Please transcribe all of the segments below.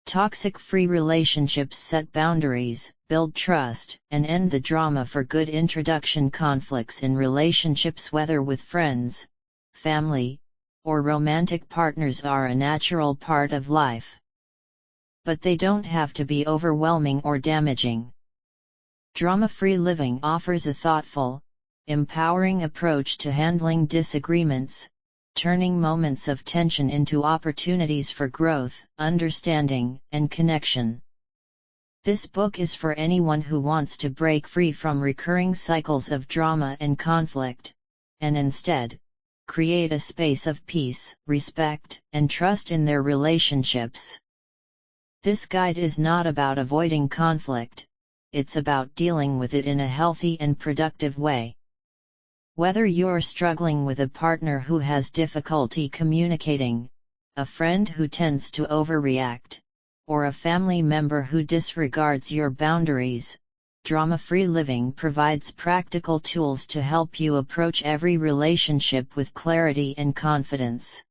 Toxic-free relationships set boundaries, build trust, and end the drama for good. Introduction. Conflicts in relationships, whether with friends, family, or romantic partners, are a natural part of life. But they don't have to be overwhelming or damaging. Drama-free living offers a thoughtful, empowering approach to handling disagreements, turning moments of tension into opportunities for growth, understanding, and connection. This book is for anyone who wants to break free from recurring cycles of drama and conflict, and instead, create a space of peace, respect, and trust in their relationships. This guide is not about avoiding conflict, it's about dealing with it in a healthy and productive way. Whether you're struggling with a partner who has difficulty communicating, a friend who tends to overreact, or a family member who disregards your boundaries, Drama-Free Living provides practical tools to help you approach every relationship with clarity and confidence.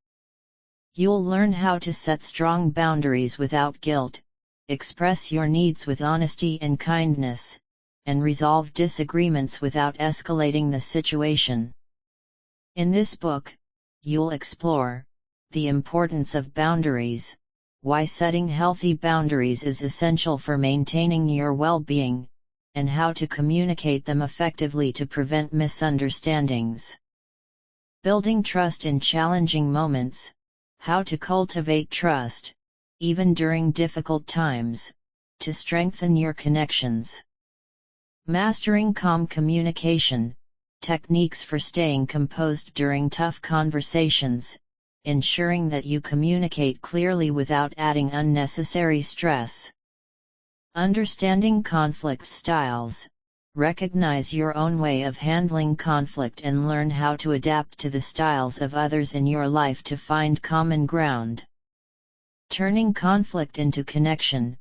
You'll learn how to set strong boundaries without guilt, express your needs with honesty and kindness, and resolve disagreements without escalating the situation. In this book, you'll explore the importance of boundaries, why setting healthy boundaries is essential for maintaining your well-being, and how to communicate them effectively to prevent misunderstandings. Building trust in challenging moments, how to cultivate trust, even during difficult times, to strengthen your connections. Mastering calm communication, techniques for staying composed during tough conversations, ensuring that you communicate clearly without adding unnecessary stress. Understanding conflict styles, recognize your own way of handling conflict and learn how to adapt to the styles of others in your life to find common ground. Turning conflict into connection,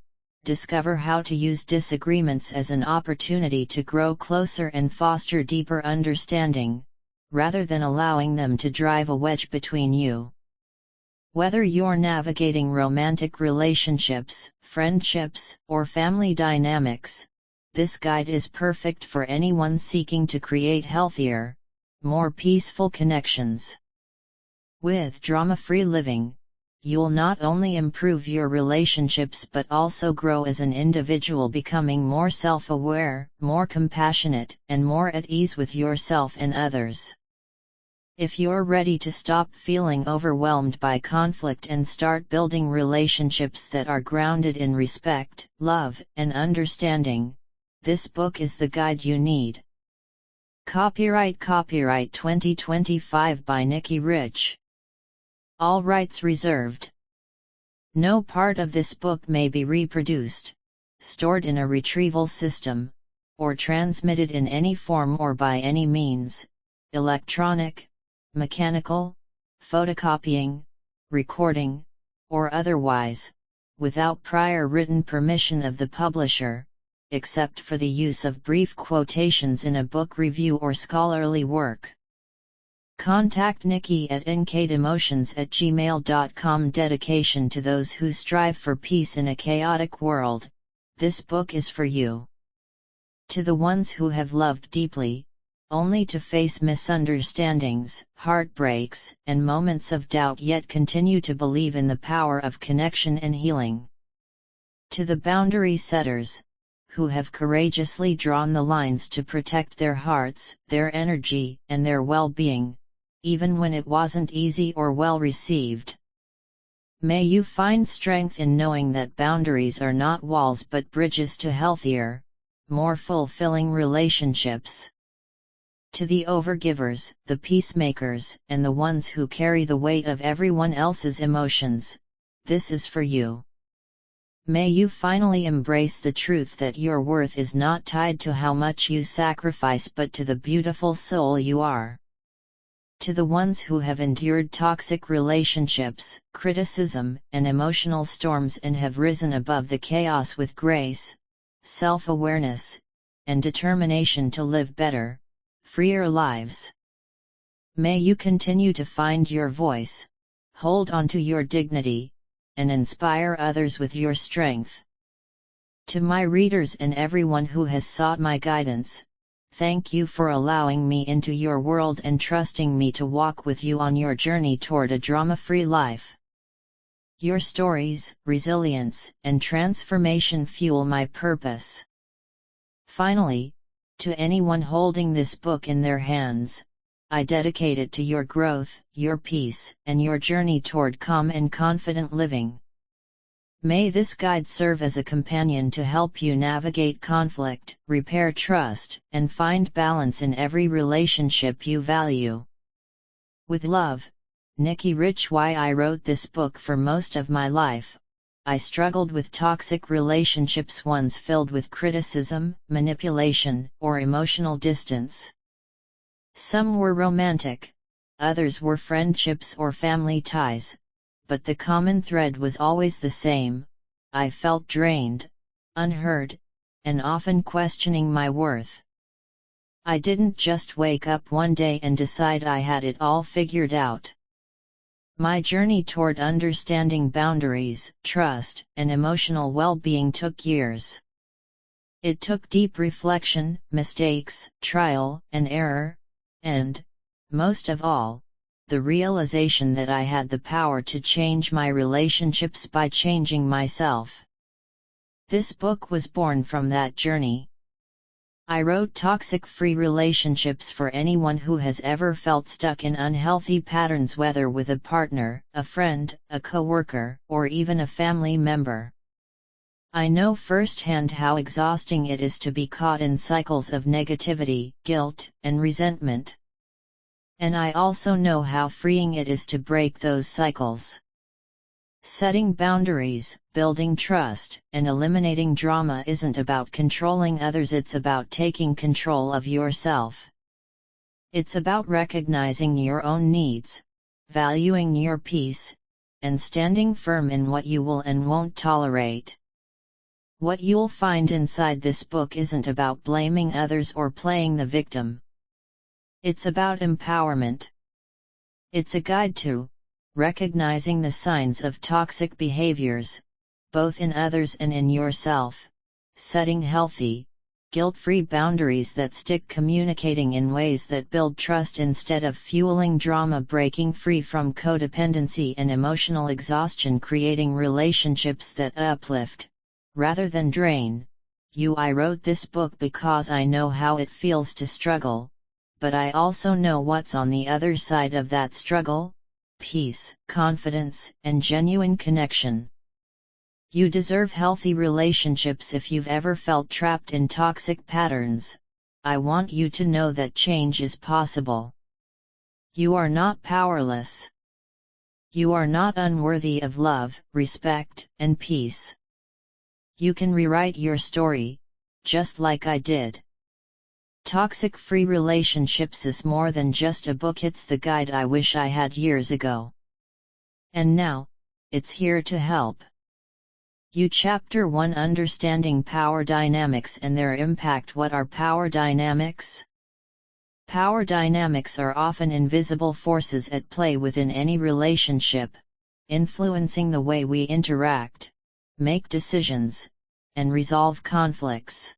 discover how to use disagreements as an opportunity to grow closer and foster deeper understanding, rather than allowing them to drive a wedge between you. Whether you're navigating romantic relationships, friendships, or family dynamics, this guide is perfect for anyone seeking to create healthier, more peaceful connections. With Drama-Free Living, you'll not only improve your relationships but also grow as an individual, becoming more self-aware, more compassionate, and more at ease with yourself and others. If you're ready to stop feeling overwhelmed by conflict and start building relationships that are grounded in respect, love, and understanding, this book is the guide you need. Copyright 2025 by Nikki Rich. All rights reserved. No part of this book may be reproduced, stored in a retrieval system, or transmitted in any form or by any means, electronic, mechanical, photocopying, recording, or otherwise, without prior written permission of the publisher, except for the use of brief quotations in a book review or scholarly work. Contact Nikki at nkateemotions@gmail.com. Dedication to those who strive for peace in a chaotic world, this book is for you. To the ones who have loved deeply, only to face misunderstandings, heartbreaks, and moments of doubt yet continue to believe in the power of connection and healing. To the boundary setters, who have courageously drawn the lines to protect their hearts, their energy, and their well-being, even when it wasn't easy or well received. May you find strength in knowing that boundaries are not walls but bridges to healthier, more fulfilling relationships. To the overgivers, the peacemakers, and the ones who carry the weight of everyone else's emotions, this is for you. May you finally embrace the truth that your worth is not tied to how much you sacrifice but to the beautiful soul you are. To the ones who have endured toxic relationships, criticism, and emotional storms and have risen above the chaos with grace, self-awareness, and determination to live better, freer lives. May you continue to find your voice, hold on to your dignity, and inspire others with your strength. To my readers and everyone who has sought my guidance, thank you for allowing me into your world and trusting me to walk with you on your journey toward a drama-free life. Your stories, resilience, and transformation fuel my purpose. Finally, to anyone holding this book in their hands, I dedicate it to your growth, your peace, and your journey toward calm and confident living. May this guide serve as a companion to help you navigate conflict, repair trust, and find balance in every relationship you value. With love, Nikki Rich. Why I wrote this book. For most of my life, I struggled with toxic relationships, ones filled with criticism, manipulation, or emotional distance. Some were romantic, others were friendships or family ties, but the common thread was always the same: I felt drained, unheard, and often questioning my worth. I didn't just wake up one day and decide I had it all figured out. My journey toward understanding boundaries, trust, and emotional well-being took years. It took deep reflection, mistakes, trial and error, and, most of all, the realization that I had the power to change my relationships by changing myself. This book was born from that journey. I wrote Toxic-Free Relationships for anyone who has ever felt stuck in unhealthy patterns, whether with a partner, a friend, a coworker, or even a family member. I know firsthand how exhausting it is to be caught in cycles of negativity, guilt, and resentment. And I also know how freeing it is to break those cycles. Setting boundaries, building trust, and eliminating drama isn't about controlling others, it's about taking control of yourself. It's about recognizing your own needs, valuing your peace, and standing firm in what you will and won't tolerate. What you'll find inside this book isn't about blaming others or playing the victim. It's about empowerment. It's a guide to recognizing the signs of toxic behaviors, both in others and in yourself, setting healthy, guilt-free boundaries that stick, communicating in ways that build trust instead of fueling drama, breaking free from codependency and emotional exhaustion, creating relationships that uplift, rather than drain you. I wrote this book because I know how it feels to struggle, but I also know what's on the other side of that struggle: peace, confidence, and genuine connection. You deserve healthy relationships. If you've ever felt trapped in toxic patterns, I want you to know that change is possible. You are not powerless. You are not unworthy of love, respect, and peace. You can rewrite your story, just like I did. Toxic-Free Relationships is more than just a book, it's the guide I wish I had years ago. And now, it's here to help you. Chapter 1: Understanding Power Dynamics and Their Impact. What are power dynamics? Power dynamics are often invisible forces at play within any relationship, influencing the way we interact, make decisions, and resolve conflicts.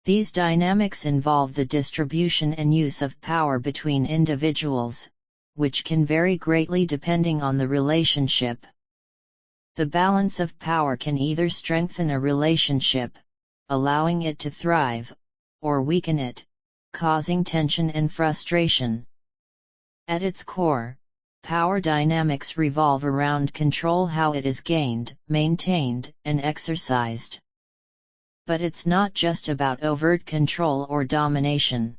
These dynamics involve the distribution and use of power between individuals, which can vary greatly depending on the relationship. The balance of power can either strengthen a relationship, allowing it to thrive, or weaken it, causing tension and frustration. At its core, power dynamics revolve around control, how it is gained, maintained, and exercised. But it's not just about overt control or domination.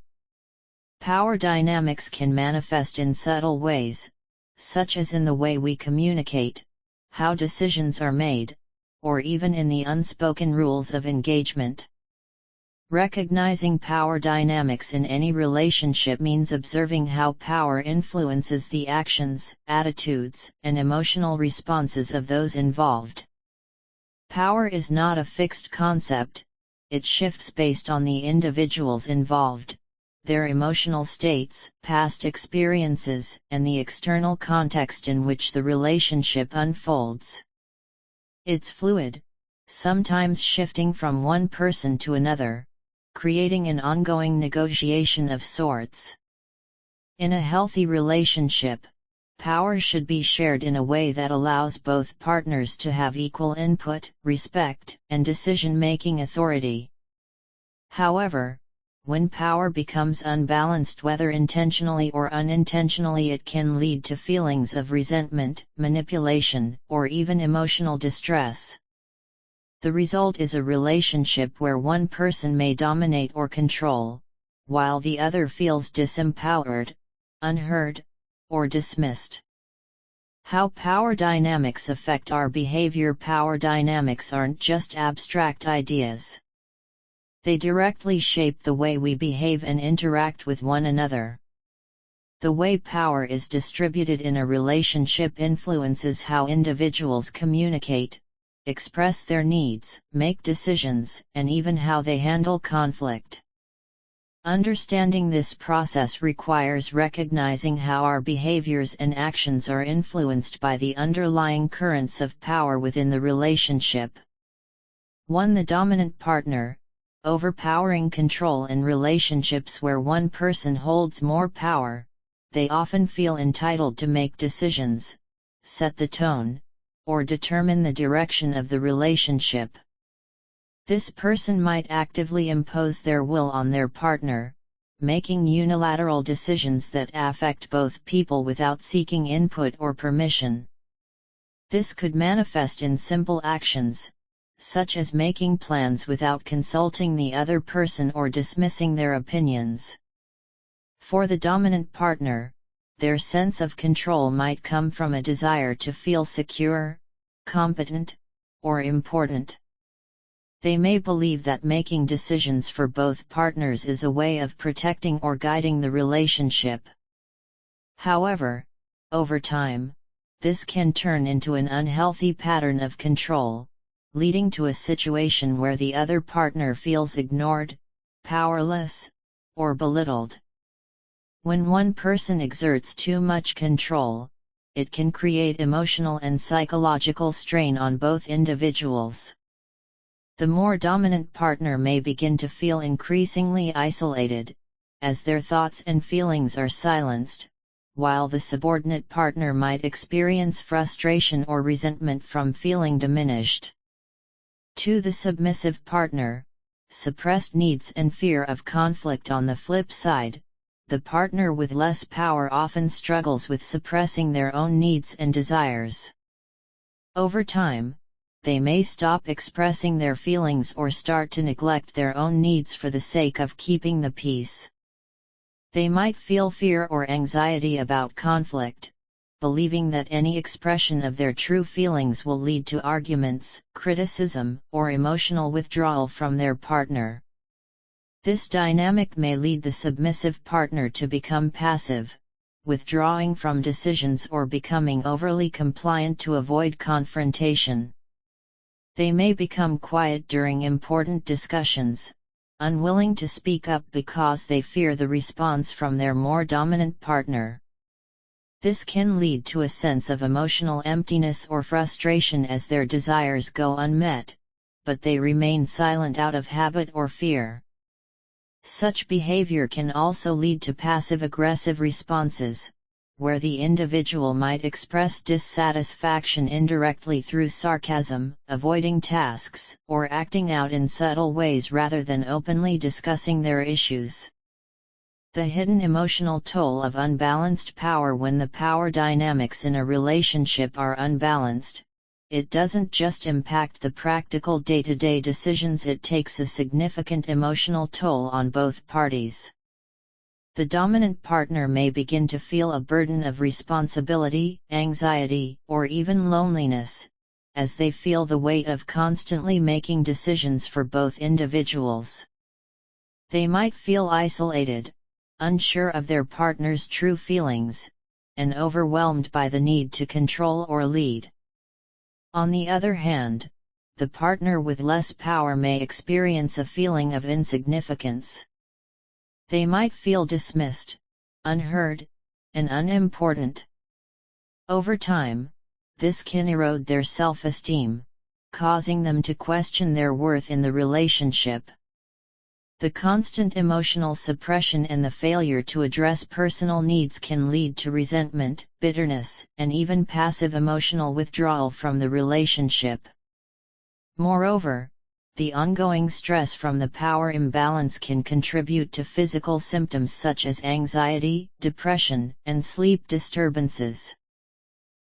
Power dynamics can manifest in subtle ways, such as in the way we communicate, how decisions are made, or even in the unspoken rules of engagement. Recognizing power dynamics in any relationship means observing how power influences the actions, attitudes, and emotional responses of those involved. Power is not a fixed concept, it shifts based on the individuals involved, their emotional states, past experiences, and the external context in which the relationship unfolds. It's fluid, sometimes shifting from one person to another, creating an ongoing negotiation of sorts. In a healthy relationship, power should be shared in a way that allows both partners to have equal input, respect, and decision-making authority. However, when power becomes unbalanced, whether intentionally or unintentionally, it can lead to feelings of resentment, manipulation, or even emotional distress. The result is a relationship where one person may dominate or control, while the other feels disempowered, unheard, or dismissed. How power dynamics affect our behavior. Power dynamics aren't just abstract ideas. They directly shape the way we behave and interact with one another. The way power is distributed in a relationship influences how individuals communicate, express their needs, make decisions, and even how they handle conflict. Understanding this process requires recognizing how our behaviors and actions are influenced by the underlying currents of power within the relationship. 1. The dominant partner. Overpowering control. In relationships where one person holds more power, they often feel entitled to make decisions, set the tone, or determine the direction of the relationship. This person might actively impose their will on their partner, making unilateral decisions that affect both people without seeking input or permission. This could manifest in simple actions, such as making plans without consulting the other person or dismissing their opinions. For the dominant partner, their sense of control might come from a desire to feel secure, competent, or important. They may believe that making decisions for both partners is a way of protecting or guiding the relationship. However, over time, this can turn into an unhealthy pattern of control, leading to a situation where the other partner feels ignored, powerless, or belittled. When one person exerts too much control, it can create emotional and psychological strain on both individuals. The more dominant partner may begin to feel increasingly isolated, as their thoughts and feelings are silenced, while the subordinate partner might experience frustration or resentment from feeling diminished. 2. The submissive partner. Suppressed needs and fear of conflict. On the flip side, the partner with less power often struggles with suppressing their own needs and desires. Over time, they may stop expressing their feelings or start to neglect their own needs for the sake of keeping the peace. They might feel fear or anxiety about conflict, believing that any expression of their true feelings will lead to arguments, criticism, or emotional withdrawal from their partner. This dynamic may lead the submissive partner to become passive, withdrawing from decisions or becoming overly compliant to avoid confrontation. They may become quiet during important discussions, unwilling to speak up because they fear the response from their more dominant partner. This can lead to a sense of emotional emptiness or frustration as their desires go unmet, but they remain silent out of habit or fear. Such behavior can also lead to passive-aggressive responses, where the individual might express dissatisfaction indirectly through sarcasm, avoiding tasks, or acting out in subtle ways rather than openly discussing their issues. The hidden emotional toll of unbalanced power. When the power dynamics in a relationship are unbalanced, it doesn't just impact the practical day-to-day decisions, it takes a significant emotional toll on both parties. The dominant partner may begin to feel a burden of responsibility, anxiety, or even loneliness, as they feel the weight of constantly making decisions for both individuals. They might feel isolated, unsure of their partner's true feelings, and overwhelmed by the need to control or lead. On the other hand, the partner with less power may experience a feeling of insignificance. They might feel dismissed, unheard, and unimportant. Over time, this can erode their self-esteem, causing them to question their worth in the relationship. The constant emotional suppression and the failure to address personal needs can lead to resentment, bitterness, and even passive emotional withdrawal from the relationship. Moreover, the ongoing stress from the power imbalance can contribute to physical symptoms such as anxiety, depression, and sleep disturbances.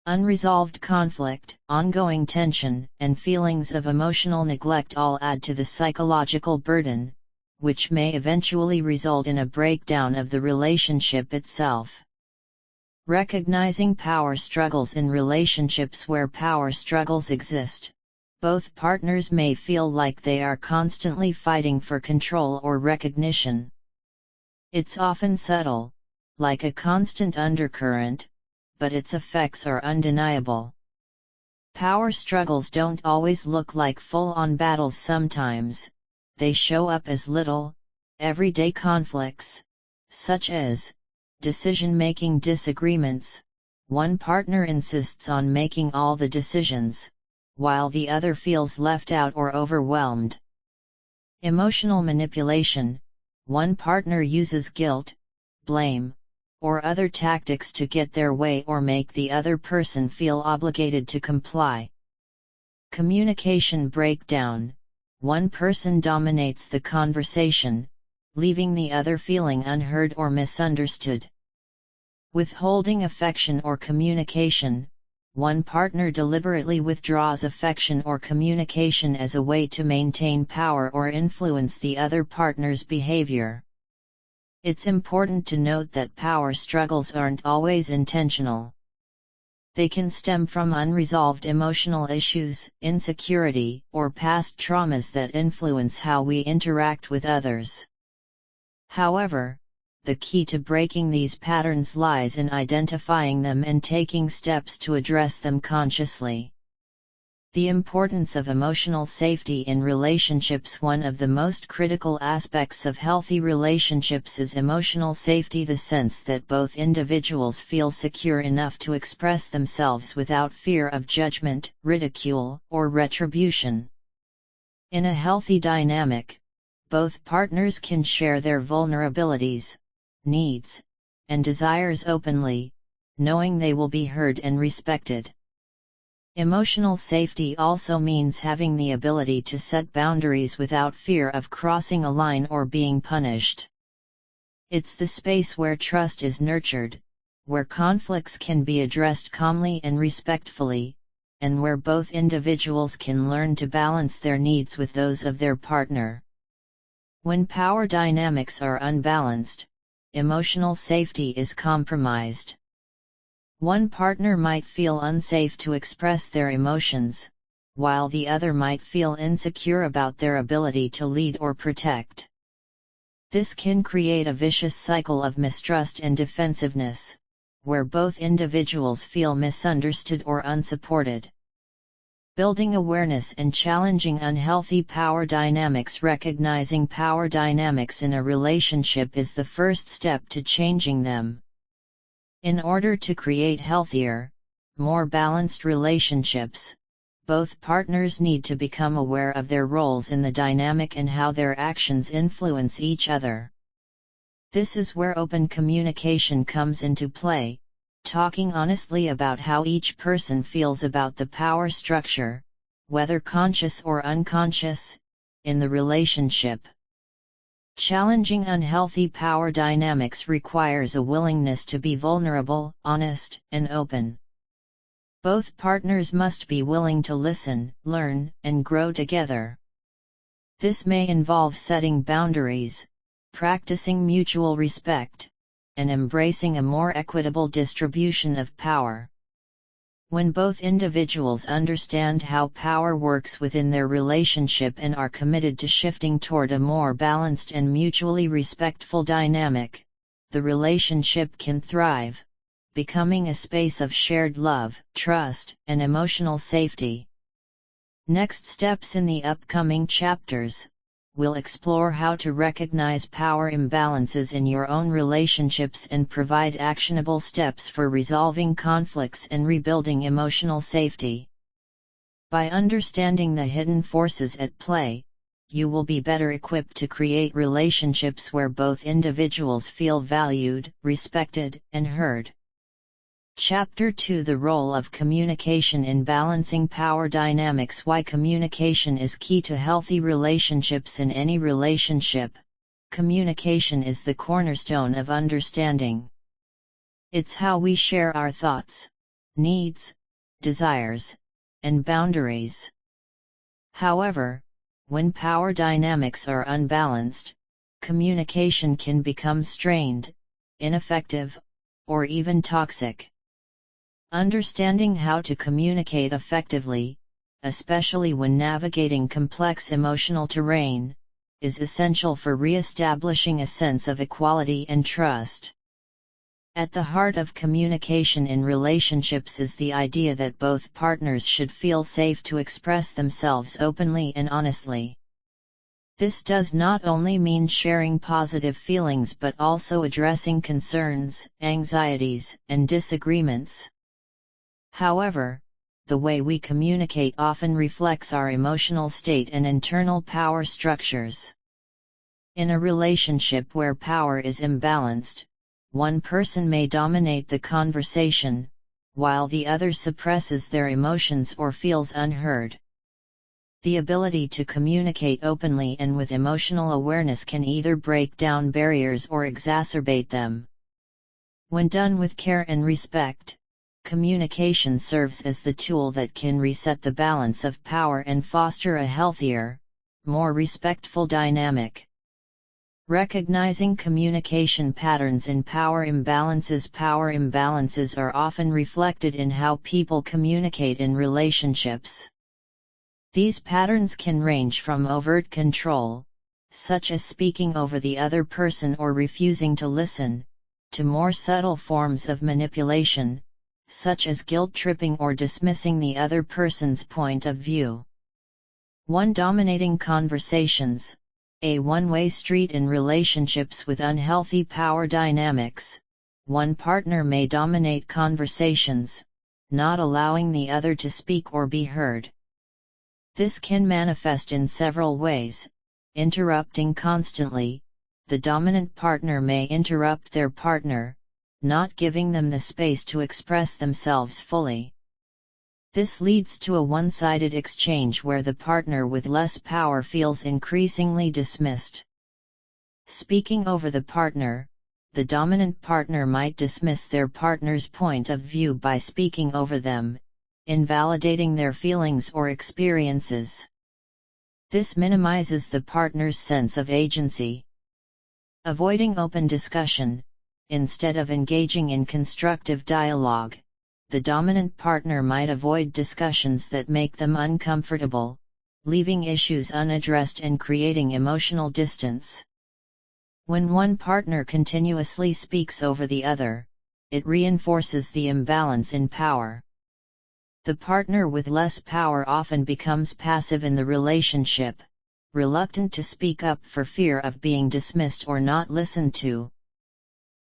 Unresolved conflict, ongoing tension, and feelings of emotional neglect all add to the psychological burden, which may eventually result in a breakdown of the relationship itself. Recognizing power struggles in relationships where power struggles exist. Both partners may feel like they are constantly fighting for control or recognition. It's often subtle, like a constant undercurrent, but its effects are undeniable. Power struggles don't always look like full-on battles sometimes. They show up as little, everyday conflicts, such as decision-making disagreements. One partner insists on making all the decisions, while the other feels left out or overwhelmed. Emotional manipulation. One partner uses guilt, blame, or other tactics to get their way or make the other person feel obligated to comply. Communication breakdown. One person dominates the conversation, leaving the other feeling unheard or misunderstood. Withholding affection or communication. One partner deliberately withdraws affection or communication as a way to maintain power or influence the other partner's behavior. It's important to note that power struggles aren't always intentional. They can stem from unresolved emotional issues, insecurity, or past traumas that influence how we interact with others. However, the key to breaking these patterns lies in identifying them and taking steps to address them consciously. The importance of emotional safety in relationships. One of the most critical aspects of healthy relationships is emotional safety, the sense that both individuals feel secure enough to express themselves without fear of judgment, ridicule, or retribution. In a healthy dynamic, both partners can share their vulnerabilities, needs, and desires openly, knowing they will be heard and respected. Emotional safety also means having the ability to set boundaries without fear of crossing a line or being punished. It's the space where trust is nurtured, where conflicts can be addressed calmly and respectfully, and where both individuals can learn to balance their needs with those of their partner. When power dynamics are unbalanced, emotional safety is compromised. One partner might feel unsafe to express their emotions, while the other might feel insecure about their ability to lead or protect. This can create a vicious cycle of mistrust and defensiveness, where both individuals feel misunderstood or unsupported. Building awareness and challenging unhealthy power dynamics. Recognizing power dynamics in a relationship is the first step to changing them. In order to create healthier, more balanced relationships, both partners need to become aware of their roles in the dynamic and how their actions influence each other. This is where open communication comes into play, talking honestly about how each person feels about the power structure, whether conscious or unconscious, in the relationship. Challenging unhealthy power dynamics requires a willingness to be vulnerable, honest, and open. Both partners must be willing to listen, learn, and grow together. This may involve setting boundaries, practicing mutual respect, and embracing a more equitable distribution of power. When both individuals understand how power works within their relationship and are committed to shifting toward a more balanced and mutually respectful dynamic, the relationship can thrive, becoming a space of shared love, trust, and emotional safety. Next steps in the upcoming chapters, we'll explore how to recognize power imbalances in your own relationships and provide actionable steps for resolving conflicts and rebuilding emotional safety. By understanding the hidden forces at play, you will be better equipped to create relationships where both individuals feel valued, respected, and heard. Chapter 2: The role of communication in balancing power dynamics. Why communication is key to healthy relationships. In any relationship, communication is the cornerstone of understanding. It's how we share our thoughts, needs, desires, and boundaries. However, when power dynamics are unbalanced, communication can become strained, ineffective, or even toxic. Understanding how to communicate effectively, especially when navigating complex emotional terrain, is essential for re-establishing a sense of equality and trust. At the heart of communication in relationships is the idea that both partners should feel safe to express themselves openly and honestly. This does not only mean sharing positive feelings but also addressing concerns, anxieties, and disagreements. However, the way we communicate often reflects our emotional state and internal power structures. In a relationship where power is imbalanced, one person may dominate the conversation, while the other suppresses their emotions or feels unheard. The ability to communicate openly and with emotional awareness can either break down barriers or exacerbate them. When done with care and respect, communication serves as the tool that can reset the balance of power and foster a healthier, more respectful dynamic. Recognizing communication patterns in power imbalances. Power imbalances are often reflected in how people communicate in relationships. These patterns can range from overt control, such as speaking over the other person or refusing to listen, to more subtle forms of manipulation, such as guilt-tripping or dismissing the other person's point of view. Dominating conversations. A one-way street in relationships with unhealthy power dynamics. One partner may dominate conversations, not allowing the other to speak or be heard. This can manifest in several ways. Interrupting constantly. The dominant partner may interrupt their partner, not giving them the space to express themselves fully. This leads to a one-sided exchange where the partner with less power feels increasingly dismissed. Speaking over the partner. The dominant partner might dismiss their partner's point of view by speaking over them, invalidating their feelings or experiences. This minimizes the partner's sense of agency. Avoiding open discussion. Instead of engaging in constructive dialogue, the dominant partner might avoid discussions that make them uncomfortable, leaving issues unaddressed and creating emotional distance. When one partner continuously speaks over the other, it reinforces the imbalance in power. The partner with less power often becomes passive in the relationship, reluctant to speak up for fear of being dismissed or not listened to.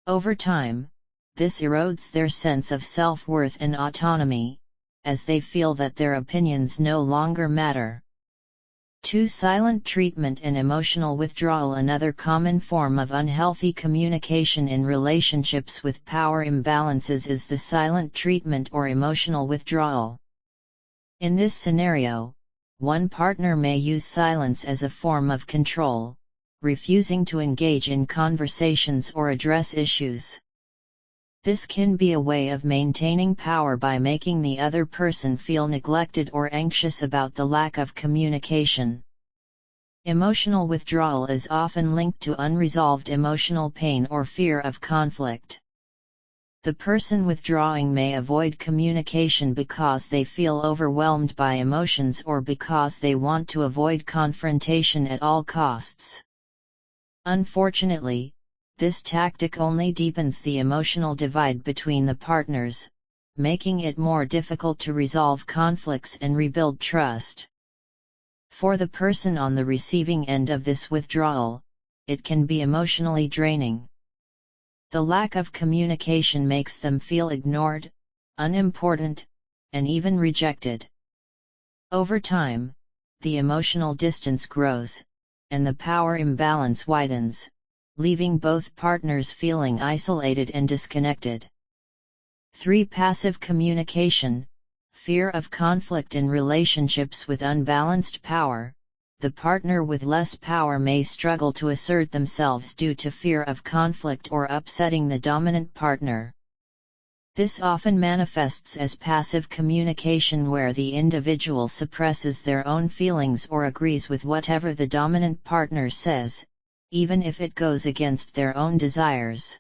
Over time, this erodes their sense of self-worth and autonomy, as they feel that their opinions no longer matter. Silent treatment and emotional withdrawal. Another common form of unhealthy communication in relationships with power imbalances is the silent treatment or emotional withdrawal. In this scenario, one partner may use silence as a form of control, refusing to engage in conversations or address issues. This can be a way of maintaining power by making the other person feel neglected or anxious about the lack of communication. Emotional withdrawal is often linked to unresolved emotional pain or fear of conflict. The person withdrawing may avoid communication because they feel overwhelmed by emotions or because they want to avoid confrontation at all costs. Unfortunately, this tactic only deepens the emotional divide between the partners, making it more difficult to resolve conflicts and rebuild trust. For the person on the receiving end of this withdrawal, it can be emotionally draining. The lack of communication makes them feel ignored, unimportant, and even rejected. Over time, the emotional distance grows, and the power imbalance widens, leaving both partners feeling isolated and disconnected. 3. Passive communication. Fear of conflict in relationships with unbalanced power. The partner with less power may struggle to assert themselves due to fear of conflict or upsetting the dominant partner. This often manifests as passive communication, where the individual suppresses their own feelings or agrees with whatever the dominant partner says, even if it goes against their own desires.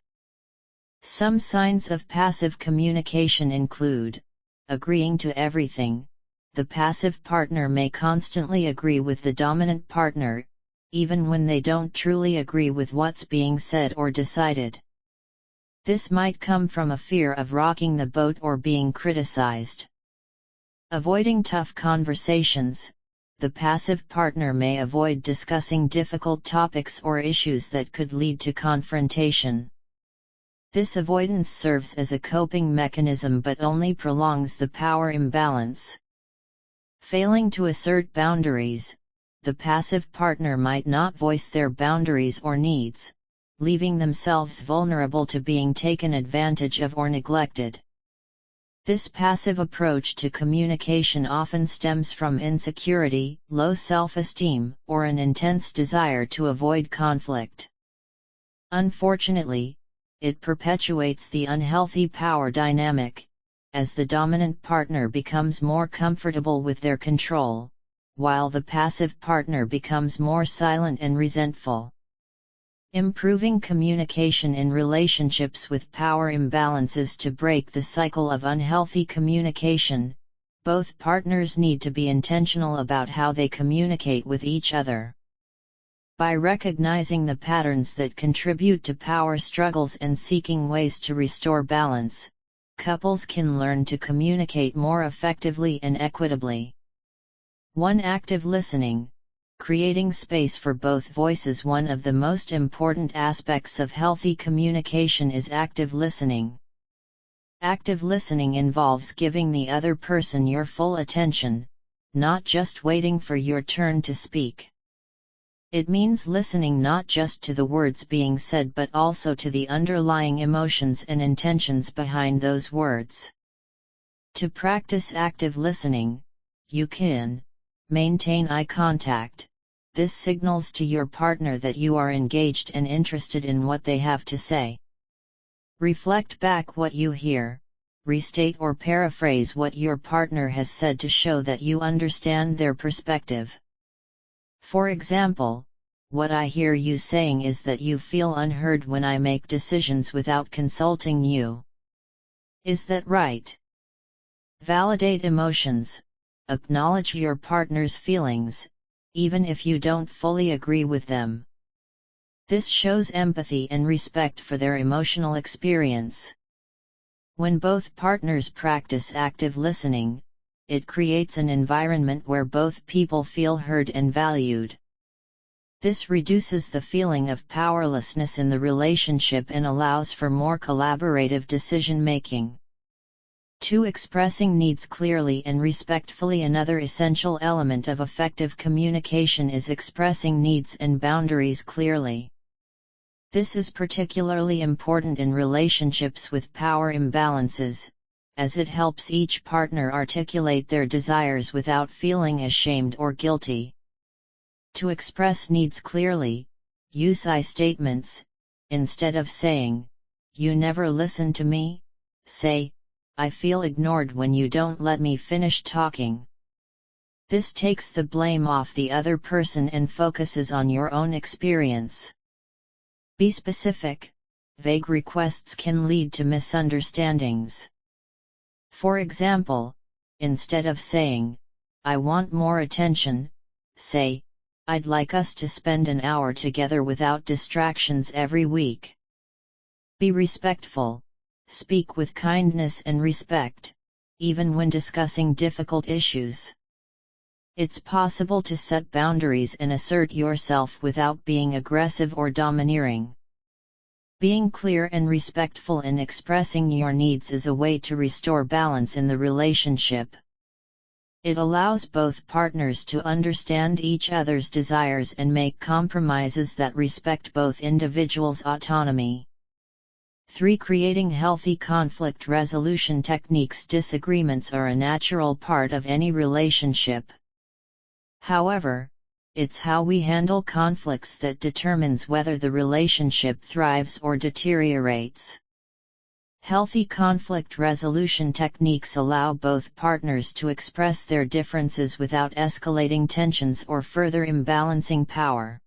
Some signs of passive communication include agreeing to everything. The passive partner may constantly agree with the dominant partner, even when they don't truly agree with what's being said or decided. This might come from a fear of rocking the boat or being criticized. Avoiding tough conversations. The passive partner may avoid discussing difficult topics or issues that could lead to confrontation. This avoidance serves as a coping mechanism but only prolongs the power imbalance. Failing to assert boundaries. The passive partner might not voice their boundaries or needs, leaving themselves vulnerable to being taken advantage of or neglected. This passive approach to communication often stems from insecurity, low self-esteem, or an intense desire to avoid conflict. Unfortunately, it perpetuates the unhealthy power dynamic, as the dominant partner becomes more comfortable with their control, while the passive partner becomes more silent and resentful. Improving communication in relationships with power imbalances. To break the cycle of unhealthy communication, both partners need to be intentional about how they communicate with each other. By recognizing the patterns that contribute to power struggles and seeking ways to restore balance, couples can learn to communicate more effectively and equitably. 1. Active listening. Creating space for both voices. One of the most important aspects of healthy communication is active listening. Active listening involves giving the other person your full attention, not just waiting for your turn to speak. It means listening not just to the words being said but also to the underlying emotions and intentions behind those words. To practice active listening, you can maintain eye contact. This signals to your partner that you are engaged and interested in what they have to say. Reflect back what you hear. Restate or paraphrase what your partner has said to show that you understand their perspective. For example, what I hear you saying is that you feel unheard when I make decisions without consulting you. Is that right? Validate emotions. Acknowledge your partner's feelings, even if you don't fully agree with them. This shows empathy and respect for their emotional experience. When both partners practice active listening, it creates an environment where both people feel heard and valued. This reduces the feeling of powerlessness in the relationship and allows for more collaborative decision-making. 2. Expressing needs clearly and respectfully. Another essential element of effective communication is expressing needs and boundaries clearly. This is particularly important in relationships with power imbalances, as it helps each partner articulate their desires without feeling ashamed or guilty. To express needs clearly, use I statements. Instead of saying, "You never listen to me," say, "I feel ignored when you don't let me finish talking." This takes the blame off the other person and focuses on your own experience. Be specific. Vague requests can lead to misunderstandings. For example, instead of saying, "I want more attention," say, "I'd like us to spend an hour together without distractions every week." Be respectful. Speak with kindness and respect, even when discussing difficult issues. It's possible to set boundaries and assert yourself without being aggressive or domineering. Being clear and respectful in expressing your needs is a way to restore balance in the relationship. It allows both partners to understand each other's desires and make compromises that respect both individuals' autonomy. 3. Creating healthy conflict resolution techniques. Disagreements are a natural part of any relationship. However, it's how we handle conflicts that determines whether the relationship thrives or deteriorates. Healthy conflict resolution techniques allow both partners to express their differences without escalating tensions or further imbalancing power.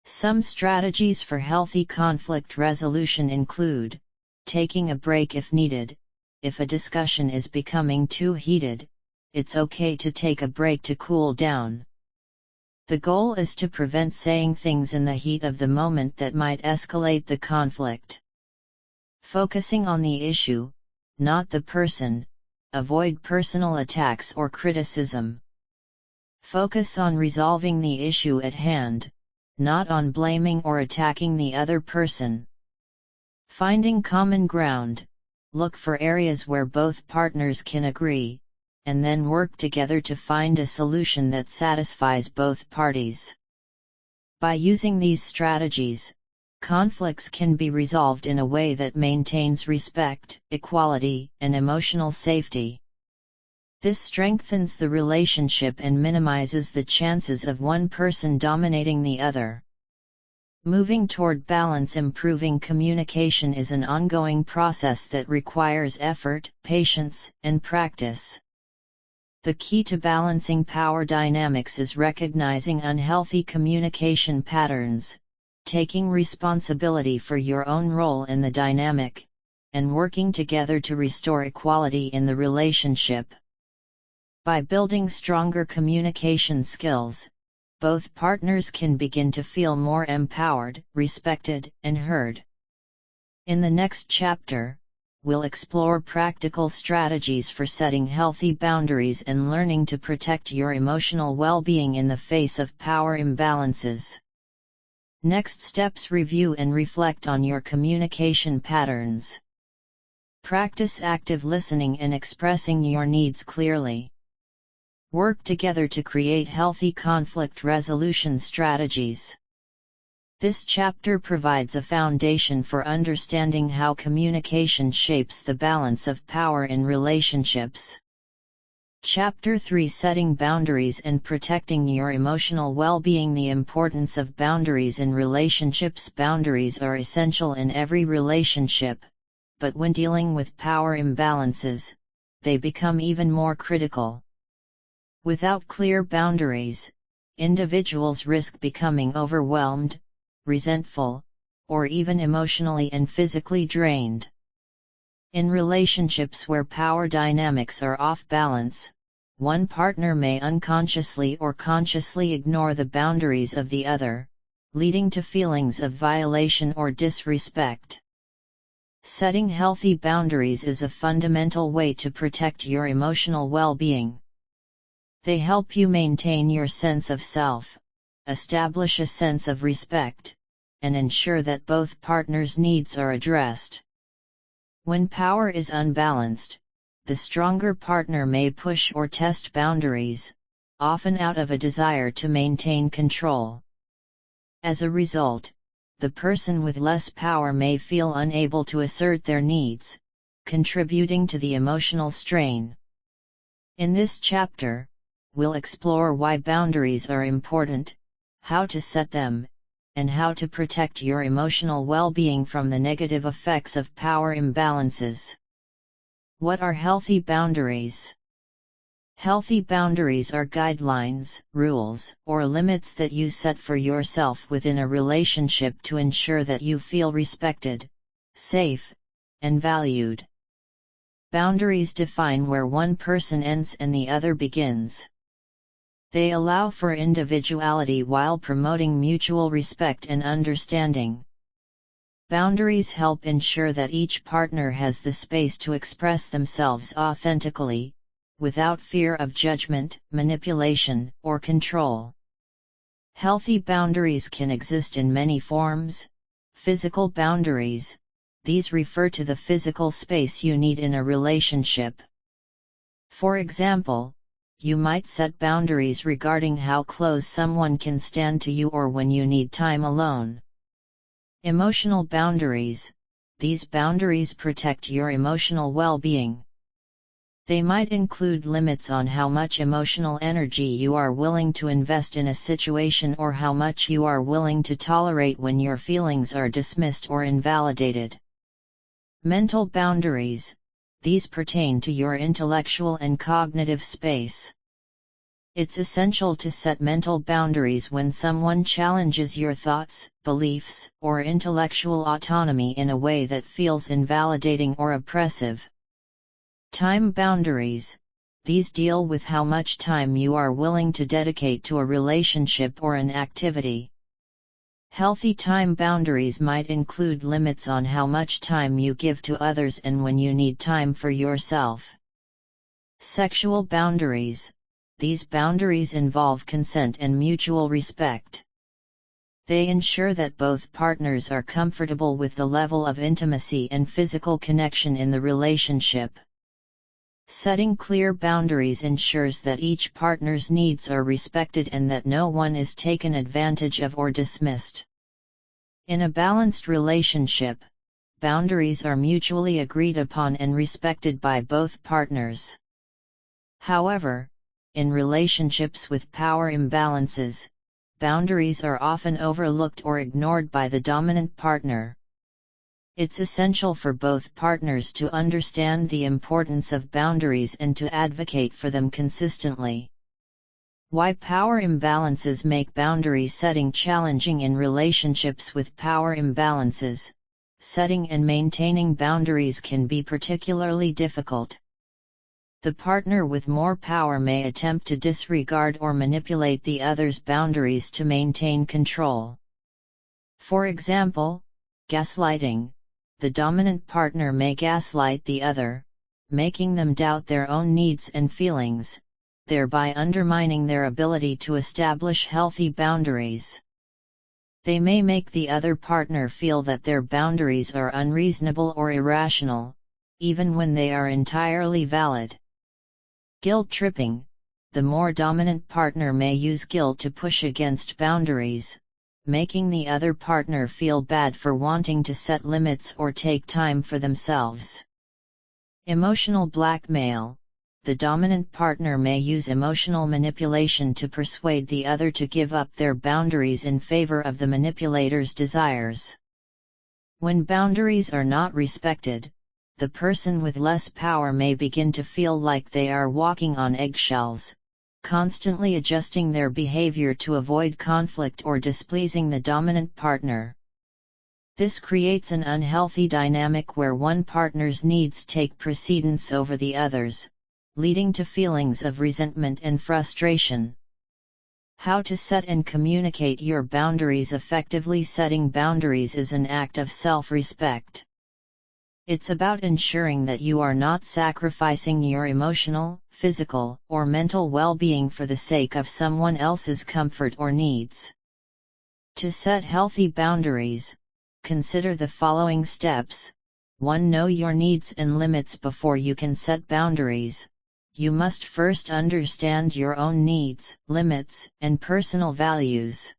Some strategies for healthy conflict resolution include taking a break if needed. If a discussion is becoming too heated, it's okay to take a break to cool down. The goal is to prevent saying things in the heat of the moment that might escalate the conflict. Focusing on the issue, not the person. Avoid personal attacks or criticism. Focus on resolving the issue at hand, not on blaming or attacking the other person. Finding common ground. Look for areas where both partners can agree, and then work together to find a solution that satisfies both parties. By using these strategies, conflicts can be resolved in a way that maintains respect, equality, and emotional safety. This strengthens the relationship and minimizes the chances of one person dominating the other. Moving toward balance. Improving communication is an ongoing process that requires effort, patience, and practice. The key to balancing power dynamics is recognizing unhealthy communication patterns, taking responsibility for your own role in the dynamic, and working together to restore equality in the relationship. By building stronger communication skills, both partners can begin to feel more empowered, respected, and heard. In the next chapter, we'll explore practical strategies for setting healthy boundaries and learning to protect your emotional well-being in the face of power imbalances. Next steps. Review and reflect on your communication patterns. Practice active listening and expressing your needs clearly. Work together to create healthy conflict resolution strategies. This chapter provides a foundation for understanding how communication shapes the balance of power in relationships. Chapter 3: Setting boundaries and protecting your emotional well-being. The importance of boundaries in relationships. Boundaries are essential in every relationship, but when dealing with power imbalances, they become even more critical. Without clear boundaries, individuals risk becoming overwhelmed, resentful, or even emotionally and physically drained. In relationships where power dynamics are off balance, one partner may unconsciously or consciously ignore the boundaries of the other, leading to feelings of violation or disrespect. Setting healthy boundaries is a fundamental way to protect your emotional well-being. They help you maintain your sense of self, establish a sense of respect, and ensure that both partners' needs are addressed. When power is unbalanced, the stronger partner may push or test boundaries, often out of a desire to maintain control. As a result, the person with less power may feel unable to assert their needs, contributing to the emotional strain. In this chapter, we'll explore why boundaries are important, how to set them, and how to protect your emotional well-being from the negative effects of power imbalances. What are healthy boundaries? Healthy boundaries are guidelines, rules, or limits that you set for yourself within a relationship to ensure that you feel respected, safe, and valued. Boundaries define where one person ends and the other begins. They allow for individuality while promoting mutual respect and understanding. Boundaries help ensure that each partner has the space to express themselves authentically, without fear of judgment, manipulation, or control. Healthy boundaries can exist in many forms. Physical boundaries: these refer to the physical space you need in a relationship. For example, you might set boundaries regarding how close someone can stand to you or when you need time alone. Emotional boundaries. These boundaries protect your emotional well-being. They might include limits on how much emotional energy you are willing to invest in a situation or how much you are willing to tolerate when your feelings are dismissed or invalidated. Mental boundaries. These pertain to your intellectual and cognitive space. It's essential to set mental boundaries when someone challenges your thoughts, beliefs, or intellectual autonomy in a way that feels invalidating or oppressive. Time boundaries. These deal with how much time you are willing to dedicate to a relationship or an activity. Healthy time boundaries might include limits on how much time you give to others and when you need time for yourself. Sexual boundaries. These boundaries involve consent and mutual respect. They ensure that both partners are comfortable with the level of intimacy and physical connection in the relationship. Setting clear boundaries ensures that each partner's needs are respected and that no one is taken advantage of or dismissed. In a balanced relationship, boundaries are mutually agreed upon and respected by both partners. However, in relationships with power imbalances, boundaries are often overlooked or ignored by the dominant partner. It's essential for both partners to understand the importance of boundaries and to advocate for them consistently. Why power imbalances make boundary setting challenging in relationships with power imbalances. Setting and maintaining boundaries can be particularly difficult. The partner with more power may attempt to disregard or manipulate the other's boundaries to maintain control. For example, gaslighting. The dominant partner may gaslight the other, making them doubt their own needs and feelings, thereby undermining their ability to establish healthy boundaries. They may make the other partner feel that their boundaries are unreasonable or irrational, even when they are entirely valid. Guilt tripping. The more dominant partner may use guilt to push against boundaries, making the other partner feel bad for wanting to set limits or take time for themselves. Emotional blackmail. The dominant partner may use emotional manipulation to persuade the other to give up their boundaries in favor of the manipulator's desires. When boundaries are not respected, the person with less power may begin to feel like they are walking on eggshells, constantly adjusting their behavior to avoid conflict or displeasing the dominant partner. This creates an unhealthy dynamic where one partner's needs take precedence over the other's, leading to feelings of resentment and frustration. How to set and communicate your boundaries effectively. Setting boundaries is an act of self-respect. It's about ensuring that you are not sacrificing your emotional, physical, or mental well-being for the sake of someone else's comfort or needs. To set healthy boundaries, consider the following steps. 1. Know your needs and limits before you can set boundaries. You must first understand your own needs, limits, and personal values.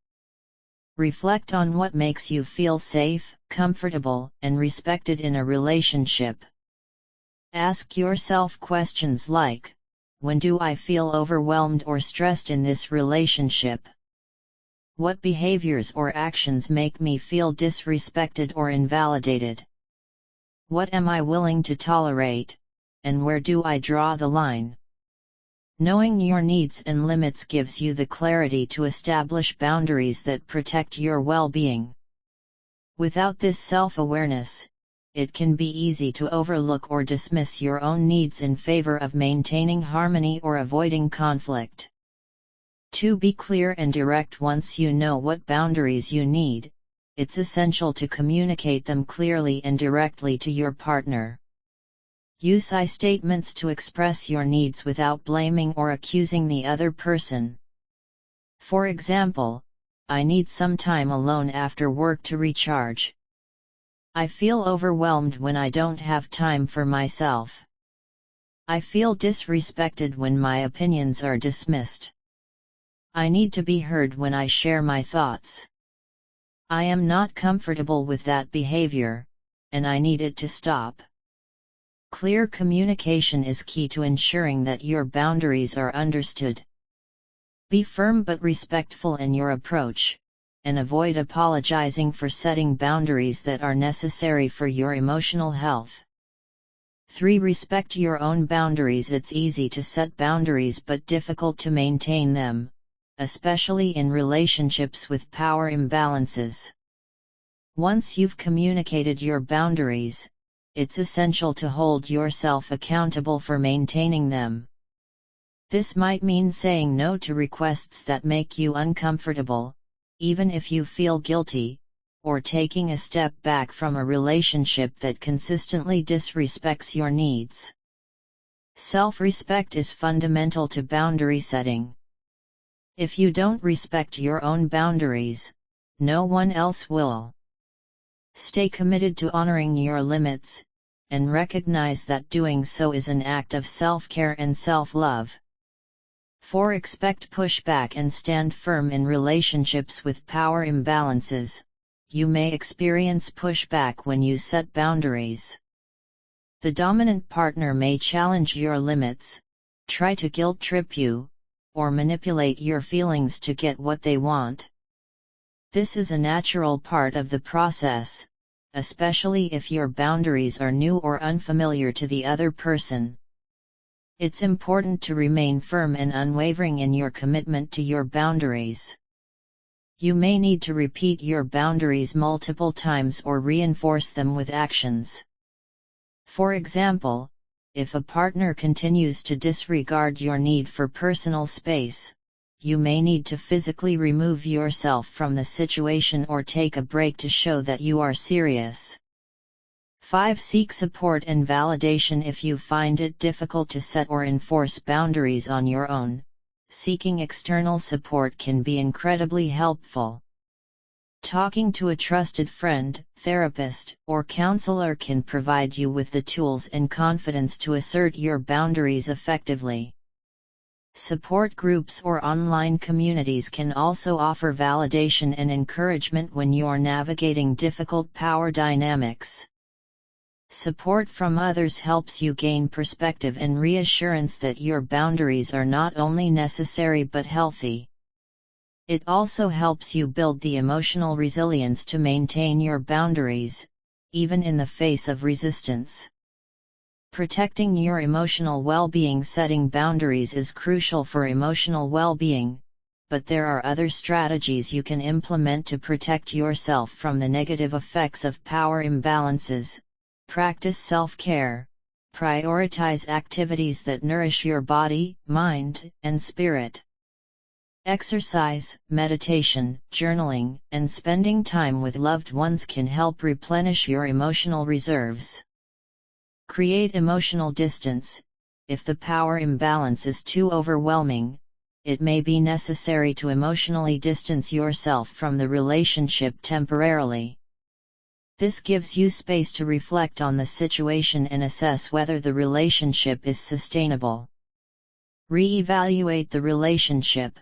Reflect on what makes you feel safe, comfortable, and respected in a relationship. Ask yourself questions like, when do I feel overwhelmed or stressed in this relationship? What behaviors or actions make me feel disrespected or invalidated? What am I willing to tolerate, and where do I draw the line? Knowing your needs and limits gives you the clarity to establish boundaries that protect your well-being. Without this self-awareness, it can be easy to overlook or dismiss your own needs in favor of maintaining harmony or avoiding conflict. 2. Be clear and direct. Once you know what boundaries you need, it's essential to communicate them clearly and directly to your partner. Use I statements to express your needs without blaming or accusing the other person. For example, I need some time alone after work to recharge. I feel overwhelmed when I don't have time for myself. I feel disrespected when my opinions are dismissed. I need to be heard when I share my thoughts. I am not comfortable with that behavior, and I need it to stop. Clear communication is key to ensuring that your boundaries are understood. Be firm but respectful in your approach, and avoid apologizing for setting boundaries that are necessary for your emotional health. 3. Respect your own boundaries. It's easy to set boundaries but difficult to maintain them, especially in relationships with power imbalances. Once you've communicated your boundaries, it's essential to hold yourself accountable for maintaining them. This might mean saying no to requests that make you uncomfortable, even if you feel guilty, or taking a step back from a relationship that consistently disrespects your needs. Self-respect is fundamental to boundary setting. If you don't respect your own boundaries, no one else will. Stay committed to honoring your limits, and recognize that doing so is an act of self-care and self-love. 4. Expect pushback and stand firm in relationships with power imbalances. You may experience pushback when you set boundaries. The dominant partner may challenge your limits, try to guilt-trip you, or manipulate your feelings to get what they want. This is a natural part of the process, especially if your boundaries are new or unfamiliar to the other person. It's important to remain firm and unwavering in your commitment to your boundaries. You may need to repeat your boundaries multiple times or reinforce them with actions. For example, if a partner continues to disregard your need for personal space, you may need to physically remove yourself from the situation or take a break to show that you are serious. 5. Seek support and validation. If you find it difficult to set or enforce boundaries on your own, seeking external support can be incredibly helpful. Talking to a trusted friend, therapist, or counselor can provide you with the tools and confidence to assert your boundaries effectively. Support groups or online communities can also offer validation and encouragement when you're navigating difficult power dynamics. Support from others helps you gain perspective and reassurance that your boundaries are not only necessary but healthy. It also helps you build the emotional resilience to maintain your boundaries, even in the face of resistance. Protecting your emotional well-being. Setting boundaries is crucial for emotional well-being, but there are other strategies you can implement to protect yourself from the negative effects of power imbalances. Practice self-care. Prioritize activities that nourish your body, mind, and spirit. Exercise, meditation, journaling, and spending time with loved ones can help replenish your emotional reserves. Create emotional distance. If the power imbalance is too overwhelming, it may be necessary to emotionally distance yourself from the relationship temporarily. This gives you space to reflect on the situation and assess whether the relationship is sustainable. Re-evaluate the relationship.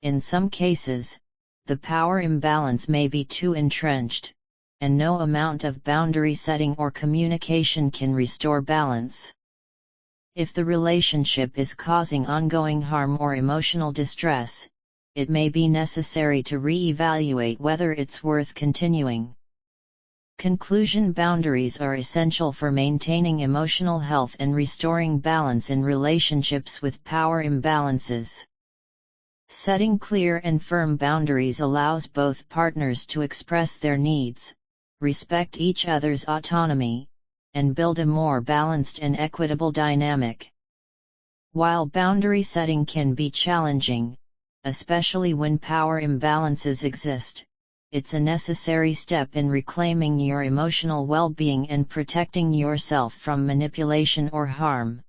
In some cases, the power imbalance may be too entrenched, and no amount of boundary setting or communication can restore balance. If the relationship is causing ongoing harm or emotional distress, it may be necessary to re-evaluate whether it's worth continuing. Conclusion. Boundaries are essential for maintaining emotional health and restoring balance in relationships with power imbalances. Setting clear and firm boundaries allows both partners to express their needs, respect each other's autonomy, and build a more balanced and equitable dynamic. While boundary setting can be challenging, especially when power imbalances exist, it's a necessary step in reclaiming your emotional well-being and protecting yourself from manipulation or harm.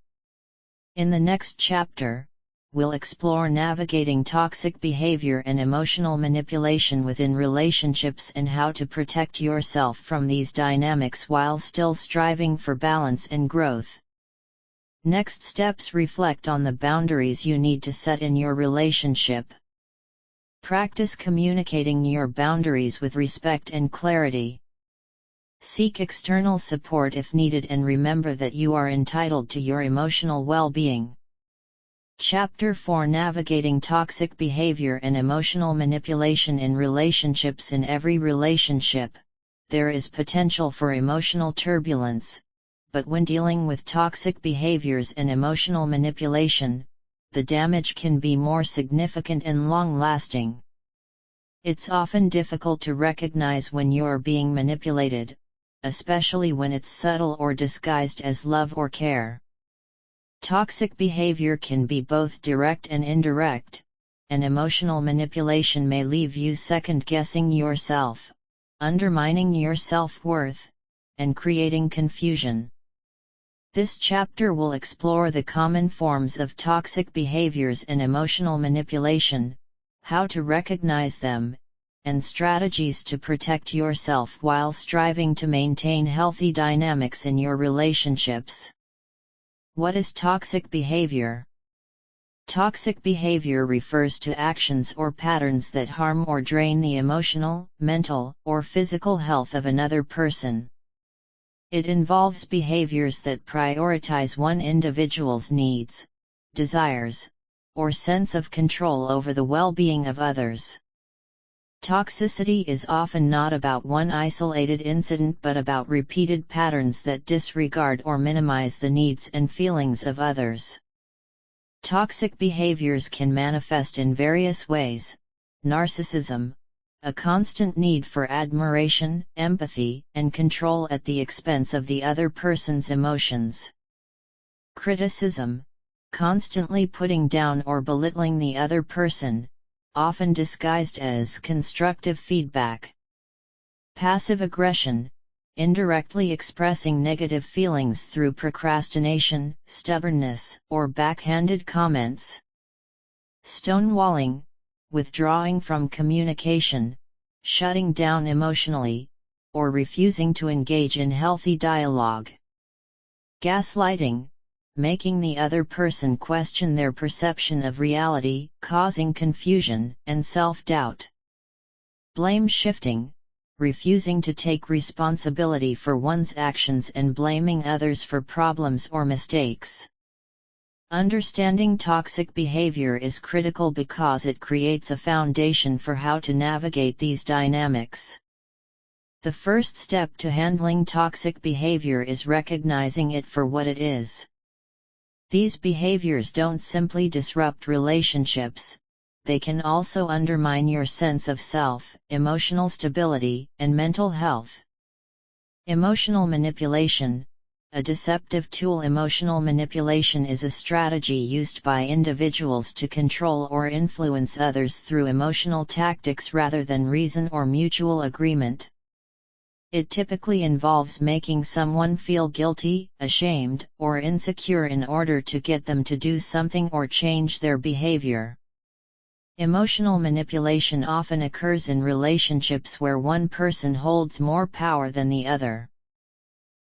In the next chapter, we'll explore navigating toxic behavior and emotional manipulation within relationships and how to protect yourself from these dynamics while still striving for balance and growth. Next steps reflect on the boundaries you need to set in your relationship. Practice communicating your boundaries with respect and clarity. Seek external support if needed and remember that you are entitled to your emotional well-being. Chapter 4: Navigating Toxic Behavior and Emotional Manipulation in Relationships. In every relationship, there is potential for emotional turbulence, but when dealing with toxic behaviors and emotional manipulation, the damage can be more significant and long-lasting. It's often difficult to recognize when you're being manipulated, especially when it's subtle or disguised as love or care. Toxic behavior can be both direct and indirect, and emotional manipulation may leave you second-guessing yourself, undermining your self-worth, and creating confusion. This chapter will explore the common forms of toxic behaviors and emotional manipulation, how to recognize them, and strategies to protect yourself while striving to maintain healthy dynamics in your relationships. What is toxic behavior? Toxic behavior refers to actions or patterns that harm or drain the emotional, mental, or physical health of another person. It involves behaviors that prioritize one individual's needs, desires, or sense of control over the well-being of others. Toxicity is often not about one isolated incident but about repeated patterns that disregard or minimize the needs and feelings of others. Toxic behaviors can manifest in various ways: narcissism, a constant need for admiration, empathy, and control at the expense of the other person's emotions. Criticism, constantly putting down or belittling the other person, often disguised as constructive feedback. Passive aggression, indirectly expressing negative feelings through procrastination, stubbornness, or backhanded comments. Stonewalling, withdrawing from communication, shutting down emotionally, or refusing to engage in healthy dialogue. Gaslighting, making the other person question their perception of reality, causing confusion and self-doubt. Blame shifting, refusing to take responsibility for one's actions and blaming others for problems or mistakes. Understanding toxic behavior is critical because it creates a foundation for how to navigate these dynamics. The first step to handling toxic behavior is recognizing it for what it is. These behaviors don't simply disrupt relationships, they can also undermine your sense of self, emotional stability, and mental health. Emotional manipulation, a deceptive tool. Emotional manipulation is a strategy used by individuals to control or influence others through emotional tactics rather than reason or mutual agreement. It typically involves making someone feel guilty, ashamed, or insecure in order to get them to do something or change their behavior. Emotional manipulation often occurs in relationships where one person holds more power than the other.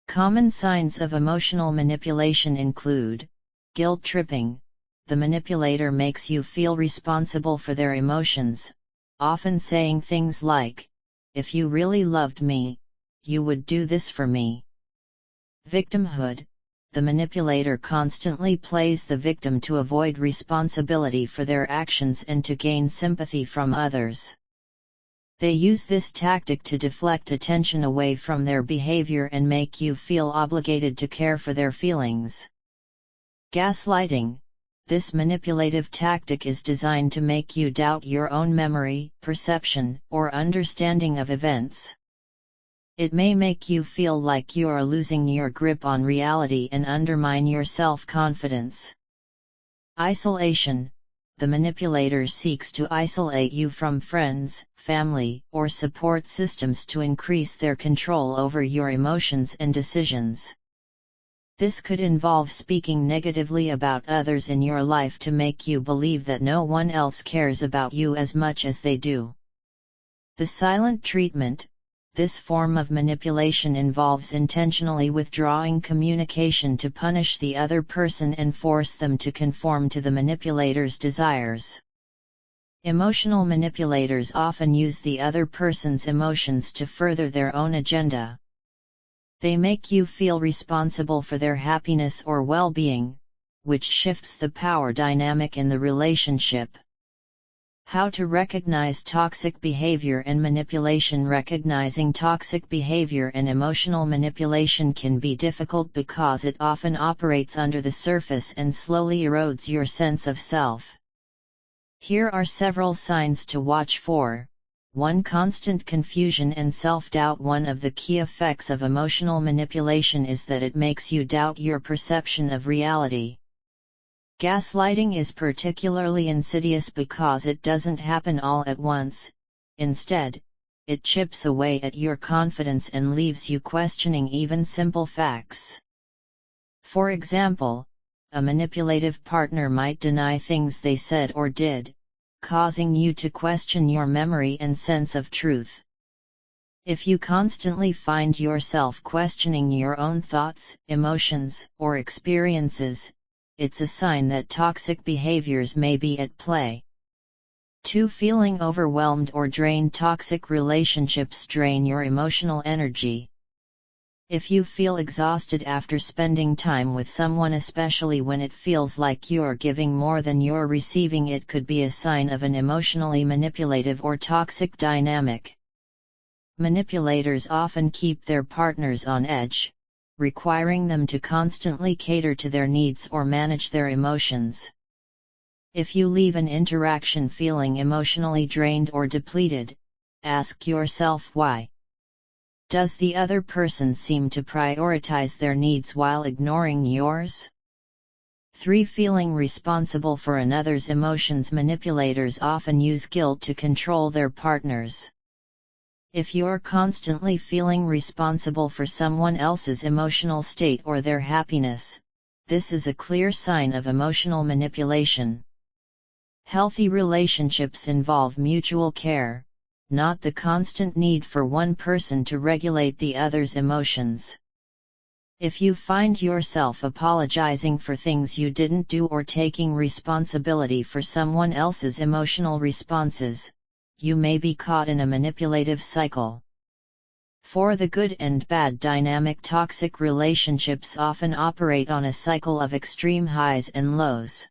Common signs of emotional manipulation include guilt tripping. The manipulator makes you feel responsible for their emotions, often saying things like, "If you really loved me, you would do this for me." Victimhood. The manipulator constantly plays the victim to avoid responsibility for their actions and to gain sympathy from others. They use this tactic to deflect attention away from their behavior and make you feel obligated to care for their feelings. Gaslighting. This manipulative tactic is designed to make you doubt your own memory, perception, or understanding of events. It may make you feel like you are losing your grip on reality and undermine your self-confidence. Isolation. The manipulator seeks to isolate you from friends, family, or support systems to increase their control over your emotions and decisions. This could involve speaking negatively about others in your life to make you believe that no one else cares about you as much as they do. The silent treatment. This form of manipulation involves intentionally withdrawing communication to punish the other person and force them to conform to the manipulator's desires. Emotional manipulators often use the other person's emotions to further their own agenda. They make you feel responsible for their happiness or well-being, which shifts the power dynamic in the relationship. How to recognize toxic behavior and manipulation. Recognizing toxic behavior and emotional manipulation can be difficult because it often operates under the surface and slowly erodes your sense of self. Here are several signs to watch for. 1. Constant confusion and self-doubt. One of the key effects of emotional manipulation is that it makes you doubt your perception of reality. Gaslighting is particularly insidious because it doesn't happen all at once. Instead, it chips away at your confidence and leaves you questioning even simple facts. For example, a manipulative partner might deny things they said or did, causing you to question your memory and sense of truth. If you constantly find yourself questioning your own thoughts, emotions, or experiences, it's a sign that toxic behaviors may be at play. 2. Feeling overwhelmed or drained. Toxic relationships drain your emotional energy. If you feel exhausted after spending time with someone, especially when it feels like you're giving more than you're receiving, it could be a sign of an emotionally manipulative or toxic dynamic. Manipulators often keep their partners on edge, requiring them to constantly cater to their needs or manage their emotions. If you leave an interaction feeling emotionally drained or depleted, ask yourself why. Does the other person seem to prioritize their needs while ignoring yours? 3. Feeling responsible for another's emotions. Manipulators often use guilt to control their partners. If you're constantly feeling responsible for someone else's emotional state or their happiness, this is a clear sign of emotional manipulation. Healthy relationships involve mutual care, not the constant need for one person to regulate the other's emotions. If you find yourself apologizing for things you didn't do or taking responsibility for someone else's emotional responses, you may be caught in a manipulative cycle. 4. The good and bad dynamic. Toxic relationships often operate on a cycle of extreme highs and lows.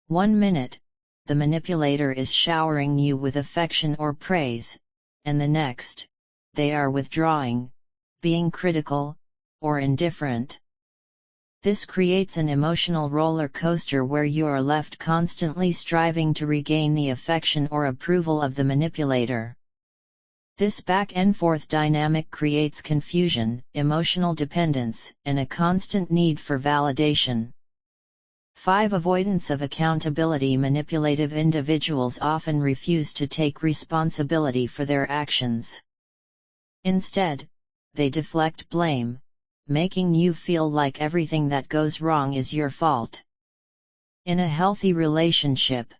1 minute, the manipulator is showering you with affection or praise, and the next, they are withdrawing, being critical, or indifferent. This creates an emotional roller coaster where you are left constantly striving to regain the affection or approval of the manipulator. This back-and-forth dynamic creates confusion, emotional dependence, and a constant need for validation. 5. Avoidance of accountability. Manipulative individuals often refuse to take responsibility for their actions. Instead, they deflect blame, making you feel like everything that goes wrong is your fault. In a healthy relationship,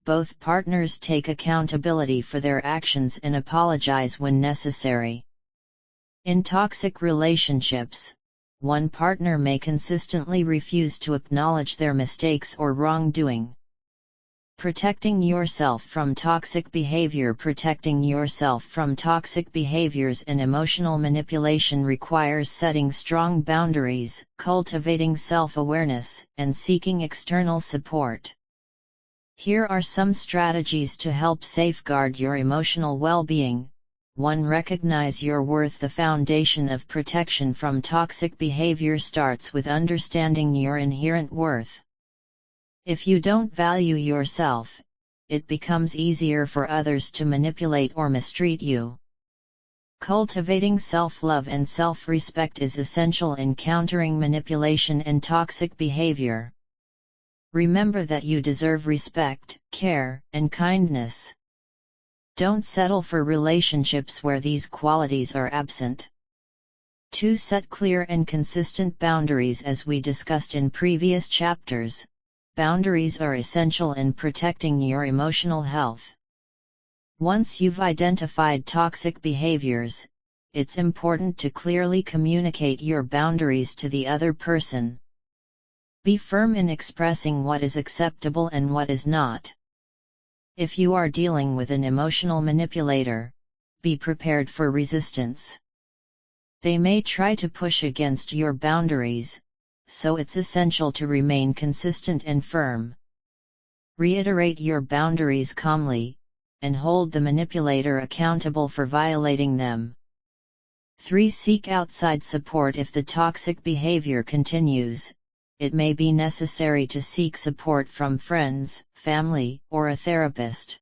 both partners take accountability for their actions and apologize when necessary. In toxic relationships, one partner may consistently refuse to acknowledge their mistakes or wrongdoing. Protecting yourself from toxic behavior. Protecting yourself from toxic behaviors and emotional manipulation requires setting strong boundaries, cultivating self-awareness, and seeking external support. Here are some strategies to help safeguard your emotional well-being. 1. Recognize your worth. The foundation of protection from toxic behavior starts with understanding your inherent worth. If you don't value yourself, it becomes easier for others to manipulate or mistreat you. Cultivating self-love and self-respect is essential in countering manipulation and toxic behavior. Remember that you deserve respect, care, and kindness. Don't settle for relationships where these qualities are absent. 2. Set clear and consistent boundaries. As we discussed in previous chapters, boundaries are essential in protecting your emotional health. Once you've identified toxic behaviors, it's important to clearly communicate your boundaries to the other person. Be firm in expressing what is acceptable and what is not. If you are dealing with an emotional manipulator, be prepared for resistance. They may try to push against your boundaries, so it's essential to remain consistent and firm. Reiterate your boundaries calmly, and hold the manipulator accountable for violating them. 3. Seek outside support. If the toxic behavior continues, it may be necessary to seek support from friends, family, or a therapist.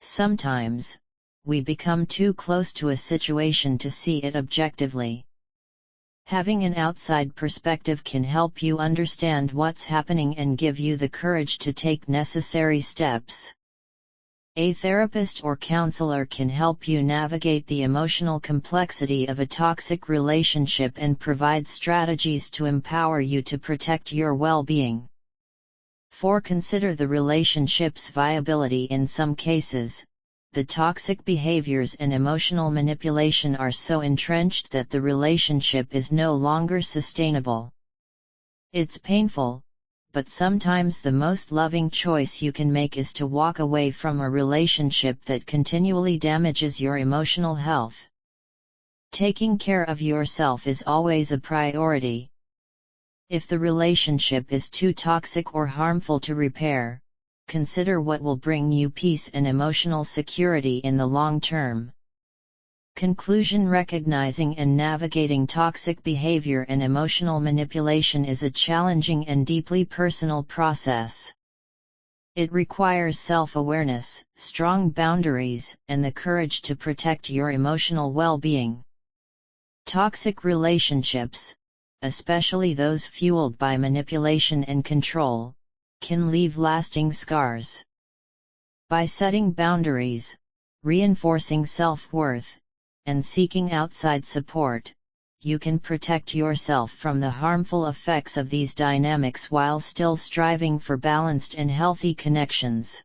Sometimes, we become too close to a situation to see it objectively. Having an outside perspective can help you understand what's happening and give you the courage to take necessary steps. A therapist or counselor can help you navigate the emotional complexity of a toxic relationship and provide strategies to empower you to protect your well-being. 4. Consider the relationship's viability. In some cases, the toxic behaviors and emotional manipulation are so entrenched that the relationship is no longer sustainable. It's painful, but sometimes the most loving choice you can make is to walk away from a relationship that continually damages your emotional health. Taking care of yourself is always a priority. If the relationship is too toxic or harmful to repair, consider what will bring you peace and emotional security in the long term. Conclusion: recognizing and navigating toxic behavior and emotional manipulation is a challenging and deeply personal process. It requires self-awareness, strong boundaries, and the courage to protect your emotional well-being. Toxic relationships, especially those fueled by manipulation and control, can leave lasting scars. By setting boundaries, reinforcing self-worth, and seeking outside support, you can protect yourself from the harmful effects of these dynamics while still striving for balanced and healthy connections.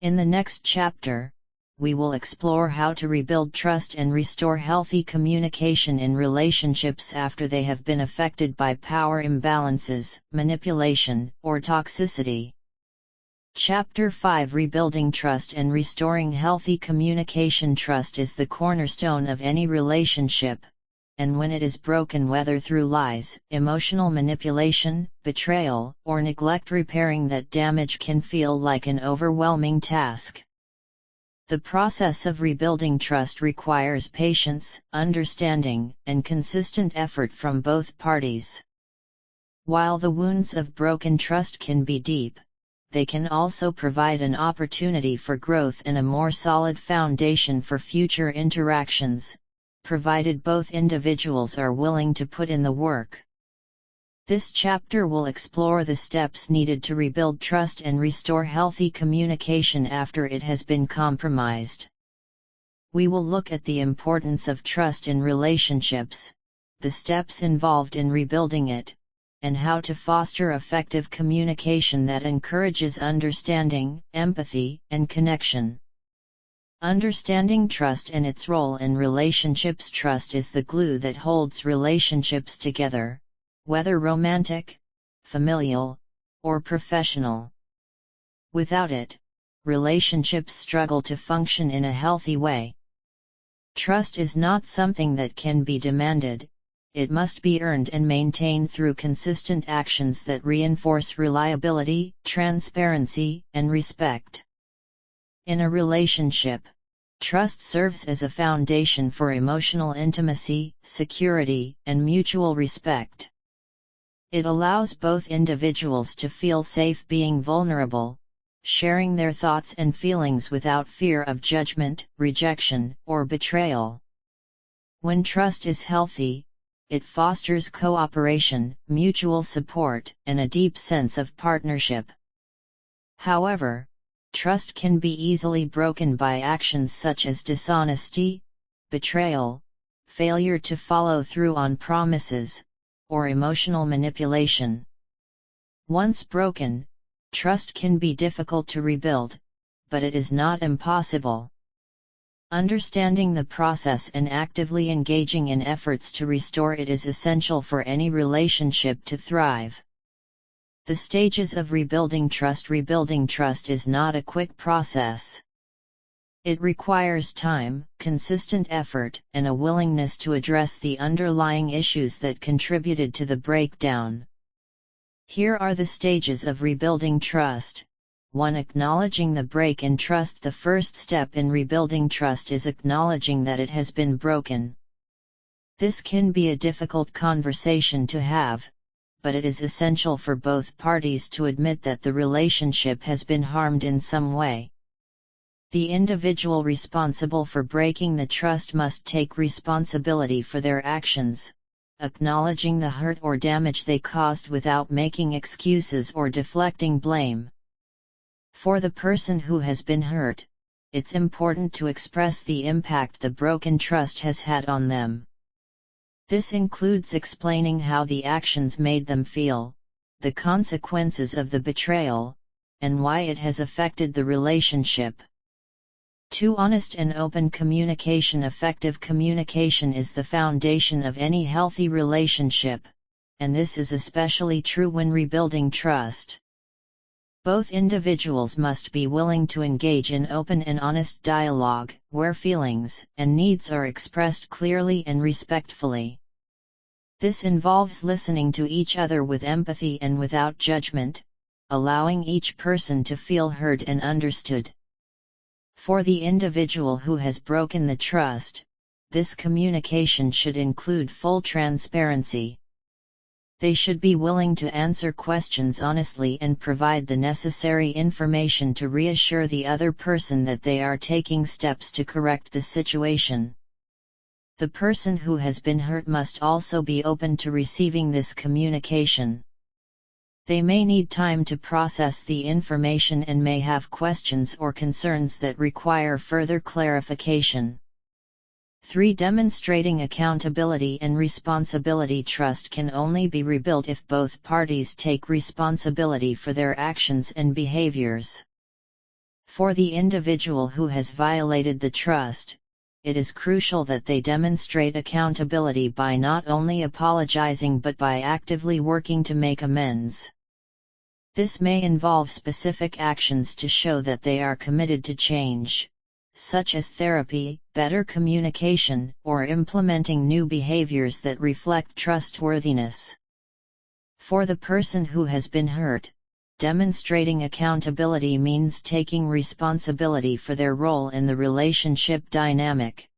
In the next chapter, we will explore how to rebuild trust and restore healthy communication in relationships after they have been affected by power imbalances, manipulation, or toxicity. Chapter 5: Rebuilding Trust and Restoring Healthy Communication. Trust is the cornerstone of any relationship, and when it is broken, whether through lies, emotional manipulation, betrayal, or neglect, repairing that damage can feel like an overwhelming task. The process of rebuilding trust requires patience, understanding, and consistent effort from both parties. While the wounds of broken trust can be deep, they can also provide an opportunity for growth and a more solid foundation for future interactions, provided both individuals are willing to put in the work. This chapter will explore the steps needed to rebuild trust and restore healthy communication after it has been compromised. We will look at the importance of trust in relationships, the steps involved in rebuilding it, and how to foster effective communication that encourages understanding, empathy, and connection. Understanding trust and its role in relationships. Trust is the glue that holds relationships together, whether romantic, familial, or professional. Without it, relationships struggle to function in a healthy way. Trust is not something that can be demanded, it must be earned and maintained through consistent actions that reinforce reliability, transparency, and respect. In a relationship, trust serves as a foundation for emotional intimacy, security, and mutual respect. It allows both individuals to feel safe being vulnerable, sharing their thoughts and feelings without fear of judgment, rejection, or betrayal. When trust is healthy, it fosters cooperation, mutual support, and a deep sense of partnership. However, trust can be easily broken by actions such as dishonesty, betrayal, failure to follow through on promises, or emotional manipulation. Once broken, trust can be difficult to rebuild, but it is not impossible. Understanding the process and actively engaging in efforts to restore it is essential for any relationship to thrive. The stages of rebuilding trust. Rebuilding trust is not a quick process. It requires time, consistent effort, and a willingness to address the underlying issues that contributed to the breakdown. Here are the stages of rebuilding trust. 1. Acknowledging the break in trust. The first step in rebuilding trust is acknowledging that it has been broken. This can be a difficult conversation to have, but it is essential for both parties to admit that the relationship has been harmed in some way. The individual responsible for breaking the trust must take responsibility for their actions, acknowledging the hurt or damage they caused without making excuses or deflecting blame. For the person who has been hurt, it's important to express the impact the broken trust has had on them. This includes explaining how the actions made them feel, the consequences of the betrayal, and why it has affected the relationship. 2. Honest and open communication. Effective communication is the foundation of any healthy relationship, and this is especially true when rebuilding trust. Both individuals must be willing to engage in open and honest dialogue, where feelings and needs are expressed clearly and respectfully. This involves listening to each other with empathy and without judgment, allowing each person to feel heard and understood. For the individual who has broken the trust, this communication should include full transparency. They should be willing to answer questions honestly and provide the necessary information to reassure the other person that they are taking steps to correct the situation. The person who has been hurt must also be open to receiving this communication. They may need time to process the information and may have questions or concerns that require further clarification. 3. Demonstrating accountability and responsibility. Trust can only be rebuilt if both parties take responsibility for their actions and behaviors. For the individual who has violated the trust, it is crucial that they demonstrate accountability by not only apologizing but by actively working to make amends. This may involve specific actions to show that they are committed to change, such as therapy, better communication, or implementing new behaviors that reflect trustworthiness. For the person who has been hurt, demonstrating accountability means taking responsibility for their role in the relationship dynamic.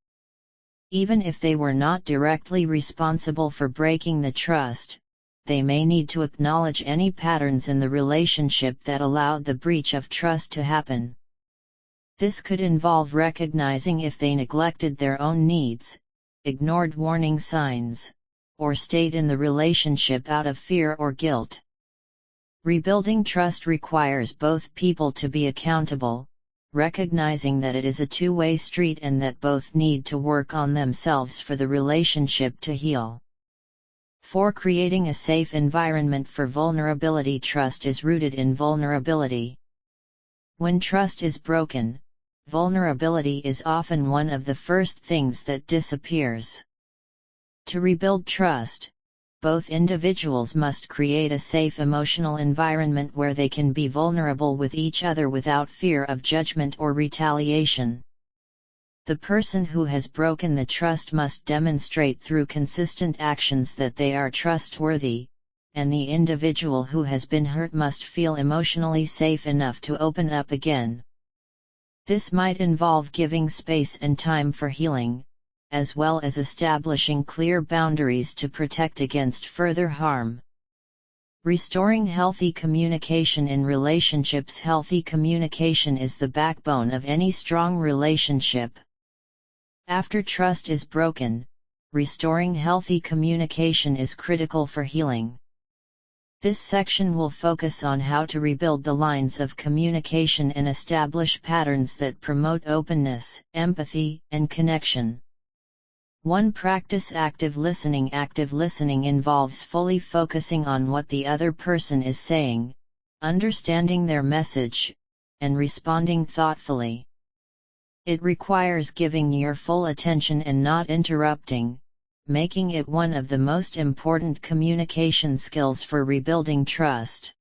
Even if they were not directly responsible for breaking the trust, they may need to acknowledge any patterns in the relationship that allowed the breach of trust to happen. This could involve recognizing if they neglected their own needs, ignored warning signs, or stayed in the relationship out of fear or guilt. Rebuilding trust requires both people to be accountable, recognizing that it is a two-way street and that both need to work on themselves for the relationship to heal. 4. Creating a safe environment for vulnerability. Trust is rooted in vulnerability. When trust is broken, vulnerability is often one of the first things that disappears. To rebuild trust, both individuals must create a safe emotional environment where they can be vulnerable with each other without fear of judgment or retaliation. The person who has broken the trust must demonstrate through consistent actions that they are trustworthy, and the individual who has been hurt must feel emotionally safe enough to open up again. This might involve giving space and time for healing, as well as establishing clear boundaries to protect against further harm. Restoring healthy communication in relationships. Healthy communication is the backbone of any strong relationship. After trust is broken, restoring healthy communication is critical for healing. This section will focus on how to rebuild the lines of communication and establish patterns that promote openness, empathy, and connection. 1. Practice active listening. Active listening involves fully focusing on what the other person is saying, understanding their message, and responding thoughtfully. It requires giving your full attention and not interrupting, making it one of the most important communication skills for rebuilding trust.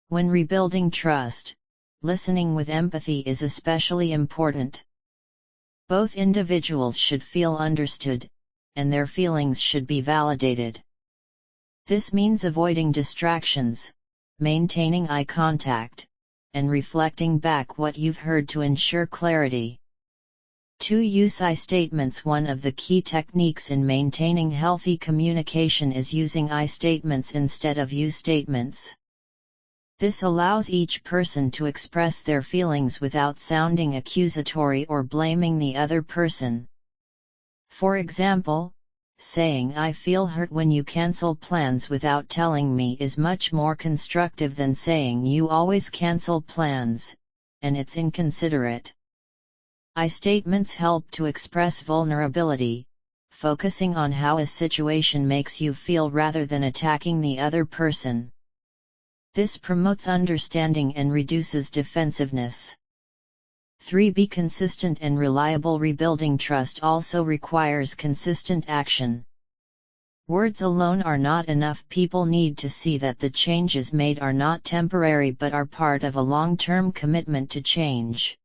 When rebuilding trust, listening with empathy is especially important. Both individuals should feel understood, and their feelings should be validated. This means avoiding distractions, maintaining eye contact, and reflecting back what you've heard to ensure clarity. To use I statements. One of the key techniques in maintaining healthy communication is using I statements instead of you statements. This allows each person to express their feelings without sounding accusatory or blaming the other person. For example, saying "I feel hurt when you cancel plans without telling me" is much more constructive than saying "you always cancel plans, and it's inconsiderate." I statements help to express vulnerability, focusing on how a situation makes you feel rather than attacking the other person. This promotes understanding and reduces defensiveness. 3. Be consistent and reliable. Rebuilding trust also requires consistent action. Words alone are not enough. People need to see that the changes made are not temporary but are part of a long-term commitment to change.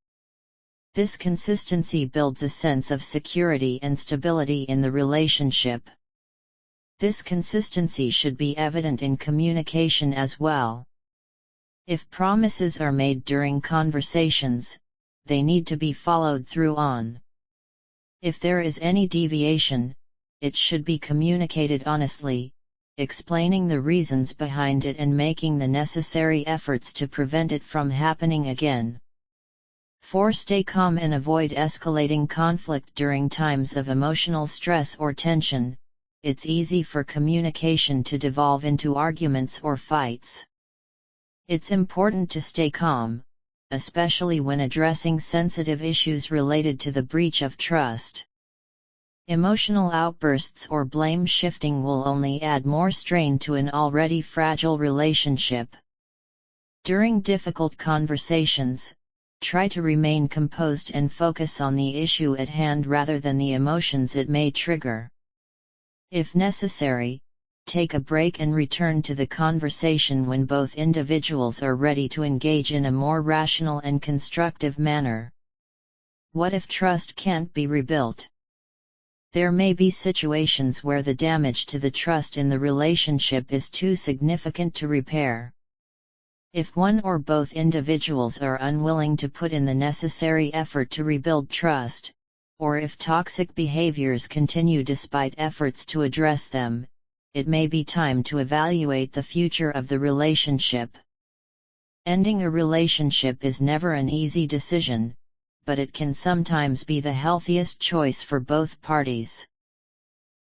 This consistency builds a sense of security and stability in the relationship. This consistency should be evident in communication as well. If promises are made during conversations, they need to be followed through on. If there is any deviation, it should be communicated honestly, explaining the reasons behind it and making the necessary efforts to prevent it from happening again. 4. Stay calm and avoid escalating conflict during times of emotional stress or tension. It's easy for communication to devolve into arguments or fights. It's important to stay calm, especially when addressing sensitive issues related to the breach of trust. Emotional outbursts or blame shifting will only add more strain to an already fragile relationship. During difficult conversations, try to remain composed and focus on the issue at hand rather than the emotions it may trigger. If necessary, take a break and return to the conversation when both individuals are ready to engage in a more rational and constructive manner. What if trust can't be rebuilt? There may be situations where the damage to the trust in the relationship is too significant to repair. If one or both individuals are unwilling to put in the necessary effort to rebuild trust, or if toxic behaviors continue despite efforts to address them, it may be time to evaluate the future of the relationship. Ending a relationship is never an easy decision, but it can sometimes be the healthiest choice for both parties.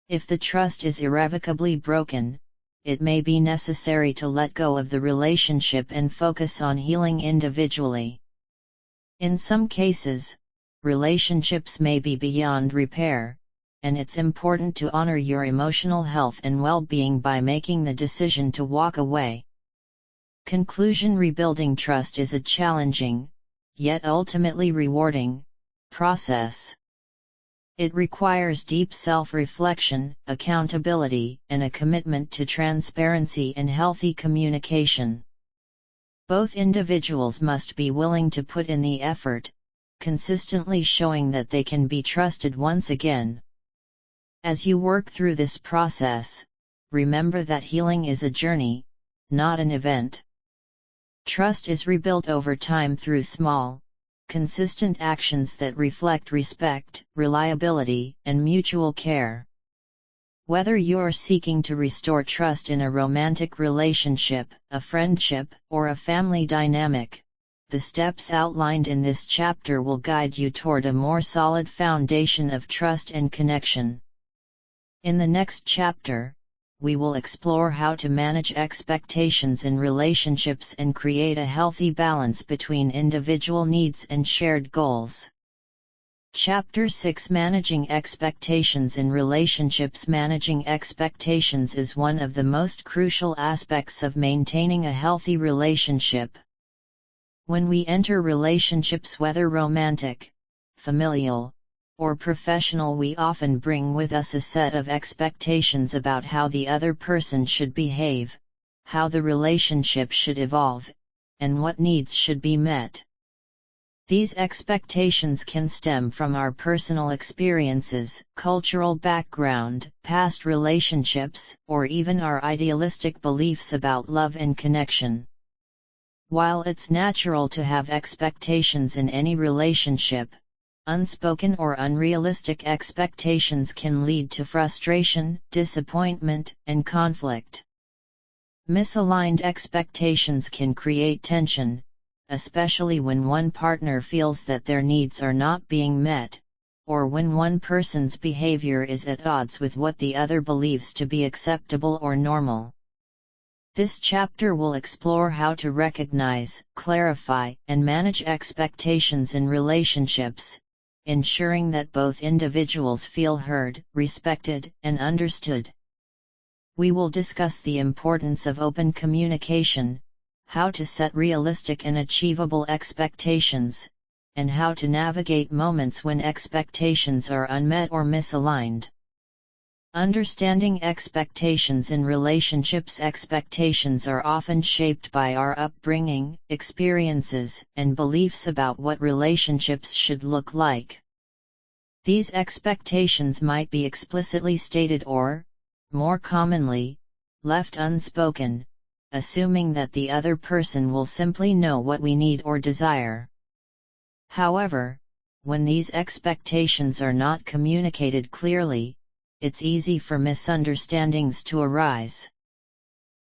If the trust is irrevocably broken, it may be necessary to let go of the relationship and focus on healing individually. In some cases, relationships may be beyond repair, and it's important to honor your emotional health and well-being by making the decision to walk away. Conclusion: rebuilding trust is a challenging, yet ultimately rewarding, process. It requires deep self-reflection, accountability, and a commitment to transparency and healthy communication. Both individuals must be willing to put in the effort, consistently showing that they can be trusted once again. As you work through this process, remember that healing is a journey, not an event. Trust is rebuilt over time through small, consistent actions that reflect respect, reliability, and mutual care. Whether you're seeking to restore trust in a romantic relationship, a friendship, or a family dynamic, the steps outlined in this chapter will guide you toward a more solid foundation of trust and connection. In the next chapter, we will explore how to manage expectations in relationships and create a healthy balance between individual needs and shared goals. Chapter 6: Managing Expectations in Relationships. Managing expectations is one of the most crucial aspects of maintaining a healthy relationship. When we enter relationships, whether romantic, familial, or professional, we often bring with us a set of expectations about how the other person should behave, how the relationship should evolve, and what needs should be met. These expectations can stem from our personal experiences, cultural background, past relationships, or even our idealistic beliefs about love and connection. While it's natural to have expectations in any relationship, unspoken or unrealistic expectations can lead to frustration, disappointment, and conflict. Misaligned expectations can create tension, especially when one partner feels that their needs are not being met, or when one person's behavior is at odds with what the other believes to be acceptable or normal. This chapter will explore how to recognize, clarify, and manage expectations in relationships, ensuring that both individuals feel heard, respected, and understood. We will discuss the importance of open communication, how to set realistic and achievable expectations, and how to navigate moments when expectations are unmet or misaligned. Understanding expectations in relationships. Expectations are often shaped by our upbringing, experiences, and beliefs about what relationships should look like. These expectations might be explicitly stated or, more commonly, left unspoken, assuming that the other person will simply know what we need or desire. However, when these expectations are not communicated clearly, it's easy for misunderstandings to arise.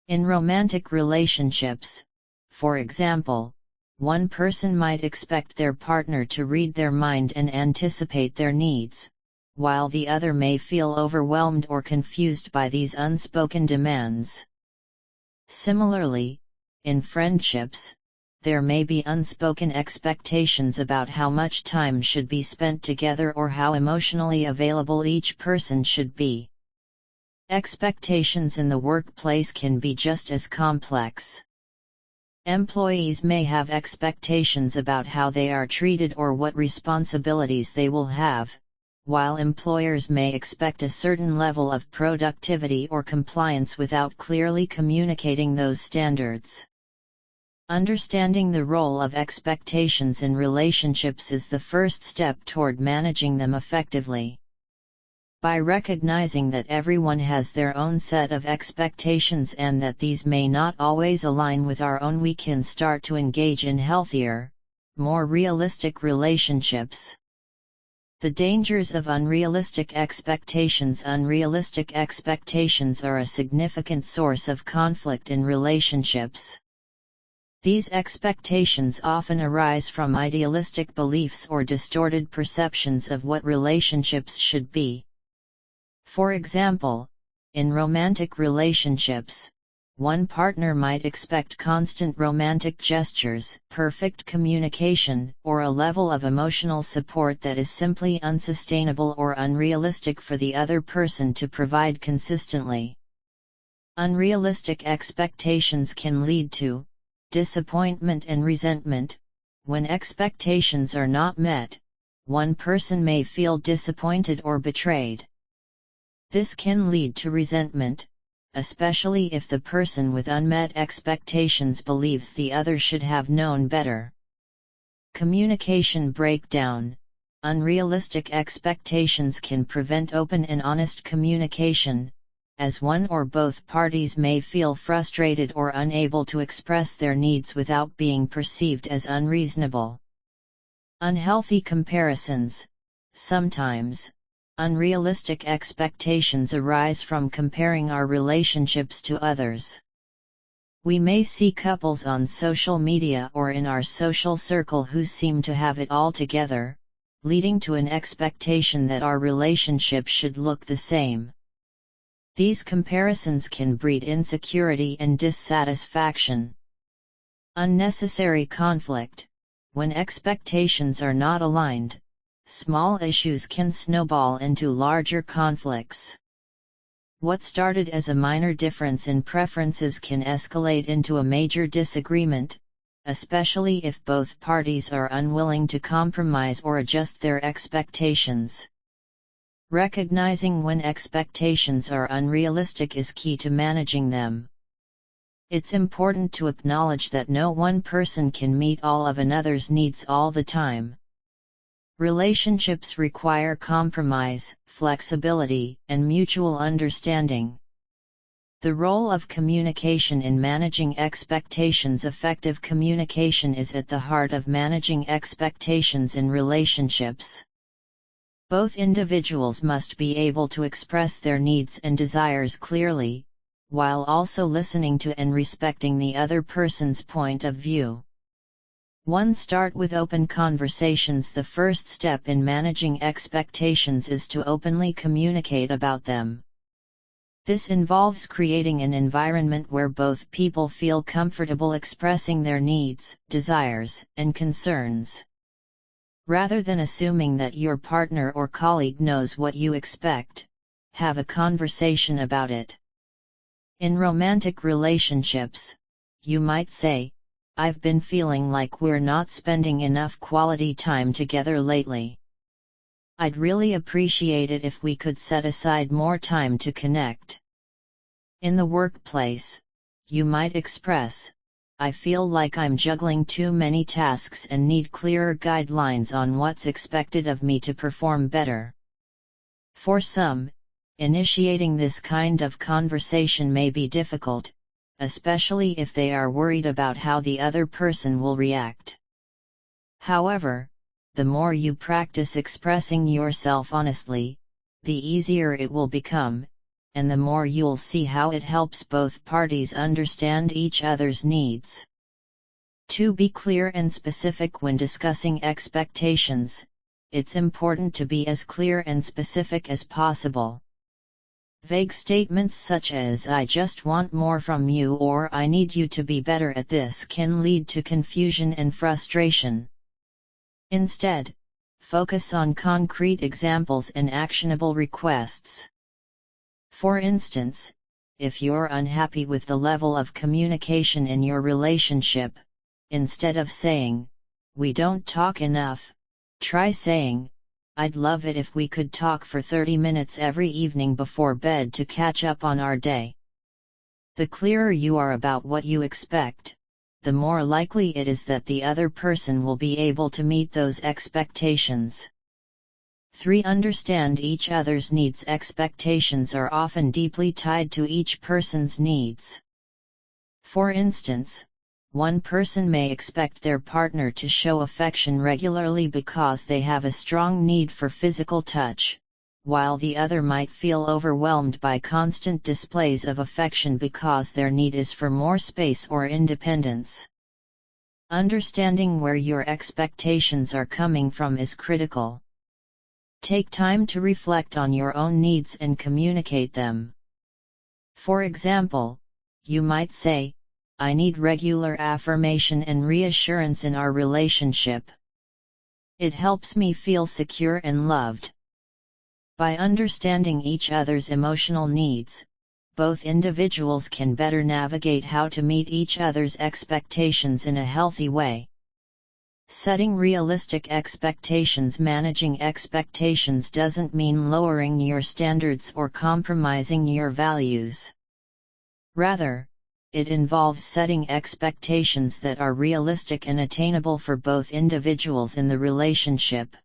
In romantic relationships, for example, one person might expect their partner to read their mind and anticipate their needs, while the other may feel overwhelmed or confused by these unspoken demands. Similarly, in friendships, there may be unspoken expectations about how much time should be spent together or how emotionally available each person should be. Expectations in the workplace can be just as complex. Employees may have expectations about how they are treated or what responsibilities they will have, while employers may expect a certain level of productivity or compliance without clearly communicating those standards. Understanding the role of expectations in relationships is the first step toward managing them effectively. By recognizing that everyone has their own set of expectations and that these may not always align with our own, we can start to engage in healthier, more realistic relationships. The dangers of unrealistic expectations. Unrealistic expectations are a significant source of conflict in relationships. These expectations often arise from idealistic beliefs or distorted perceptions of what relationships should be. For example, in romantic relationships, one partner might expect constant romantic gestures, perfect communication, or a level of emotional support that is simply unsustainable or unrealistic for the other person to provide consistently. Unrealistic expectations can lead to disappointment and resentment. When expectations are not met, one person may feel disappointed or betrayed. This can lead to resentment, especially if the person with unmet expectations believes the other should have known better. Communication breakdown. Unrealistic expectations can prevent open and honest communication, as one or both parties may feel frustrated or unable to express their needs without being perceived as unreasonable. Unhealthy comparisons. Sometimes, unrealistic expectations arise from comparing our relationships to others. We may see couples on social media or in our social circle who seem to have it all together, leading to an expectation that our relationship should look the same. These comparisons can breed insecurity and dissatisfaction. Unnecessary conflict. When expectations are not aligned, small issues can snowball into larger conflicts. What started as a minor difference in preferences can escalate into a major disagreement, especially if both parties are unwilling to compromise or adjust their expectations. Recognizing when expectations are unrealistic is key to managing them. It's important to acknowledge that no one person can meet all of another's needs all the time. Relationships require compromise, flexibility, and mutual understanding. The role of communication in managing expectations. Effective communication is at the heart of managing expectations in relationships. Both individuals must be able to express their needs and desires clearly, while also listening to and respecting the other person's point of view. 1. Start with open conversations. The first step in managing expectations is to openly communicate about them. This involves creating an environment where both people feel comfortable expressing their needs, desires, and concerns. Rather than assuming that your partner or colleague knows what you expect, have a conversation about it. In romantic relationships, you might say, "I've been feeling like we're not spending enough quality time together lately. I'd really appreciate it if we could set aside more time to connect." In the workplace, you might express, "I feel like I'm juggling too many tasks and need clearer guidelines on what's expected of me to perform better." For some, initiating this kind of conversation may be difficult, especially if they are worried about how the other person will react. However, the more you practice expressing yourself honestly, the easier it will become, and the more you'll see how it helps both parties understand each other's needs. 2. Be clear and specific when discussing expectations. It's important to be as clear and specific as possible. Vague statements such as "I just want more from you" or "I need you to be better at this" can lead to confusion and frustration. Instead, focus on concrete examples and actionable requests. For instance, if you're unhappy with the level of communication in your relationship, instead of saying, "We don't talk enough," try saying, "I'd love it if we could talk for 30 minutes every evening before bed to catch up on our day." The clearer you are about what you expect, the more likely it is that the other person will be able to meet those expectations. 3. Understand each other's needs. Expectations are often deeply tied to each person's needs. For instance, one person may expect their partner to show affection regularly because they have a strong need for physical touch, while the other might feel overwhelmed by constant displays of affection because their need is for more space or independence. Understanding where your expectations are coming from is critical. Take time to reflect on your own needs and communicate them. For example, you might say, "I need regular affirmation and reassurance in our relationship. It helps me feel secure and loved." By understanding each other's emotional needs, both individuals can better navigate how to meet each other's expectations in a healthy way. Setting realistic expectations. Managing expectations doesn't mean lowering your standards or compromising your values. Rather, it involves setting expectations that are realistic and attainable for both individuals in the relationship.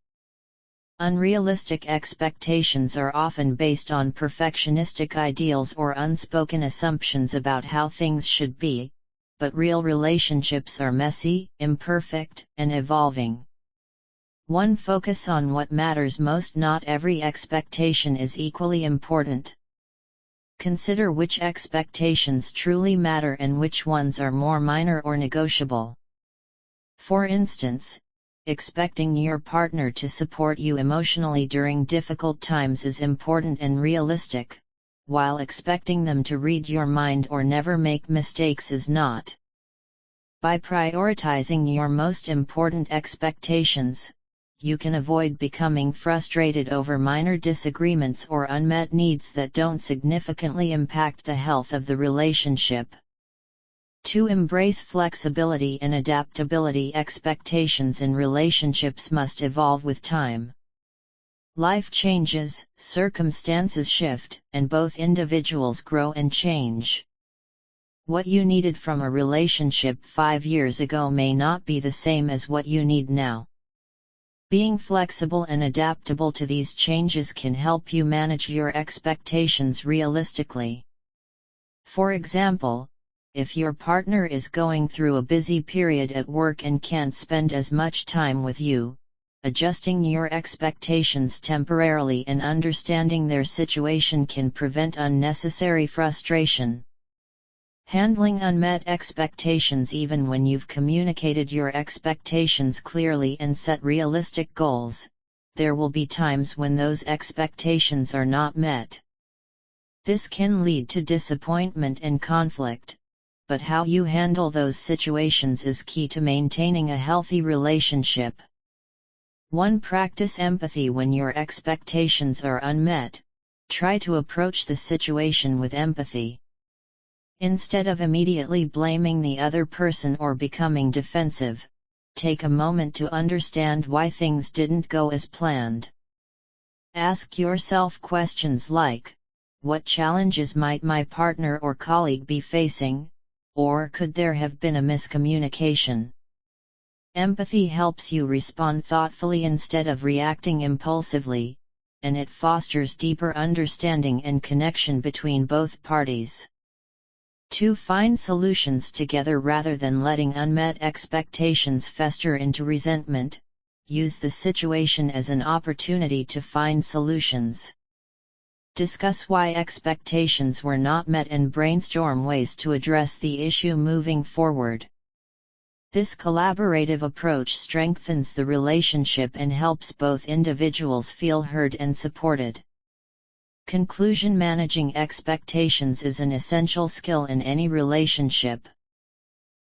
Unrealistic expectations are often based on perfectionistic ideals or unspoken assumptions about how things should be, but real relationships are messy, imperfect, and evolving. 1. Focus on what matters most. Not every expectation is equally important. Consider which expectations truly matter and which ones are more minor or negotiable. For instance, expecting your partner to support you emotionally during difficult times is important and realistic, while expecting them to read your mind or never make mistakes is not. By prioritizing your most important expectations, you can avoid becoming frustrated over minor disagreements or unmet needs that don't significantly impact the health of the relationship. To embrace flexibility and adaptability, expectations in relationships must evolve with time. Life changes, circumstances shift, and both individuals grow and change. What you needed from a relationship 5 years ago may not be the same as what you need now. Being flexible and adaptable to these changes can help you manage your expectations realistically. For example, if your partner is going through a busy period at work and can't spend as much time with you, adjusting your expectations temporarily and understanding their situation can prevent unnecessary frustration. Handling unmet expectations. Even when you've communicated your expectations clearly and set realistic goals, there will be times when those expectations are not met. This can lead to disappointment and conflict, but how you handle those situations is key to maintaining a healthy relationship. 1. Practice empathy. When your expectations are unmet, try to approach the situation with empathy. Instead of immediately blaming the other person or becoming defensive, take a moment to understand why things didn't go as planned. Ask yourself questions like, what challenges might my partner or colleague be facing, or could there have been a miscommunication? Empathy helps you respond thoughtfully instead of reacting impulsively, and it fosters deeper understanding and connection between both parties. 2. Find solutions together. Rather than letting unmet expectations fester into resentment, use the situation as an opportunity to find solutions. Discuss why expectations were not met and brainstorm ways to address the issue moving forward. This collaborative approach strengthens the relationship and helps both individuals feel heard and supported. Conclusion. Managing expectations is an essential skill in any relationship.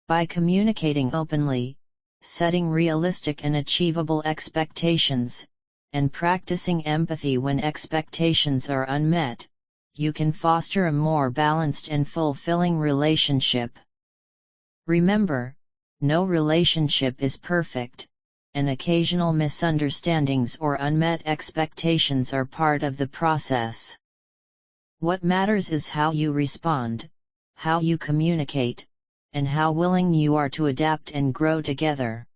By communicating openly, setting realistic and achievable expectations, and practicing empathy when expectations are unmet, you can foster a more balanced and fulfilling relationship. Remember, no relationship is perfect, and occasional misunderstandings or unmet expectations are part of the process. What matters is how you respond, how you communicate, and how willing you are to adapt and grow together.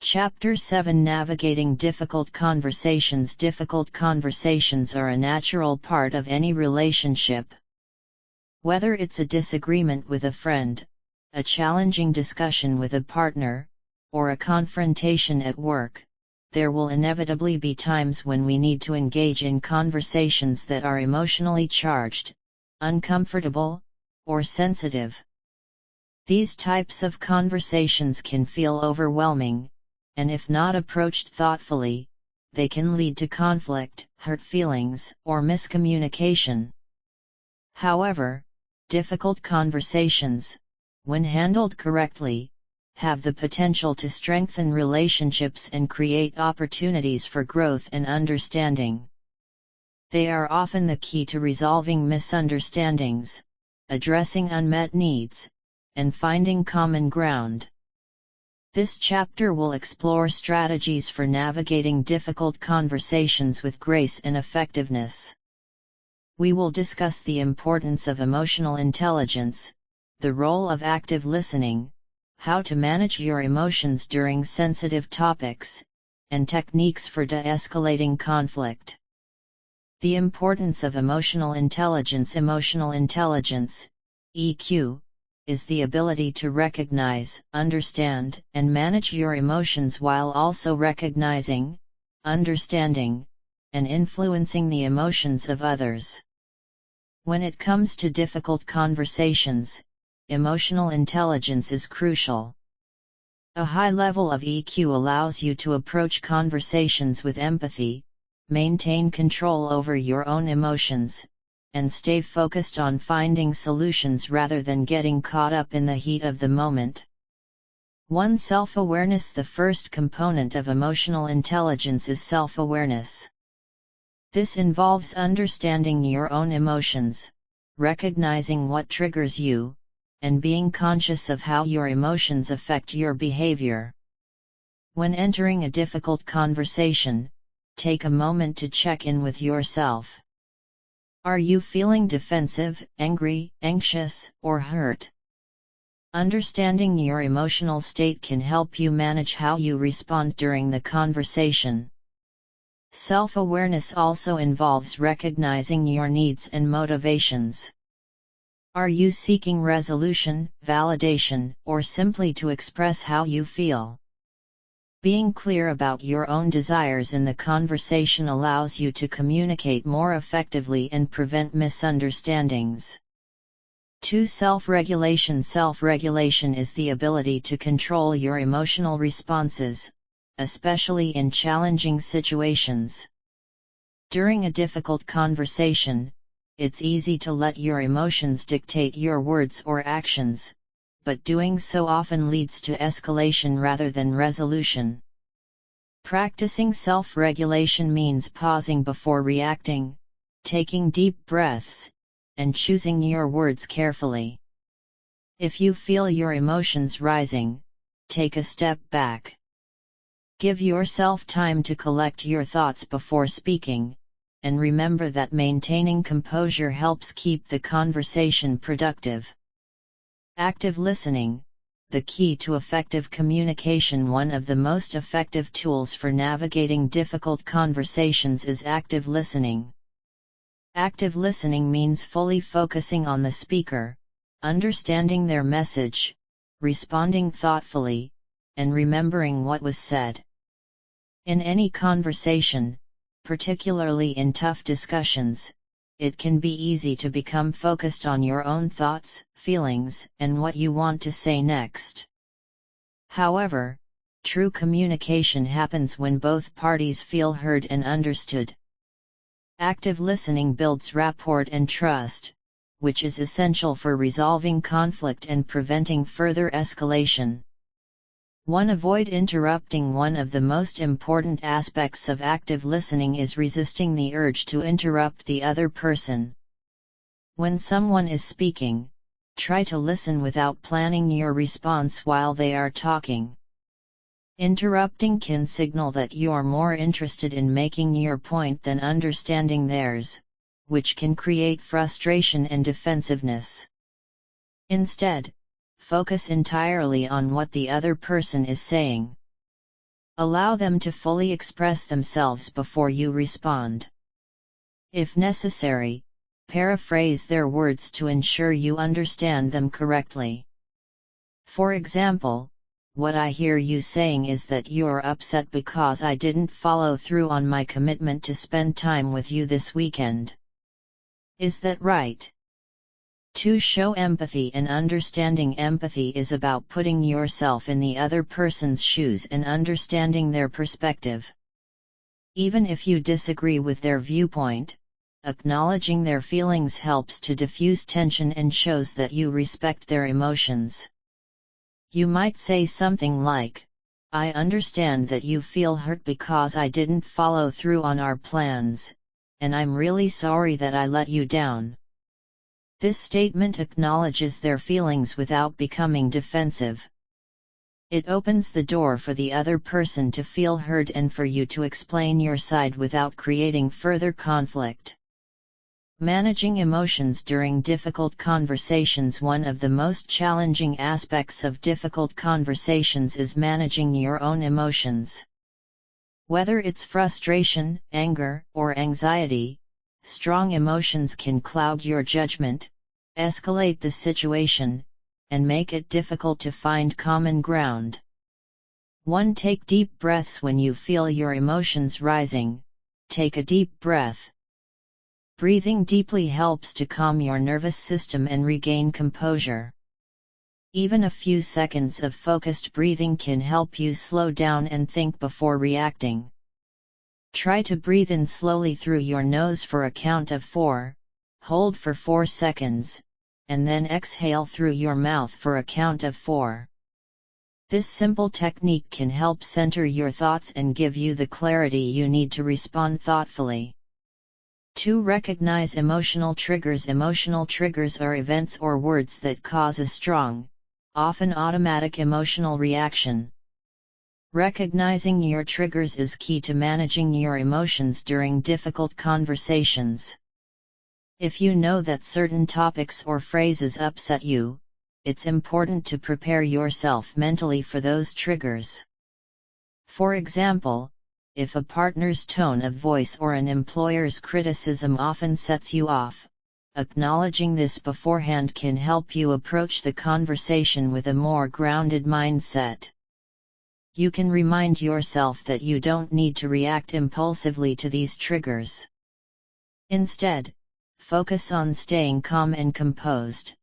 Chapter 7. Navigating difficult conversations. Difficult conversations are a natural part of any relationship. Whether it's a disagreement with a friend, a challenging discussion with a partner, or a confrontation at work, there will inevitably be times when we need to engage in conversations that are emotionally charged, uncomfortable, or sensitive. These types of conversations can feel overwhelming, and if not approached thoughtfully, they can lead to conflict, hurt feelings, or miscommunication. However, difficult conversations, when handled correctly, have the potential to strengthen relationships and create opportunities for growth and understanding. They are often the key to resolving misunderstandings, addressing unmet needs, and finding common ground. This chapter will explore strategies for navigating difficult conversations with grace and effectiveness. We will discuss the importance of emotional intelligence, the role of active listening, how to manage your emotions during sensitive topics, and techniques for de-escalating conflict. The importance of emotional intelligence. Emotional intelligence, EQ, is the ability to recognize, understand, and manage your emotions while also recognizing, understanding, and influencing the emotions of others. When it comes to difficult conversations, emotional intelligence is crucial. A high level of EQ allows you to approach conversations with empathy, maintain control over your own emotions, and stay focused on finding solutions rather than getting caught up in the heat of the moment. 1. Self-awareness. The first component of emotional intelligence is self-awareness. This involves understanding your own emotions, recognizing what triggers you, and being conscious of how your emotions affect your behavior. When entering a difficult conversation, take a moment to check in with yourself. Are you feeling defensive, angry, anxious, or hurt? Understanding your emotional state can help you manage how you respond during the conversation. Self-awareness also involves recognizing your needs and motivations. Are you seeking resolution, validation, or simply to express how you feel? Being clear about your own desires in the conversation allows you to communicate more effectively and prevent misunderstandings. 2. Self-regulation. Self-regulation is the ability to control your emotional responses, especially in challenging situations. During a difficult conversation, it's easy to let your emotions dictate your words or actions, but doing so often leads to escalation rather than resolution. Practicing self-regulation means pausing before reacting, taking deep breaths, and choosing your words carefully. If you feel your emotions rising, take a step back. Give yourself time to collect your thoughts before speaking, and remember that maintaining composure helps keep the conversation productive. Active listening, the key to effective communication. One of the most effective tools for navigating difficult conversations is active listening. Active listening means fully focusing on the speaker, understanding their message, responding thoughtfully, and remembering what was said. In any conversation, particularly in tough discussions, it can be easy to become focused on your own thoughts, feelings, and what you want to say next. However, true communication happens when both parties feel heard and understood. Active listening builds rapport and trust, which is essential for resolving conflict and preventing further escalation. 1. Avoid interrupting. One of the most important aspects of active listening is resisting the urge to interrupt the other person. When someone is speaking, try to listen without planning your response while they are talking. Interrupting can signal that you're more interested in making your point than understanding theirs, which can create frustration and defensiveness. Instead, focus entirely on what the other person is saying. Allow them to fully express themselves before you respond. If necessary, paraphrase their words to ensure you understand them correctly. For example, what I hear you saying is that you're upset because I didn't follow through on my commitment to spend time with you this weekend. Is that right? 2. Show empathy and understanding. Empathy is about putting yourself in the other person's shoes and understanding their perspective. Even if you disagree with their viewpoint, acknowledging their feelings helps to diffuse tension and shows that you respect their emotions. You might say something like, "I understand that you feel hurt because I didn't follow through on our plans, and I'm really sorry that I let you down." This statement acknowledges their feelings without becoming defensive. It opens the door for the other person to feel heard and for you to explain your side without creating further conflict. Managing emotions during difficult conversations. One of the most challenging aspects of difficult conversations is managing your own emotions. Whether it's frustration, anger, or anxiety, strong emotions can cloud your judgment, escalate the situation, and make it difficult to find common ground. 1. Take deep breaths. When you feel your emotions rising, take a deep breath. Breathing deeply helps to calm your nervous system and regain composure. Even a few seconds of focused breathing can help you slow down and think before reacting. Try to breathe in slowly through your nose for a count of 4, hold for 4 seconds, and then exhale through your mouth for a count of 4. This simple technique can help center your thoughts and give you the clarity you need to respond thoughtfully. 2. Recognize emotional triggers. Emotional triggers are events or words that cause a strong, often automatic emotional reaction. Recognizing your triggers is key to managing your emotions during difficult conversations. If you know that certain topics or phrases upset you, it's important to prepare yourself mentally for those triggers. For example, if a partner's tone of voice or an employer's criticism often sets you off, acknowledging this beforehand can help you approach the conversation with a more grounded mindset. You can remind yourself that you don't need to react impulsively to these triggers. Instead, focus on staying calm and composed.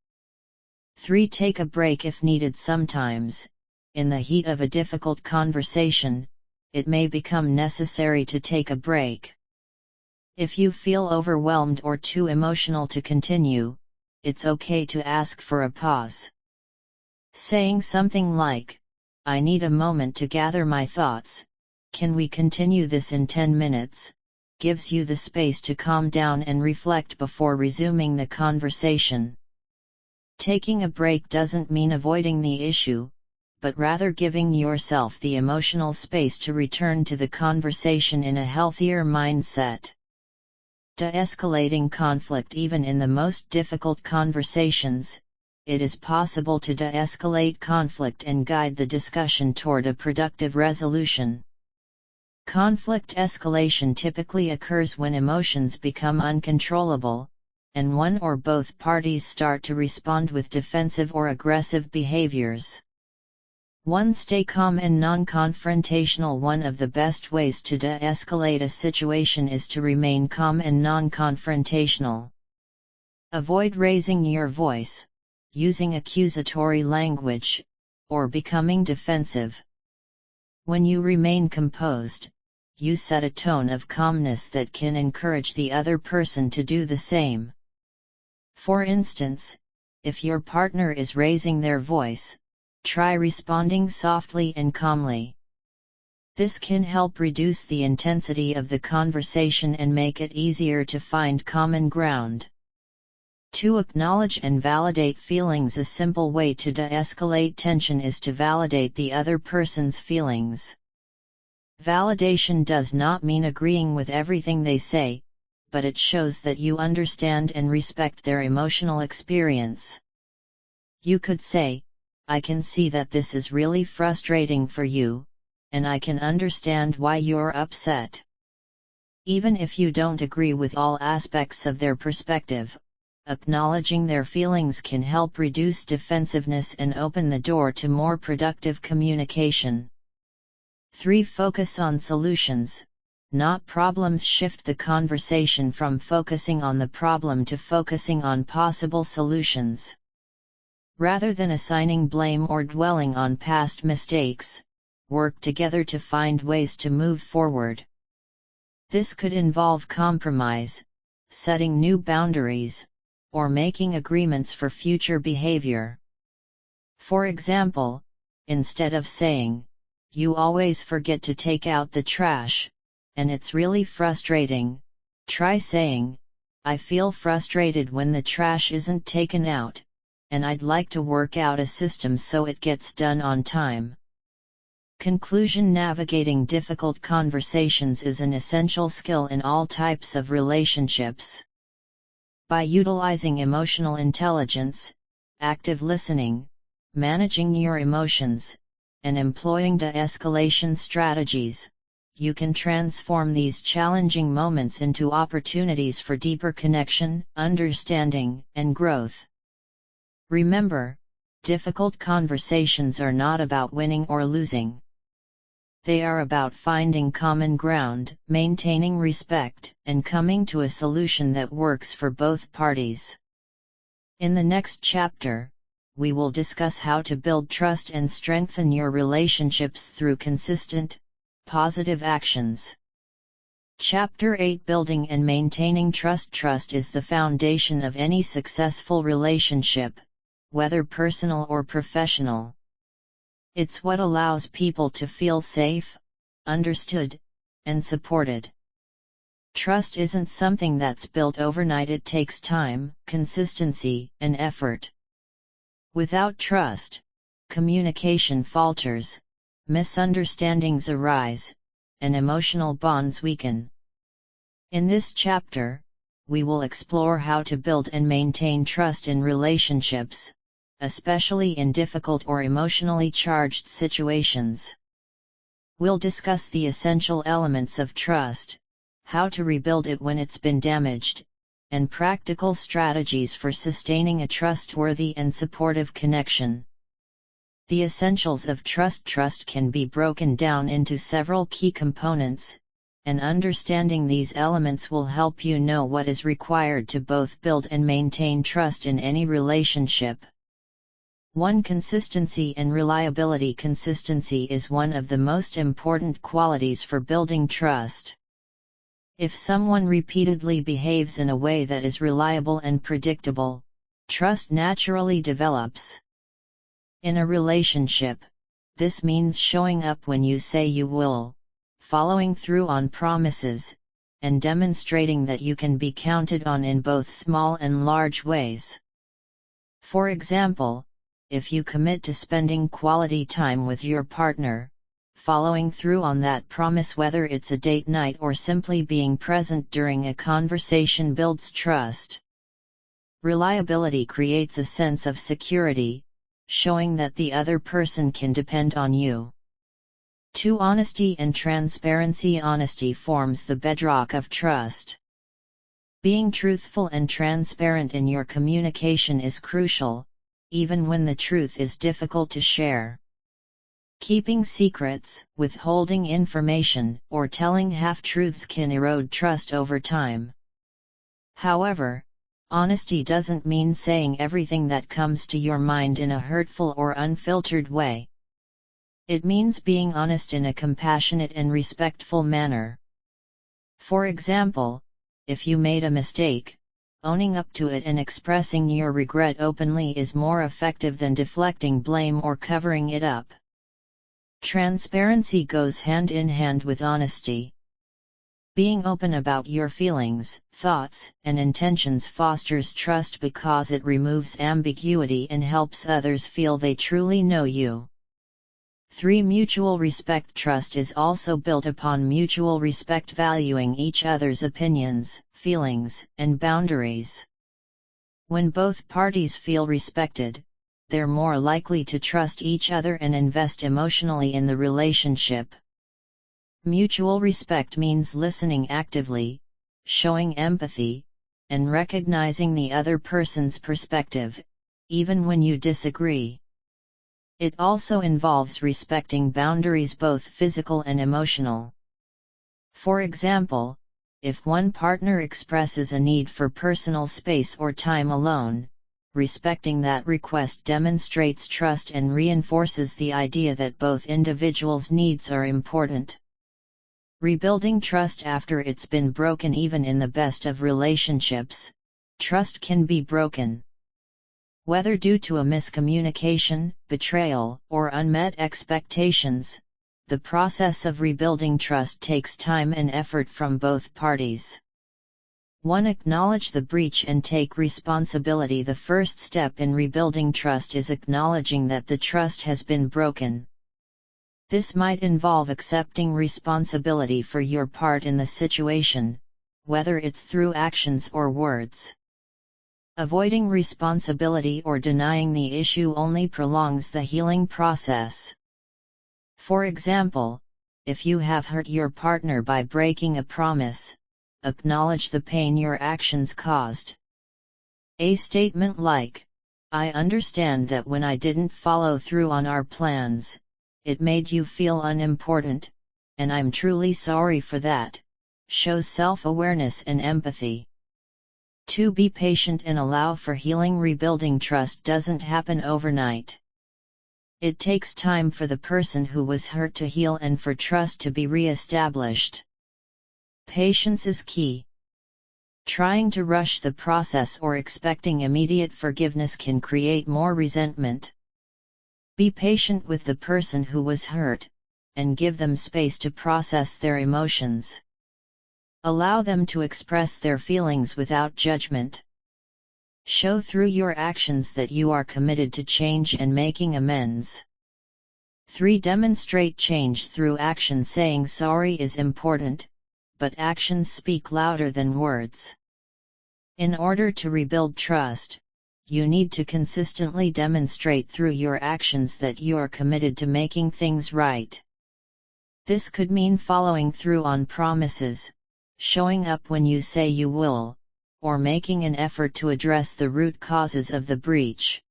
3. Take a break if needed. Sometimes, in the heat of a difficult conversation, it may become necessary to take a break. If you feel overwhelmed or too emotional to continue, it's okay to ask for a pause. Saying something like, "I need a moment to gather my thoughts, can we continue this in 10 minutes?" gives you the space to calm down and reflect before resuming the conversation. Taking a break doesn't mean avoiding the issue, but rather giving yourself the emotional space to return to the conversation in a healthier mindset. De-escalating conflict. Even in the most difficult conversations, it is possible to de-escalate conflict and guide the discussion toward a productive resolution. Conflict escalation typically occurs when emotions become uncontrollable, and one or both parties start to respond with defensive or aggressive behaviors. 1. Stay calm and non-confrontational. One of the best ways to de-escalate a situation is to remain calm and non-confrontational. Avoid raising your voice, using accusatory language, or becoming defensive. When you remain composed, you set a tone of calmness that can encourage the other person to do the same. For instance, if your partner is raising their voice, try responding softly and calmly. This can help reduce the intensity of the conversation and make it easier to find common ground. 2. Acknowledge and validate feelings. A simple way to de-escalate tension is to validate the other person's feelings. Validation does not mean agreeing with everything they say, but it shows that you understand and respect their emotional experience. You could say, "I can see that this is really frustrating for you, and I can understand why you're upset." Even if you don't agree with all aspects of their perspective, acknowledging their feelings can help reduce defensiveness and open the door to more productive communication. 3. Focus on solutions, not problems. Shift the conversation from focusing on the problem to focusing on possible solutions. Rather than assigning blame or dwelling on past mistakes, work together to find ways to move forward. This could involve compromise, setting new boundaries, or making agreements for future behavior. For example, instead of saying, "You always forget to take out the trash, and it's really frustrating," try saying, "I feel frustrated when the trash isn't taken out, and I'd like to work out a system so it gets done on time." Conclusion. Navigating difficult conversations is an essential skill in all types of relationships. By utilizing emotional intelligence, active listening, managing your emotions, and employing de-escalation strategies, you can transform these challenging moments into opportunities for deeper connection, understanding, and growth. Remember, difficult conversations are not about winning or losing. They are about finding common ground, maintaining respect, and coming to a solution that works for both parties. In the next chapter, we will discuss how to build trust and strengthen your relationships through consistent, positive actions. Chapter 8. Building and maintaining trust. Trust is the foundation of any successful relationship, whether personal or professional. It's what allows people to feel safe, understood, and supported. Trust isn't something that's built overnight, it takes time, consistency, and effort. Without trust, communication falters, misunderstandings arise, and emotional bonds weaken. In this chapter, we will explore how to build and maintain trust in relationships, especially in difficult or emotionally charged situations. We'll discuss the essential elements of trust, how to rebuild it when it's been damaged, and practical strategies for sustaining a trustworthy and supportive connection. The essentials of trust. Trust can be broken down into several key components, and understanding these elements will help you know what is required to both build and maintain trust in any relationship. 1. Consistency and reliability. Consistency is one of the most important qualities for building trust. If someone repeatedly behaves in a way that is reliable and predictable, trust naturally develops. In a relationship, this means showing up when you say you will, following through on promises, and demonstrating that you can be counted on in both small and large ways. For example, if you commit to spending quality time with your partner, following through on that promise, whether it's a date night or simply being present during a conversation, builds trust. Reliability creates a sense of security, showing that the other person can depend on you. 2. Honesty and transparency. Honesty forms the bedrock of trust. Being truthful and transparent in your communication is crucial, even when the truth is difficult to share. Keeping secrets, withholding information, or telling half-truths can erode trust over time. However, honesty doesn't mean saying everything that comes to your mind in a hurtful or unfiltered way. It means being honest in a compassionate and respectful manner. For example, if you made a mistake, owning up to it and expressing your regret openly is more effective than deflecting blame or covering it up. Transparency goes hand in hand with honesty. Being open about your feelings, thoughts, and intentions fosters trust because it removes ambiguity and helps others feel they truly know you. 3. Mutual respect. Trust is also built upon mutual respect, valuing each other's opinions, feelings, and boundaries. When both parties feel respected, they're more likely to trust each other and invest emotionally in the relationship. Mutual respect means listening actively, showing empathy, and recognizing the other person's perspective, even when you disagree. It also involves respecting boundaries, both physical and emotional. For example, if one partner expresses a need for personal space or time alone, respecting that request demonstrates trust and reinforces the idea that both individuals' needs are important. Rebuilding trust after it's been broken. Even in the best of relationships, trust can be broken. Whether due to a miscommunication, betrayal, or unmet expectations, the process of rebuilding trust takes time and effort from both parties. 1. Acknowledge the breach and take responsibility. The first step in rebuilding trust is acknowledging that the trust has been broken. This might involve accepting responsibility for your part in the situation, whether it's through actions or words. Avoiding responsibility or denying the issue only prolongs the healing process. For example, if you have hurt your partner by breaking a promise, acknowledge the pain your actions caused. A statement like, "I understand that when I didn't follow through on our plans, it made you feel unimportant, and I'm truly sorry for that," shows self-awareness and empathy. 2. Be patient and allow for healing. Rebuilding trust doesn't happen overnight. It takes time for the person who was hurt to heal and for trust to be re-established. Patience is key. Trying to rush the process or expecting immediate forgiveness can create more resentment. Be patient with the person who was hurt, and give them space to process their emotions. Allow them to express their feelings without judgment. Show through your actions that you are committed to change and making amends. 3. Demonstrate change through action. Saying sorry is important, but actions speak louder than words. In order to rebuild trust, you need to consistently demonstrate through your actions that you are committed to making things right. This could mean following through on promises, showing up when you say you will, or making an effort to address the root causes of the breach.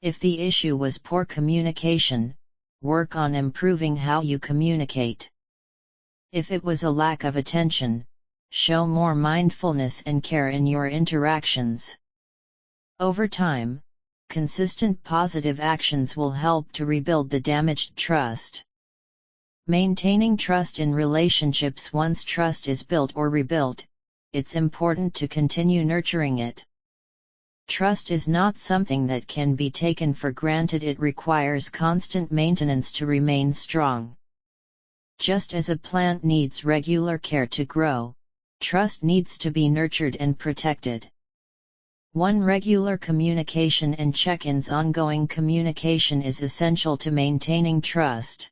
If the issue was poor communication, work on improving how you communicate. If it was a lack of attention, show more mindfulness and care in your interactions. Over time, consistent positive actions will help to rebuild the damaged trust. Maintaining trust in relationships. Once trust is built or rebuilt, it's important to continue nurturing it. Trust is not something that can be taken for granted. It requires constant maintenance to remain strong. Just as a plant needs regular care to grow, trust needs to be nurtured and protected. 1. Regular communication and check-ins. Ongoing communication is essential to maintaining trust.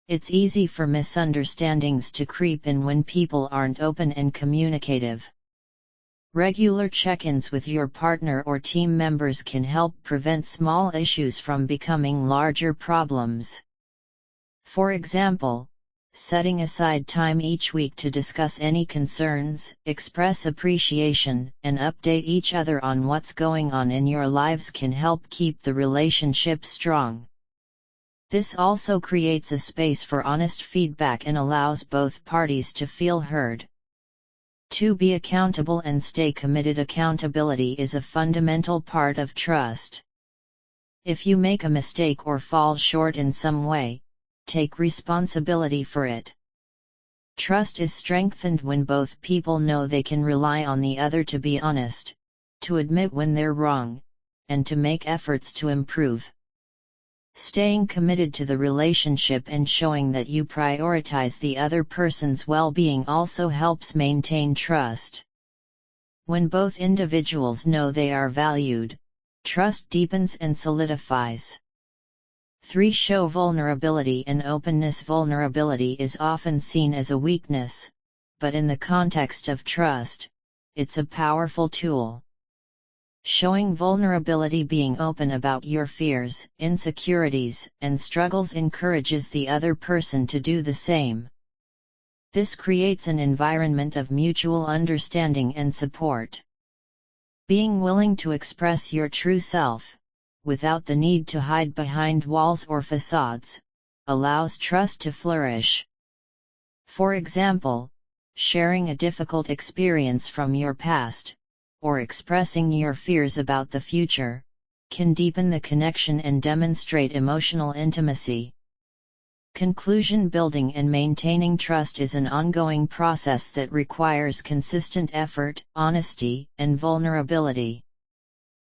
It's easy for misunderstandings to creep in when people aren't open and communicative. Regular check-ins with your partner or team members can help prevent small issues from becoming larger problems. For example, setting aside time each week to discuss any concerns, express appreciation, and update each other on what's going on in your lives can help keep the relationship strong. This also creates a space for honest feedback and allows both parties to feel heard. 2. Be accountable and stay committed. Accountability is a fundamental part of trust. If you make a mistake or fall short in some way, take responsibility for it. Trust is strengthened when both people know they can rely on the other to be honest, to admit when they're wrong, and to make efforts to improve. Staying committed to the relationship and showing that you prioritize the other person's well-being also helps maintain trust. When both individuals know they are valued, trust deepens and solidifies. 3. Show vulnerability and openness. Vulnerability is often seen as a weakness, but in the context of trust, it's a powerful tool. Showing vulnerability, being open about your fears, insecurities, and struggles encourages the other person to do the same. This creates an environment of mutual understanding and support. Being willing to express your true self, without the need to hide behind walls or facades, allows trust to flourish. For example, sharing a difficult experience from your past, or expressing your fears about the future, can deepen the connection and demonstrate emotional intimacy. Conclusion: building and maintaining trust is an ongoing process that requires consistent effort, honesty, and vulnerability.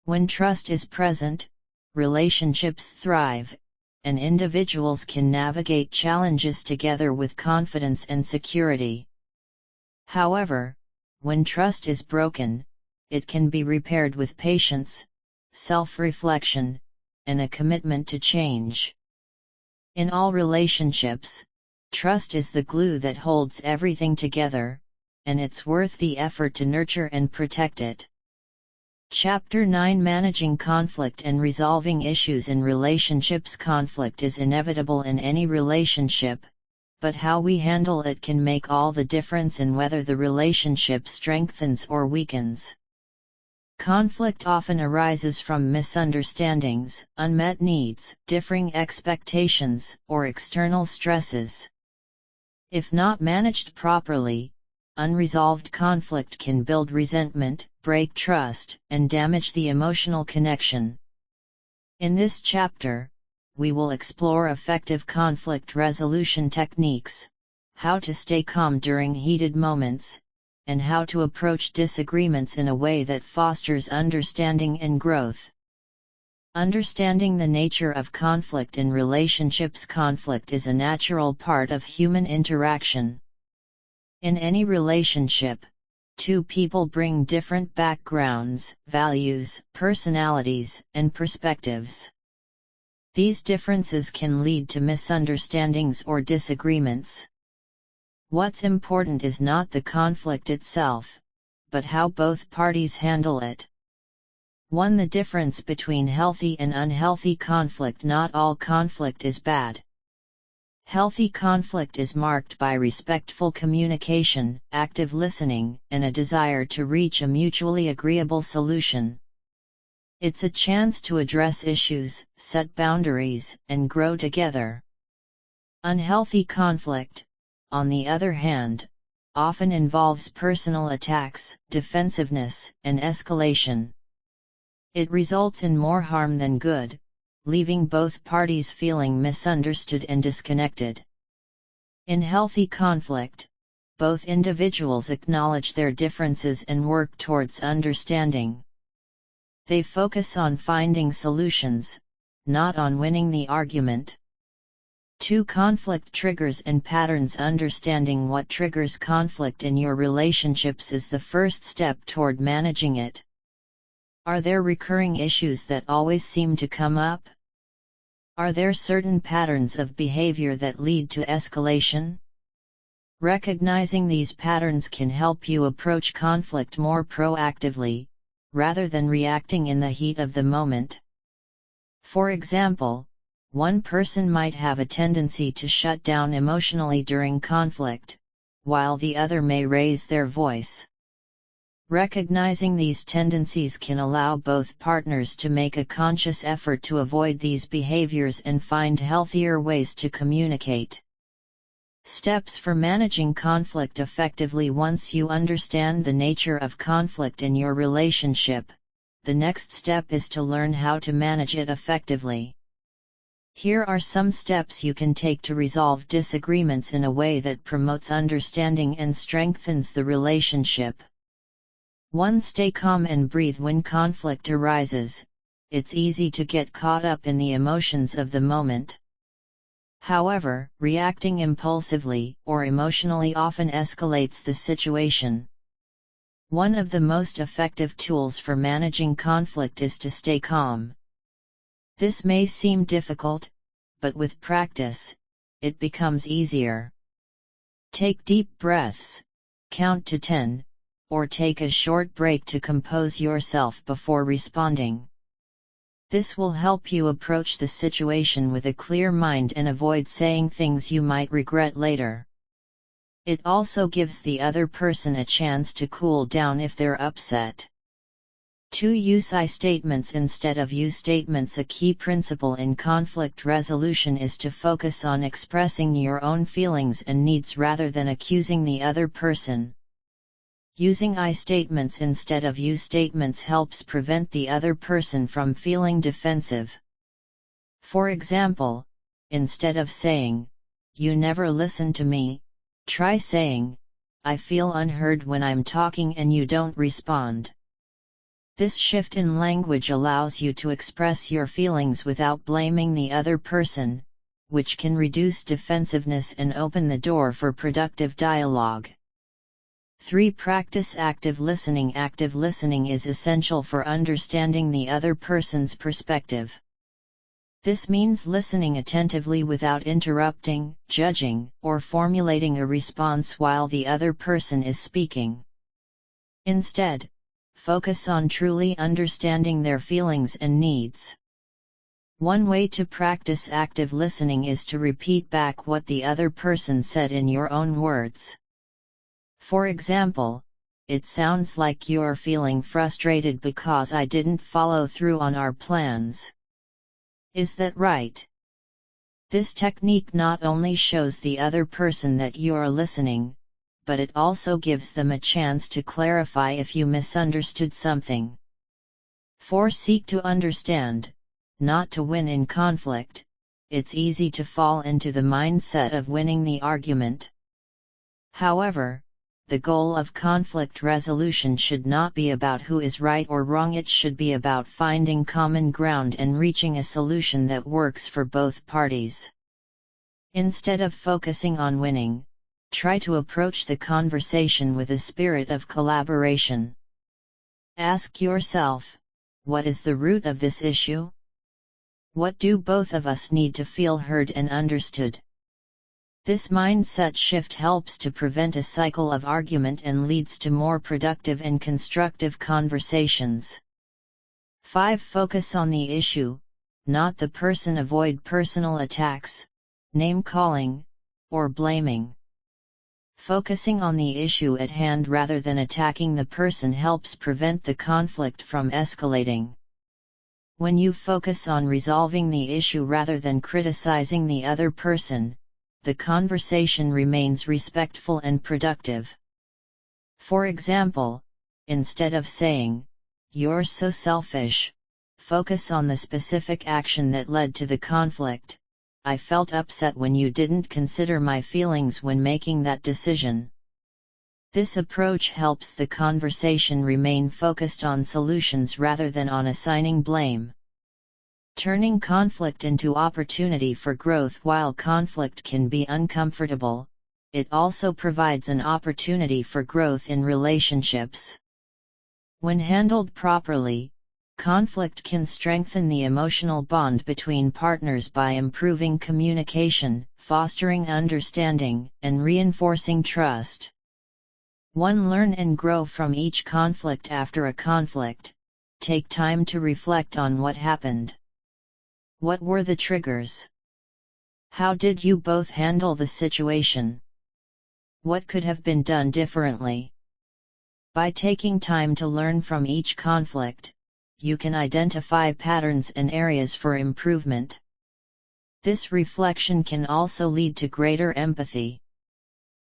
When trust is present, relationships thrive, and individuals can navigate challenges together with confidence and security. However, when trust is broken, it can be repaired with patience, self-reflection, and a commitment to change. In all relationships, trust is the glue that holds everything together, and it's worth the effort to nurture and protect it. Chapter 9: Managing Conflict and Resolving Issues in Relationships. Conflict is inevitable in any relationship, but how we handle it can make all the difference in whether the relationship strengthens or weakens. Conflict often arises from misunderstandings, unmet needs, differing expectations, or external stresses. If not managed properly, unresolved conflict can build resentment, break trust, and damage the emotional connection. In this chapter, we will explore effective conflict resolution techniques, how to stay calm during heated moments, and how to approach disagreements in a way that fosters understanding and growth. Understanding the nature of conflict in relationships. Conflict is a natural part of human interaction. In any relationship, two people bring different backgrounds, values, personalities, and perspectives. These differences can lead to misunderstandings or disagreements. What's important is not the conflict itself, but how both parties handle it. 1. The difference between healthy and unhealthy conflict. Not all conflict is bad. Healthy conflict is marked by respectful communication, active listening, and a desire to reach a mutually agreeable solution. It's a chance to address issues, set boundaries, and grow together. Unhealthy conflict, on the other hand, often involves personal attacks, defensiveness, and escalation. It results in more harm than good, leaving both parties feeling misunderstood and disconnected. In healthy conflict, both individuals acknowledge their differences and work towards understanding. They focus on finding solutions, not on winning the argument. 2. Conflict triggers and patterns. Understanding what triggers conflict in your relationships is the first step toward managing it. Are there recurring issues that always seem to come up? Are there certain patterns of behavior that lead to escalation? Recognizing these patterns can help you approach conflict more proactively, rather than reacting in the heat of the moment. For example, one person might have a tendency to shut down emotionally during conflict, while the other may raise their voice. Recognizing these tendencies can allow both partners to make a conscious effort to avoid these behaviors and find healthier ways to communicate. Steps for managing conflict effectively. Once you understand the nature of conflict in your relationship, the next step is to learn how to manage it effectively. Here are some steps you can take to resolve disagreements in a way that promotes understanding and strengthens the relationship. 1. Stay calm and breathe. When conflict arises, it's easy to get caught up in the emotions of the moment. However, reacting impulsively or emotionally often escalates the situation. One of the most effective tools for managing conflict is to stay calm. This may seem difficult, but with practice, it becomes easier. Take deep breaths, count to 10, or take a short break to compose yourself before responding. This will help you approach the situation with a clear mind and avoid saying things you might regret later. It also gives the other person a chance to cool down if they're upset. 2. Use I statements instead of you statements. A key principle in conflict resolution is to focus on expressing your own feelings and needs rather than accusing the other person. Using I statements instead of you statements helps prevent the other person from feeling defensive. For example, instead of saying, "You never listen to me," try saying, "I feel unheard when I'm talking and you don't respond." This shift in language allows you to express your feelings without blaming the other person, which can reduce defensiveness and open the door for productive dialogue. 3. Practice active listening. Active listening is essential for understanding the other person's perspective. This means listening attentively without interrupting, judging, or formulating a response while the other person is speaking. Instead, focus on truly understanding their feelings and needs. One way to practice active listening is to repeat back what the other person said in your own words. For example, "It sounds like you're feeling frustrated because I didn't follow through on our plans. Is that right?" This technique not only shows the other person that you're listening, but it also gives them a chance to clarify if you misunderstood something. 4. Seek to understand, not to win in conflict. It's easy to fall into the mindset of winning the argument. However, the goal of conflict resolution should not be about who is right or wrong. It should be about finding common ground and reaching a solution that works for both parties. Instead of focusing on winning, try to approach the conversation with a spirit of collaboration. Ask yourself, what is the root of this issue? What do both of us need to feel heard and understood? This mindset shift helps to prevent a cycle of argument and leads to more productive and constructive conversations. 5. Focus on the issue, not the person. Avoid personal attacks, name-calling, or blaming. Focusing on the issue at hand rather than attacking the person helps prevent the conflict from escalating. When you focus on resolving the issue rather than criticizing the other person, the conversation remains respectful and productive. For example, instead of saying, "You're so selfish," focus on the specific action that led to the conflict. "I felt upset when you didn't consider my feelings when making that decision." This approach helps the conversation remain focused on solutions rather than on assigning blame. Turning conflict into opportunity for growth. While conflict can be uncomfortable, it also provides an opportunity for growth in relationships. When handled properly, conflict can strengthen the emotional bond between partners by improving communication, fostering understanding, and reinforcing trust. 1. Learn and grow from each conflict. After a conflict, take time to reflect on what happened. What were the triggers? How did you both handle the situation? What could have been done differently? By taking time to learn from each conflict, you can identify patterns and areas for improvement. This reflection can also lead to greater empathy.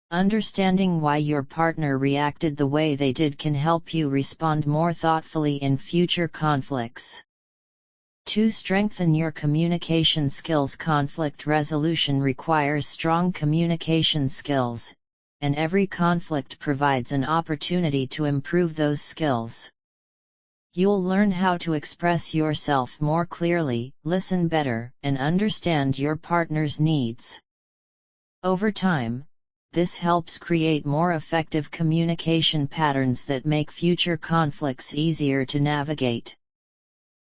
Understanding why your partner reacted the way they did can help you respond more thoughtfully in future conflicts. 2. Strengthen your communication skills. Conflict resolution requires strong communication skills, and every conflict provides an opportunity to improve those skills. You'll learn how to express yourself more clearly, listen better, and understand your partner's needs. Over time, this helps create more effective communication patterns that make future conflicts easier to navigate.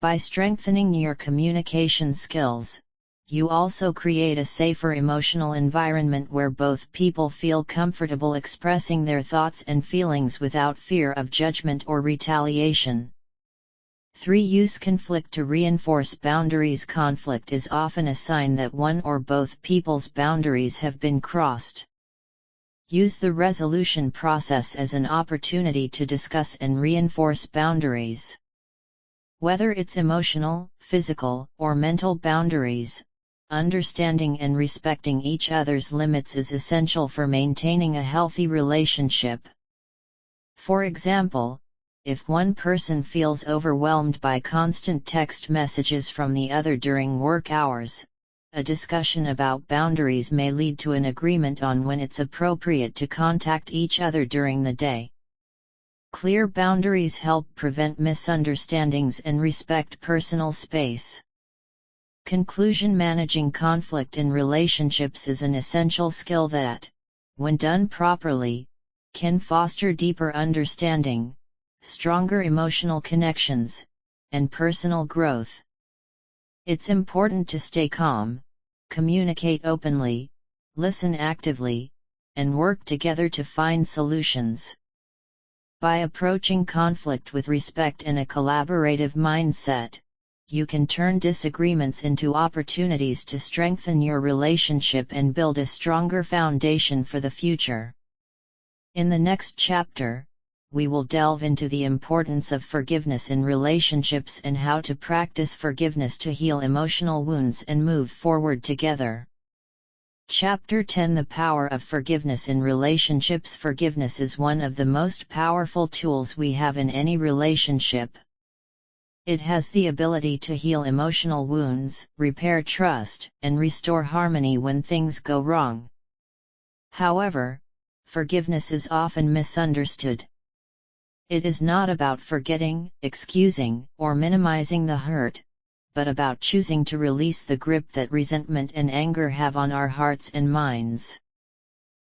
By strengthening your communication skills, you also create a safer emotional environment where both people feel comfortable expressing their thoughts and feelings without fear of judgment or retaliation. 3. Use conflict to reinforce boundaries. Conflict is often a sign that one or both people's boundaries have been crossed. Use the resolution process as an opportunity to discuss and reinforce boundaries. Whether it's emotional, physical, or mental boundaries, understanding and respecting each other's limits is essential for maintaining a healthy relationship. For example, if one person feels overwhelmed by constant text messages from the other during work hours, a discussion about boundaries may lead to an agreement on when it's appropriate to contact each other during the day. Clear boundaries help prevent misunderstandings and respect personal space. Conclusion: managing conflict in relationships is an essential skill that, when done properly, can foster deeper understanding, stronger emotional connections, and personal growth. It's important to stay calm, communicate openly, listen actively, and work together to find solutions. By approaching conflict with respect and a collaborative mindset, you can turn disagreements into opportunities to strengthen your relationship and build a stronger foundation for the future. In the next chapter, we will delve into the importance of forgiveness in relationships and how to practice forgiveness to heal emotional wounds and move forward together. Chapter 10: The Power of Forgiveness in Relationships. Forgiveness is one of the most powerful tools we have in any relationship. It has the ability to heal emotional wounds, repair trust, and restore harmony when things go wrong. However, forgiveness is often misunderstood. It is not about forgetting, excusing, or minimizing the hurt, but about choosing to release the grip that resentment and anger have on our hearts and minds.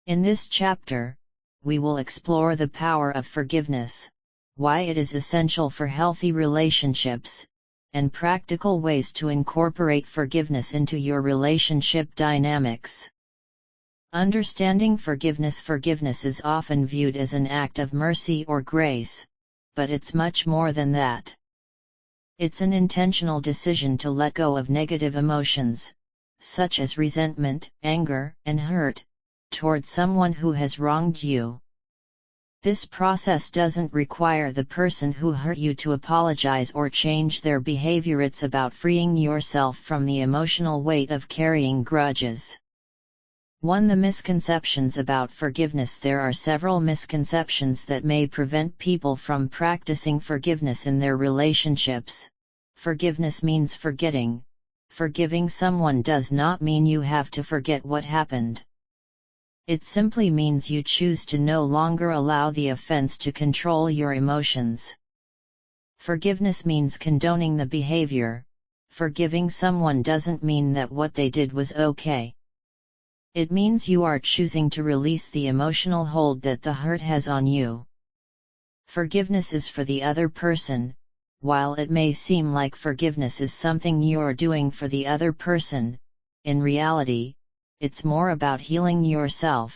In this chapter, we will explore the power of forgiveness, why it is essential for healthy relationships, and practical ways to incorporate forgiveness into your relationship dynamics. Understanding forgiveness. Forgiveness is often viewed as an act of mercy or grace, but it's much more than that. It's an intentional decision to let go of negative emotions, such as resentment, anger, and hurt, toward someone who has wronged you. This process doesn't require the person who hurt you to apologize or change their behavior. It's about freeing yourself from the emotional weight of carrying grudges. 1. The misconceptions about forgiveness. There are several misconceptions that may prevent people from practicing forgiveness in their relationships. Forgiveness means forgetting. Forgiving someone does not mean you have to forget what happened. It simply means you choose to no longer allow the offense to control your emotions. Forgiveness means condoning the behavior. Forgiving someone doesn't mean that what they did was okay. It means you are choosing to release the emotional hold that the hurt has on you. Forgiveness is for the other person. While it may seem like forgiveness is something you're doing for the other person, in reality, it's more about healing yourself.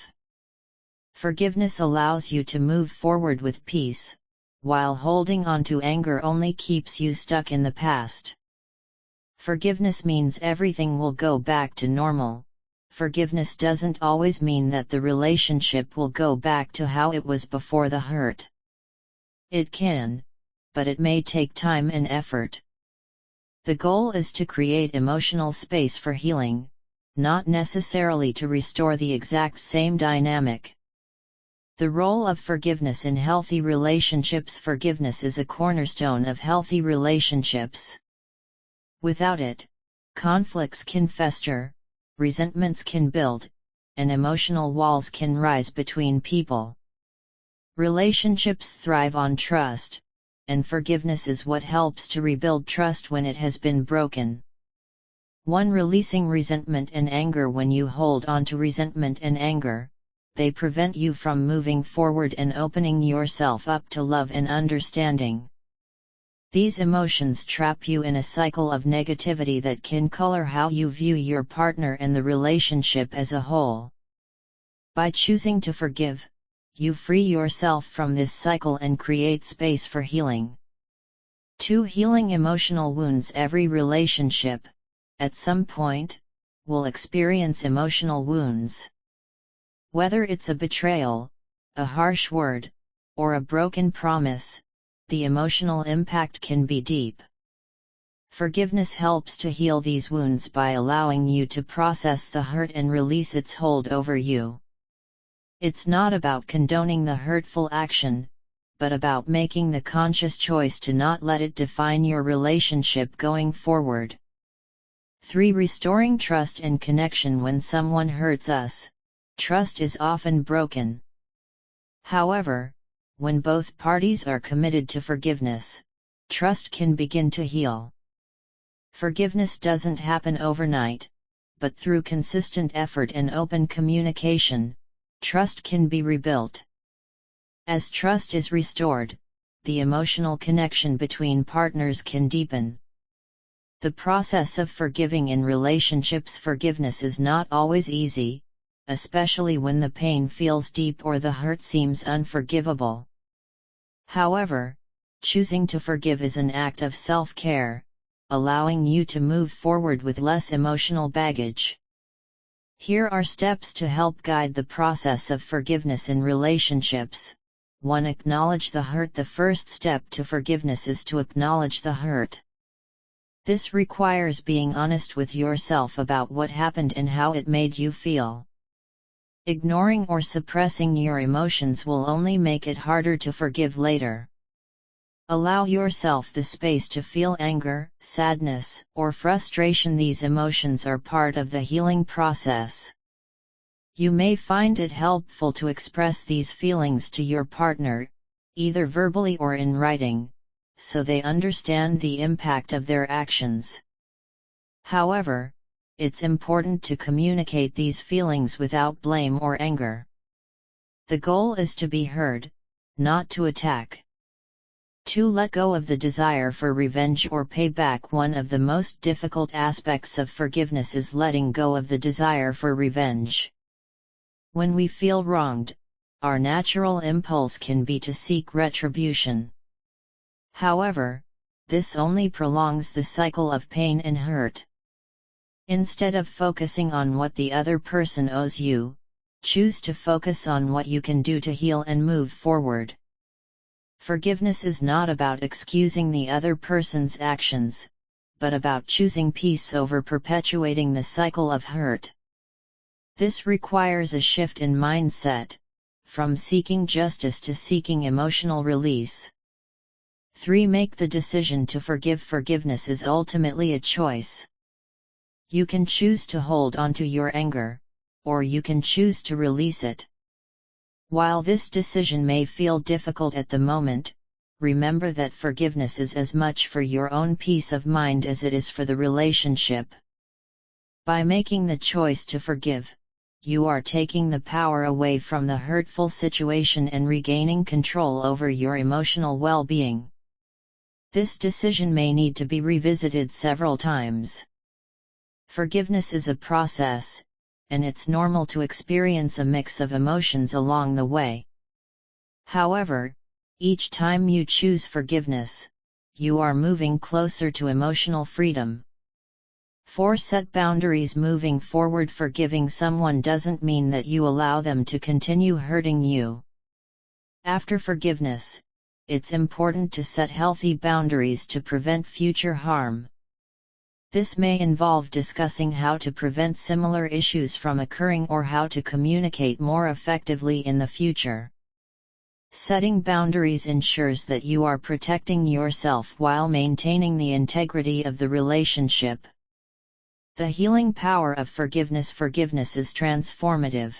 Forgiveness allows you to move forward with peace, while holding on to anger only keeps you stuck in the past. Forgiveness means everything will go back to normal. Forgiveness doesn't always mean that the relationship will go back to how it was before the hurt. It can, but it may take time and effort. The goal is to create emotional space for healing, not necessarily to restore the exact same dynamic. The role of forgiveness in healthy relationships. Forgiveness is a cornerstone of healthy relationships. Without it, conflicts can fester, resentments can build, and emotional walls can rise between people. Relationships thrive on trust, and forgiveness is what helps to rebuild trust when it has been broken. 1. Releasing resentment and anger. When you hold on to resentment and anger, they prevent you from moving forward and opening yourself up to love and understanding. These emotions trap you in a cycle of negativity that can color how you view your partner and the relationship as a whole. By choosing to forgive, you free yourself from this cycle and create space for healing. 2. Healing emotional wounds. Every relationship, at some point, will experience emotional wounds. Whether it's a betrayal, a harsh word, or a broken promise, the emotional impact can be deep. Forgiveness helps to heal these wounds by allowing you to process the hurt and release its hold over you. It's not about condoning the hurtful action, but about making the conscious choice to not let it define your relationship going forward. 3. Restoring trust and connection. When someone hurts us, trust is often broken. However, when both parties are committed to forgiveness, trust can begin to heal. Forgiveness doesn't happen overnight, but through consistent effort and open communication, trust can be rebuilt. As trust is restored, the emotional connection between partners can deepen. The process of forgiving in relationships. Forgiveness is not always easy, especially when the pain feels deep or the hurt seems unforgivable. However, choosing to forgive is an act of self-care, allowing you to move forward with less emotional baggage. Here are steps to help guide the process of forgiveness in relationships. 1. Acknowledge the hurt. The first step to forgiveness is to acknowledge the hurt. This requires being honest with yourself about what happened and how it made you feel. Ignoring or suppressing your emotions will only make it harder to forgive later. Allow yourself the space to feel anger, sadness, or frustration. These emotions are part of the healing process. You may find it helpful to express these feelings to your partner, either verbally or in writing, so they understand the impact of their actions. However, it's important to communicate these feelings without blame or anger. The goal is to be heard, not to attack. To let go of the desire for revenge or payback. One of the most difficult aspects of forgiveness is letting go of the desire for revenge. When we feel wronged, our natural impulse can be to seek retribution. However, this only prolongs the cycle of pain and hurt. Instead of focusing on what the other person owes you, choose to focus on what you can do to heal and move forward. Forgiveness is not about excusing the other person's actions, but about choosing peace over perpetuating the cycle of hurt. This requires a shift in mindset, from seeking justice to seeking emotional release. 3. Make the decision to forgive. Forgiveness is ultimately a choice. You can choose to hold on to your anger, or you can choose to release it. While this decision may feel difficult at the moment, remember that forgiveness is as much for your own peace of mind as it is for the relationship. By making the choice to forgive, you are taking the power away from the hurtful situation and regaining control over your emotional well-being. This decision may need to be revisited several times. Forgiveness is a process, and it's normal to experience a mix of emotions along the way. However, each time you choose forgiveness, you are moving closer to emotional freedom. 4. Set boundaries. Moving forward. Forgiving someone doesn't mean that you allow them to continue hurting you. After forgiveness, it's important to set healthy boundaries to prevent future harm. This may involve discussing how to prevent similar issues from occurring or how to communicate more effectively in the future. Setting boundaries ensures that you are protecting yourself while maintaining the integrity of the relationship. The healing power of forgiveness. Forgiveness is transformative.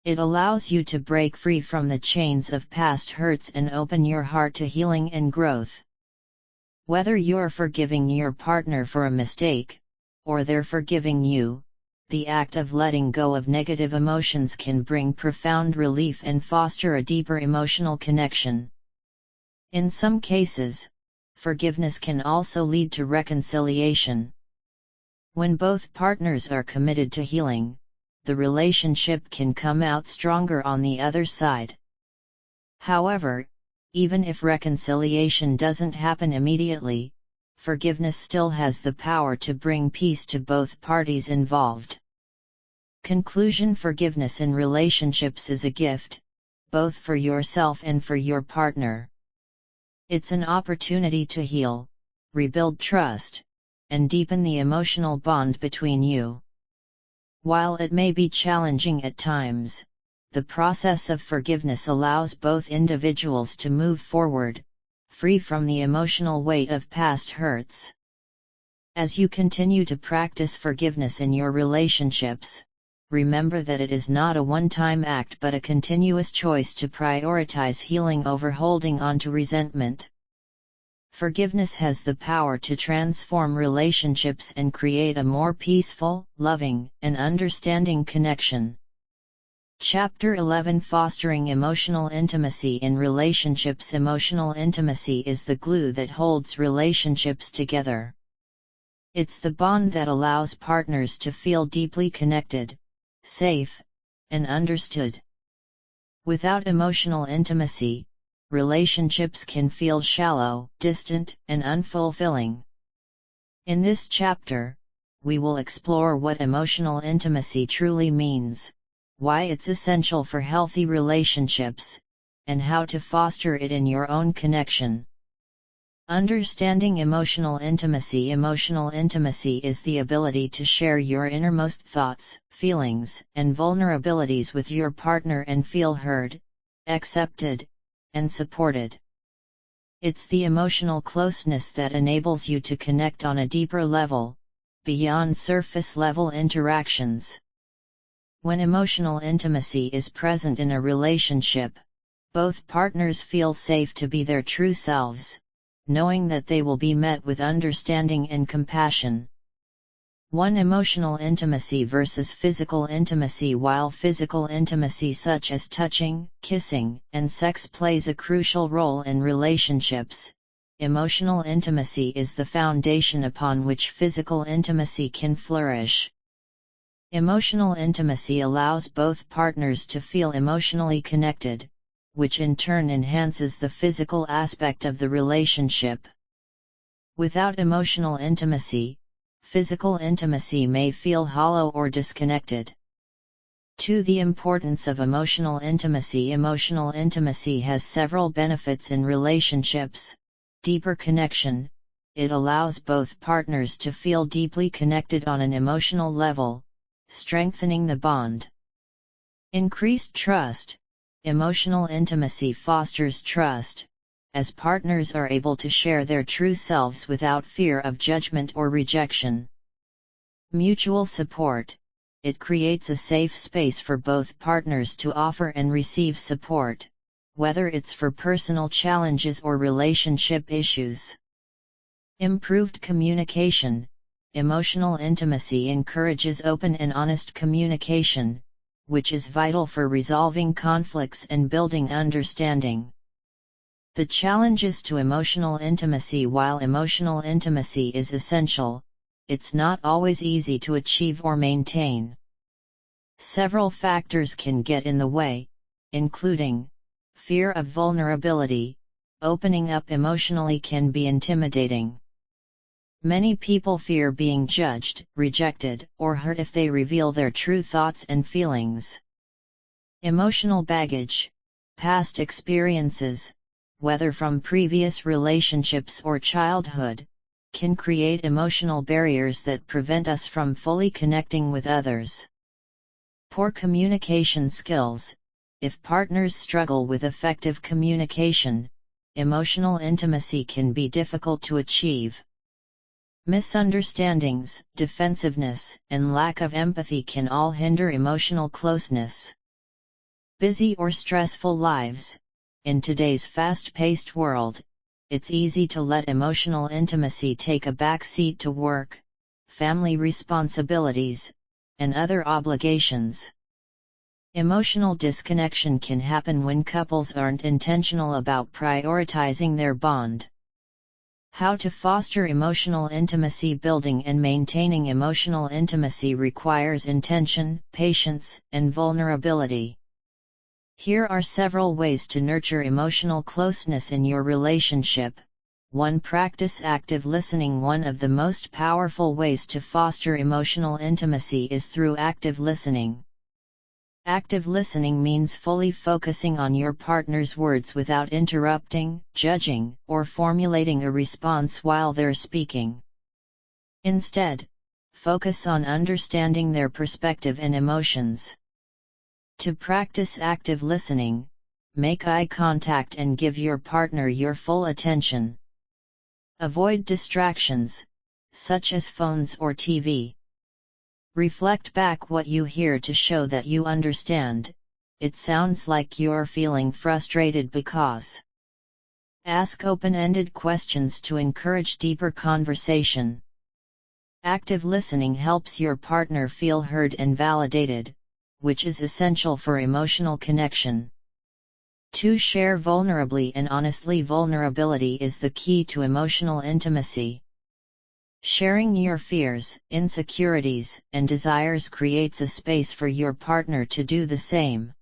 It allows you to break free from the chains of past hurts and open your heart to healing and growth. Whether you're forgiving your partner for a mistake, or they're forgiving you, the act of letting go of negative emotions can bring profound relief and foster a deeper emotional connection. In some cases, forgiveness can also lead to reconciliation. When both partners are committed to healing, the relationship can come out stronger on the other side. However, even if reconciliation doesn't happen immediately, forgiveness still has the power to bring peace to both parties involved. Conclusion. Forgiveness in relationships is a gift, both for yourself and for your partner. It's an opportunity to heal, rebuild trust, and deepen the emotional bond between you. While it may be challenging at times, the process of forgiveness allows both individuals to move forward, free from the emotional weight of past hurts. As you continue to practice forgiveness in your relationships, remember that it is not a one-time act but a continuous choice to prioritize healing over holding on to resentment. Forgiveness has the power to transform relationships and create a more peaceful, loving, and understanding connection. Chapter 11. Fostering emotional intimacy in relationships. Emotional intimacy is the glue that holds relationships together. It's the bond that allows partners to feel deeply connected, safe, and understood. Without emotional intimacy, relationships can feel shallow, distant, and unfulfilling. In this chapter, we will explore what emotional intimacy truly means, why it's essential for healthy relationships, and how to foster it in your own connection. Understanding emotional intimacy. Emotional intimacy is the ability to share your innermost thoughts, feelings, and vulnerabilities with your partner and feel heard, accepted, and supported. It's the emotional closeness that enables you to connect on a deeper level, beyond surface-level interactions. When emotional intimacy is present in a relationship, both partners feel safe to be their true selves, knowing that they will be met with understanding and compassion. 1. Emotional intimacy versus physical intimacy. While physical intimacy such as touching, kissing, and sex plays a crucial role in relationships, emotional intimacy is the foundation upon which physical intimacy can flourish. Emotional intimacy allows both partners to feel emotionally connected, which in turn enhances the physical aspect of the relationship. Without emotional intimacy, physical intimacy may feel hollow or disconnected. 2. The importance of emotional intimacy. Emotional intimacy has several benefits in relationships. Deeper connection. It allows both partners to feel deeply connected on an emotional level, strengthening the bond. Increased trust. Emotional intimacy fosters trust, as partners are able to share their true selves without fear of judgment or rejection. Mutual support. It creates a safe space for both partners to offer and receive support, whether it's for personal challenges or relationship issues. Improved communication. Emotional intimacy encourages open and honest communication, which is vital for resolving conflicts and building understanding. The challenges to emotional intimacy. While emotional intimacy is essential, it's not always easy to achieve or maintain. Several factors can get in the way, including fear of vulnerability. Opening up emotionally can be intimidating. Many people fear being judged, rejected, or hurt if they reveal their true thoughts and feelings. Emotional baggage. Past experiences, whether from previous relationships or childhood, can create emotional barriers that prevent us from fully connecting with others. Poor communication skills. If partners struggle with effective communication, emotional intimacy can be difficult to achieve. Misunderstandings, defensiveness, and lack of empathy can all hinder emotional closeness. Busy or stressful lives. In today's fast-paced world, it's easy to let emotional intimacy take a back seat to work, family responsibilities, and other obligations. Emotional disconnection can happen when couples aren't intentional about prioritizing their bond. How to foster emotional intimacy. Building and maintaining emotional intimacy requires intention, patience, and vulnerability. Here are several ways to nurture emotional closeness in your relationship. 1. Practice active listening. One of the most powerful ways to foster emotional intimacy is through active listening. Active listening means fully focusing on your partner's words without interrupting, judging, or formulating a response while they're speaking. Instead, focus on understanding their perspective and emotions. To practice active listening, make eye contact and give your partner your full attention. Avoid distractions, such as phones or TV. Reflect back what you hear to show that you understand. It sounds like you're feeling frustrated because. Ask open-ended questions to encourage deeper conversation. Active listening helps your partner feel heard and validated, which is essential for emotional connection. 2. Share vulnerably and honestly. Vulnerability is the key to emotional intimacy. Sharing your fears, insecurities, and desires creates a space for your partner to do the same.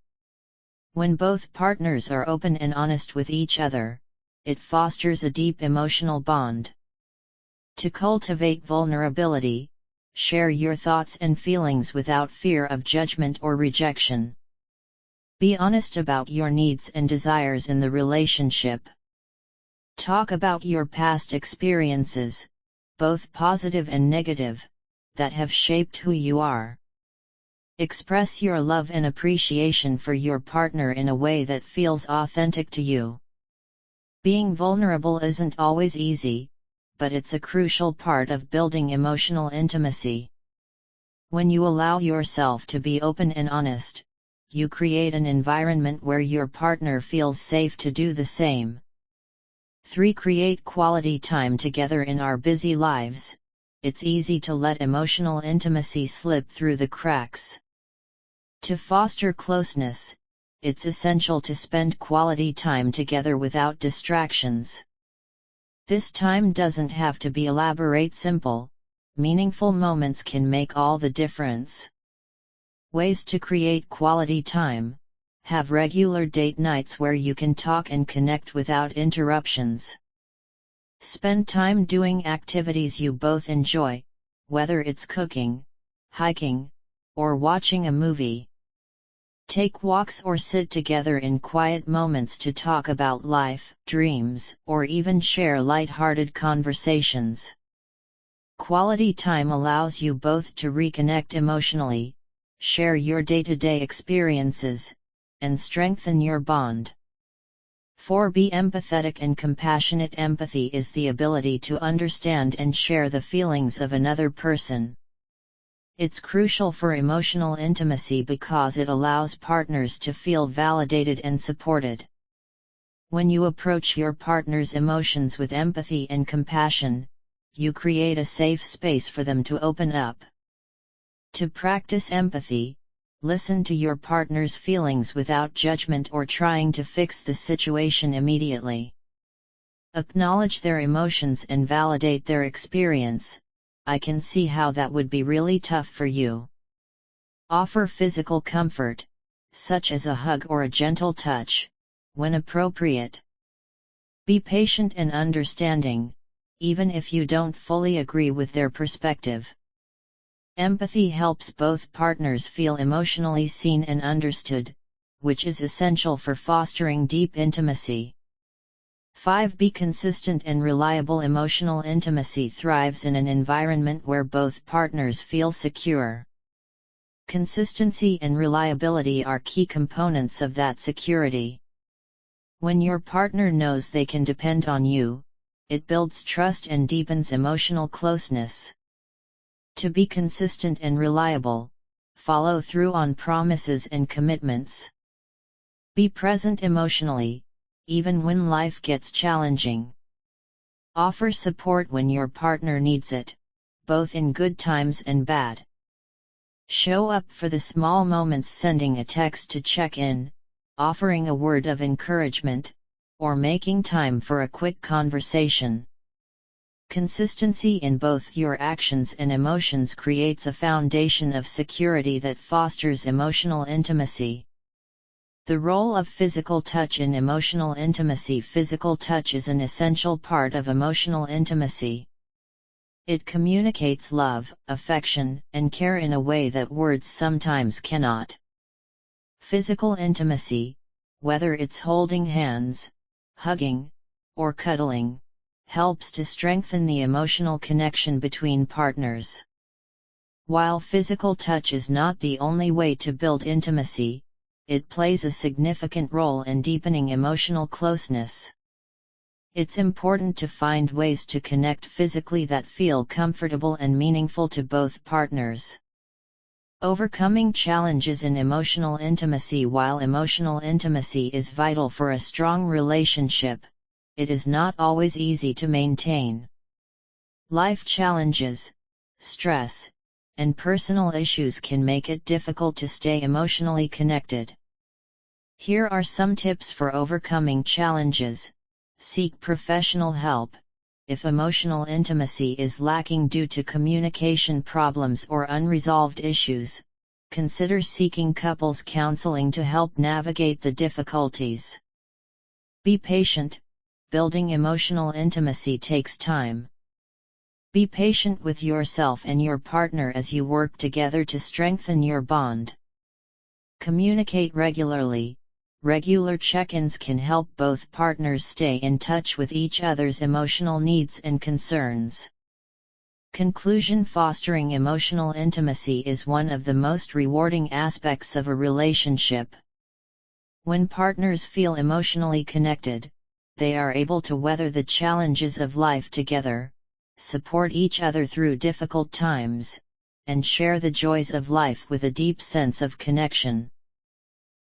When both partners are open and honest with each other, it fosters a deep emotional bond. To cultivate vulnerability, share your thoughts and feelings without fear of judgment or rejection. Be honest about your needs and desires in the relationship. Talk about your past experiences, both positive and negative, that have shaped who you are. Express your love and appreciation for your partner in a way that feels authentic to you. Being vulnerable isn't always easy, but it's a crucial part of building emotional intimacy. When you allow yourself to be open and honest, you create an environment where your partner feels safe to do the same. 3. Create quality time together. In our busy lives, it's easy to let emotional intimacy slip through the cracks. To foster closeness, it's essential to spend quality time together without distractions. This time doesn't have to be elaborate. Simple, meaningful moments can make all the difference. Ways to create quality time: have regular date nights where you can talk and connect without interruptions. Spend time doing activities you both enjoy, whether it's cooking, hiking, or watching a movie. Take walks or sit together in quiet moments to talk about life, dreams, or even share light-hearted conversations. Quality time allows you both to reconnect emotionally, share your day-to-day experiences, and strengthen your bond. 4. Be empathetic and compassionate. Empathy is the ability to understand and share the feelings of another person. It's crucial for emotional intimacy because it allows partners to feel validated and supported. When you approach your partner's emotions with empathy and compassion, you create a safe space for them to open up. To practice empathy, listen to your partner's feelings without judgment or trying to fix the situation immediately. Acknowledge their emotions and validate their experience. I can see how that would be really tough for you. Offer physical comfort, such as a hug or a gentle touch, when appropriate. Be patient and understanding, even if you don't fully agree with their perspective. Empathy helps both partners feel emotionally seen and understood, which is essential for fostering deep intimacy. 5. Be consistent and reliable. Emotional intimacy thrives in an environment where both partners feel secure. Consistency and reliability are key components of that security. When your partner knows they can depend on you, it builds trust and deepens emotional closeness. To be consistent and reliable, follow through on promises and commitments. Be present emotionally, even when life gets challenging. Offer support when your partner needs it, both in good times and bad. Show up for the small moments, sending a text to check in, offering a word of encouragement, or making time for a quick conversation. Consistency in both your actions and emotions creates a foundation of security that fosters emotional intimacy. The role of physical touch in emotional intimacy. Physical touch is an essential part of emotional intimacy. It communicates love, affection, and care in a way that words sometimes cannot. Physical intimacy, whether it's holding hands, hugging, or cuddling, helps to strengthen the emotional connection between partners. While physical touch is not the only way to build intimacy, it plays a significant role in deepening emotional closeness. It's important to find ways to connect physically that feel comfortable and meaningful to both partners. Overcoming challenges in emotional intimacy. While emotional intimacy is vital for a strong relationship, it is not always easy to maintain. Life challenges, stress, and personal issues can make it difficult to stay emotionally connected. Here are some tips for overcoming challenges. Seek professional help. If emotional intimacy is lacking due to communication problems or unresolved issues, consider seeking couples counseling to help navigate the difficulties. Be patient. Building emotional intimacy takes time. Be patient with yourself and your partner as you work together to strengthen your bond. Communicate regularly. Regular check-ins can help both partners stay in touch with each other's emotional needs and concerns. Conclusion: fostering emotional intimacy is one of the most rewarding aspects of a relationship. When partners feel emotionally connected, they are able to weather the challenges of life together, support each other through difficult times, and share the joys of life with a deep sense of connection.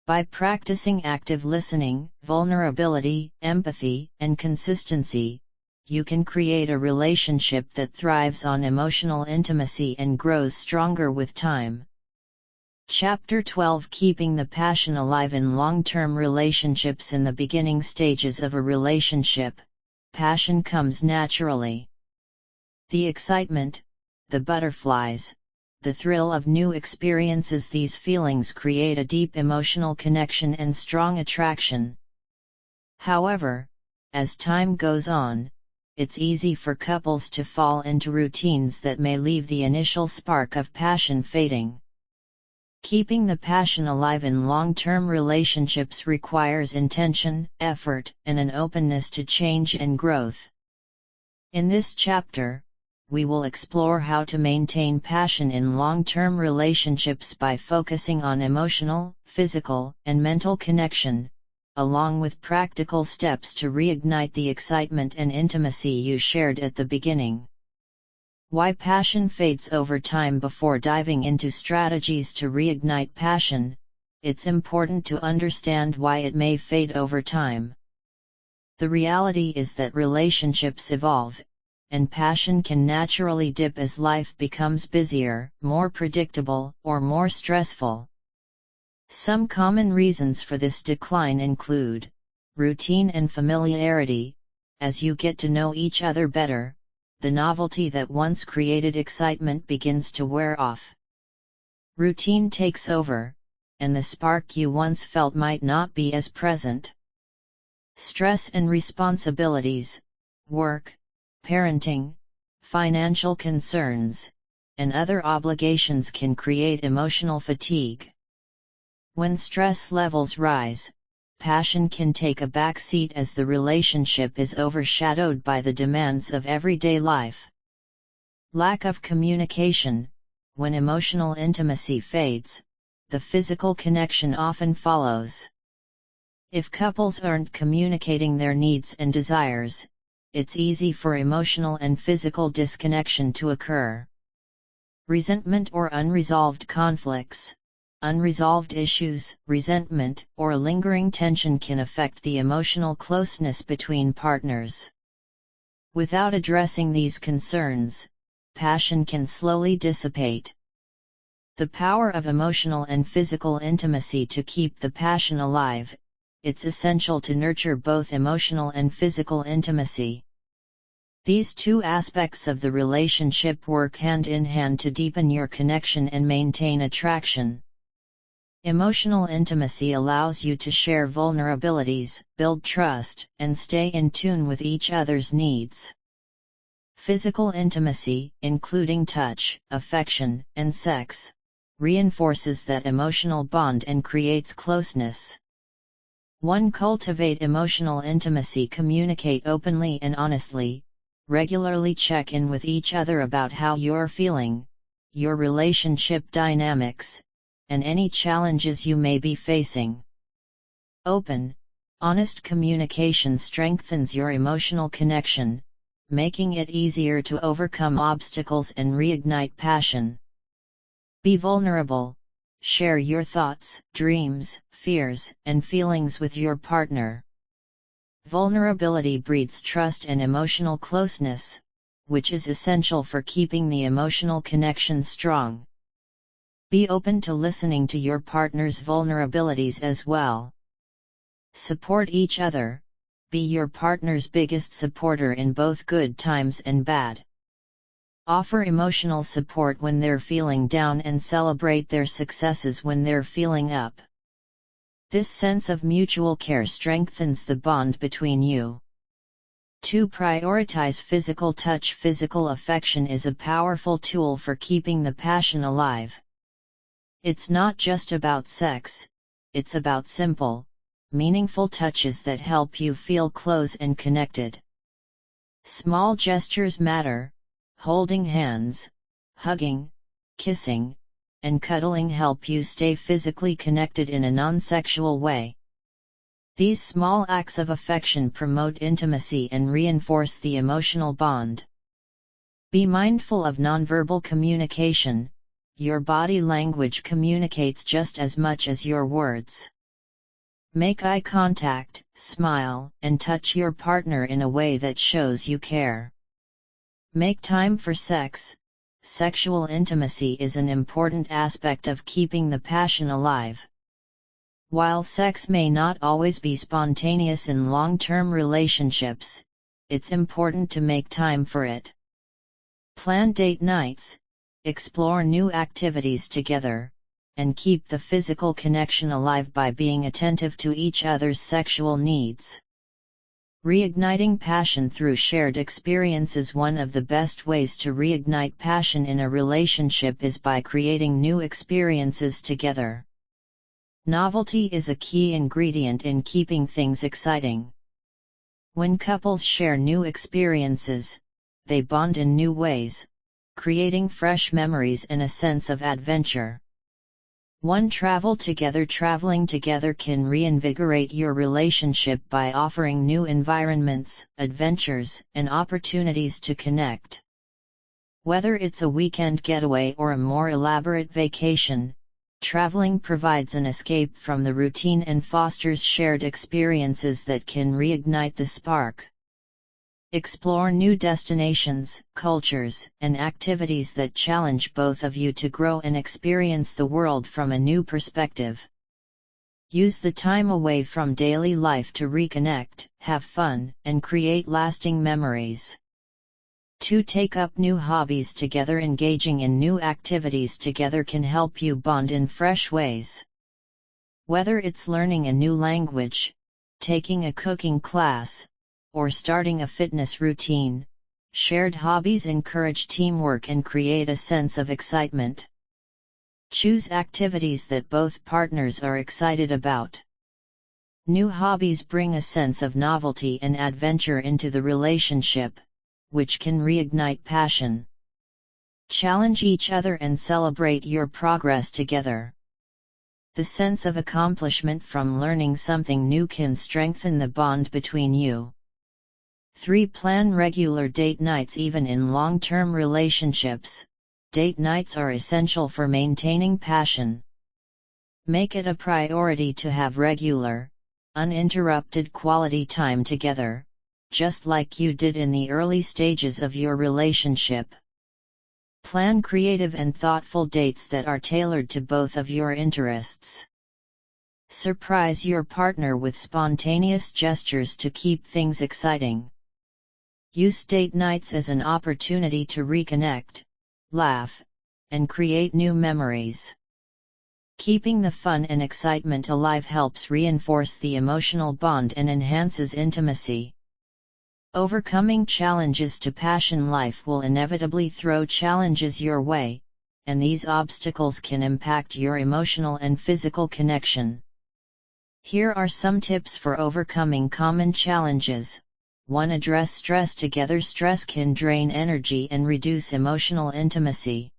By practicing active listening, vulnerability, empathy, and consistency, you can create a relationship that thrives on emotional intimacy and grows stronger with time. Chapter 12: Keeping the Passion Alive in Long-Term Relationships. In the beginning stages of a relationship, passion comes naturally. The excitement, the butterflies, the thrill of new experiences, these feelings create a deep emotional connection and strong attraction. However, as time goes on, it's easy for couples to fall into routines that may leave the initial spark of passion fading. Keeping the passion alive in long-term relationships requires intention, effort, and an openness to change and growth. In this chapter, we will explore how to maintain passion in long-term relationships by focusing on emotional, physical, and mental connection, along with practical steps to reignite the excitement and intimacy you shared at the beginning. Why passion fades over time. Before diving into strategies to reignite passion, it's important to understand why it may fade over time. The reality is that relationships evolve, and passion can naturally dip as life becomes busier, more predictable, or more stressful. Some common reasons for this decline include routine and familiarity. As you get to know each other better, the novelty that once created excitement begins to wear off. Routine takes over, and the spark you once felt might not be as present. Stress and responsibilities, work, parenting, financial concerns, and other obligations can create emotional fatigue. When stress levels rise, passion can take a back seat as the relationship is overshadowed by the demands of everyday life. Lack of communication. When emotional intimacy fades, the physical connection often follows. If couples aren't communicating their needs and desires, it's easy for emotional and physical disconnection to occur. Resentment or unresolved conflicts. Unresolved issues, resentment, or lingering tension can affect the emotional closeness between partners. Without addressing these concerns, passion can slowly dissipate. The power of emotional and physical intimacy. To keep the passion alive, it's essential to nurture both emotional and physical intimacy. These two aspects of the relationship work hand in hand to deepen your connection and maintain attraction. Emotional intimacy allows you to share vulnerabilities, build trust, and stay in tune with each other's needs. Physical intimacy, including touch, affection, and sex, reinforces that emotional bond and creates closeness. 1. Cultivate emotional intimacy. Communicate openly and honestly. Regularly check in with each other about how you're feeling, your relationship dynamics, and any challenges you may be facing. Open, honest communication strengthens your emotional connection, making it easier to overcome obstacles and reignite passion. Be vulnerable. Share your thoughts, dreams, fears, and feelings with your partner. Vulnerability breeds trust and emotional closeness, which is essential for keeping the emotional connection strong. Be open to listening to your partner's vulnerabilities as well. Support each other. Be your partner's biggest supporter in both good times and bad. Offer emotional support when they're feeling down and celebrate their successes when they're feeling up. This sense of mutual care strengthens the bond between you. 2. Prioritize physical touch. Physical affection is a powerful tool for keeping the passion alive. It's not just about sex, it's about simple, meaningful touches that help you feel close and connected. Small gestures matter. Holding hands, hugging, kissing, and cuddling help you stay physically connected in a non-sexual way. These small acts of affection promote intimacy and reinforce the emotional bond. Be mindful of nonverbal communication. Your body language communicates just as much as your words. Make eye contact, smile, and touch your partner in a way that shows you care. Make time for sex. Sexual intimacy is an important aspect of keeping the passion alive. While sex may not always be spontaneous in long-term relationships, it's important to make time for it. Plan date nights, explore new activities together, and keep the physical connection alive by being attentive to each other's sexual needs. Reigniting passion through shared experience is one of the best ways to reignite passion in a relationship is by creating new experiences together. Novelty is a key ingredient in keeping things exciting. When couples share new experiences, they bond in new ways, creating fresh memories and a sense of adventure. Traveling together can reinvigorate your relationship by offering new environments, adventures, and opportunities to connect. Whether it's a weekend getaway or a more elaborate vacation, traveling provides an escape from the routine and fosters shared experiences that can reignite the spark. Explore new destinations, cultures, and activities that challenge both of you to grow and experience the world from a new perspective. Use the time away from daily life to reconnect, have fun, and create lasting memories. 2. Take up new hobbies together. Engaging in new activities together can help you bond in fresh ways. Whether it's learning a new language, taking a cooking class, or starting a fitness routine, shared hobbies encourage teamwork and create a sense of excitement. Choose activities that both partners are excited about. New hobbies bring a sense of novelty and adventure into the relationship, which can reignite passion. Challenge each other and celebrate your progress together. The sense of accomplishment from learning something new can strengthen the bond between you. 3. Plan regular date nights. Even in long-term relationships, date nights are essential for maintaining passion. Make it a priority to have regular, uninterrupted quality time together, just like you did in the early stages of your relationship. Plan creative and thoughtful dates that are tailored to both of your interests. Surprise your partner with spontaneous gestures to keep things exciting. Use date nights as an opportunity to reconnect, laugh, and create new memories. Keeping the fun and excitement alive helps reinforce the emotional bond and enhances intimacy. Overcoming challenges to passion. Life will inevitably throw challenges your way, and these obstacles can impact your emotional and physical connection. Here are some tips for overcoming common challenges. 1. Address stress together. Stress can drain energy and reduce emotional intimacy.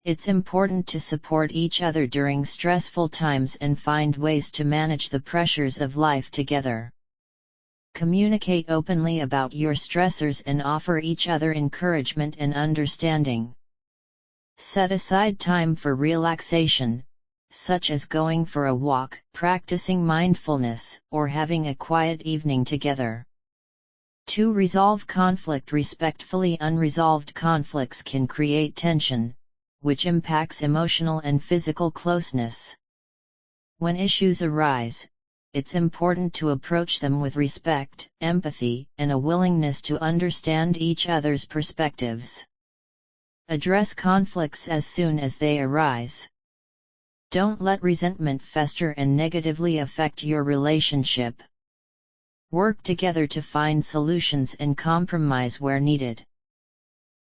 It's important to support each other during stressful times and find ways to manage the pressures of life together. Communicate openly about your stressors and offer each other encouragement and understanding. Set aside time for relaxation, such as going for a walk, practicing mindfulness, or having a quiet evening together. 2. Resolve conflict respectfully. Unresolved conflicts can create tension, which impacts emotional and physical closeness. When issues arise, it's important to approach them with respect, empathy, and a willingness to understand each other's perspectives. Address conflicts as soon as they arise. Don't let resentment fester and negatively affect your relationship. Work together to find solutions and compromise where needed.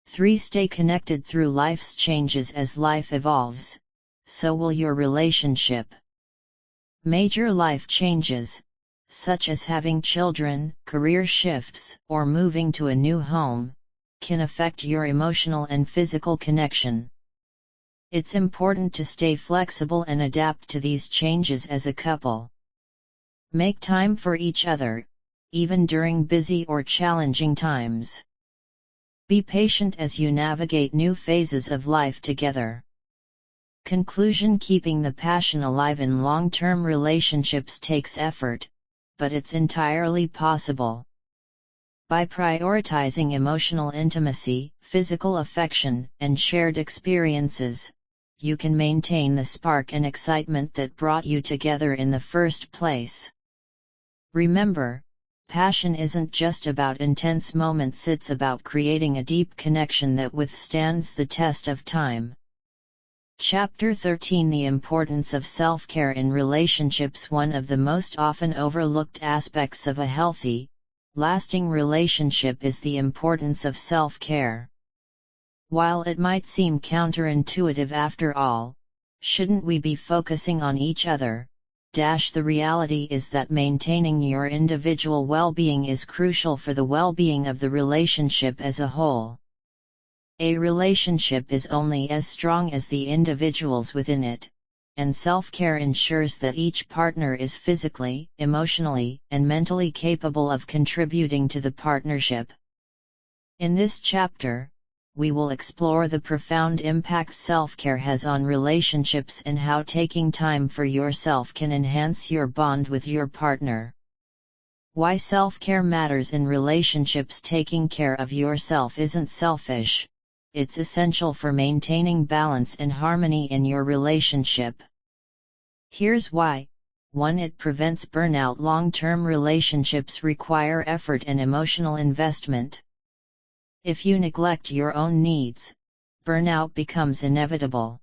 3. Stay connected through life's changes. As life evolves, so will your relationship. Major life changes, such as having children, career shifts, or moving to a new home, can affect your emotional and physical connection. It's important to stay flexible and adapt to these changes as a couple. Make time for each other, even during busy or challenging times. Be patient as you navigate new phases of life together. Conclusion: keeping the passion alive in long-term relationships takes effort, but it's entirely possible. By prioritizing emotional intimacy, physical affection, and shared experiences, you can maintain the spark and excitement that brought you together in the first place. Remember, passion isn't just about intense moments, it's about creating a deep connection that withstands the test of time. Chapter 13: The importance of self-care in relationships. One of the most often overlooked aspects of a healthy, lasting relationship is the importance of self-care. While it might seem counterintuitive, after all, shouldn't we be focusing on each other? The reality is that maintaining your individual well-being is crucial for the well-being of the relationship as a whole. A relationship is only as strong as the individuals within it, and self-care ensures that each partner is physically, emotionally, and mentally capable of contributing to the partnership. In this chapter, we will explore the profound impact self-care has on relationships and how taking time for yourself can enhance your bond with your partner. Why self-care matters in relationships. Taking care of yourself isn't selfish. It's essential for maintaining balance and harmony in your relationship. Here's why. 1. It prevents burnout. Long-term relationships require effort and emotional investment. If you neglect your own needs, burnout becomes inevitable.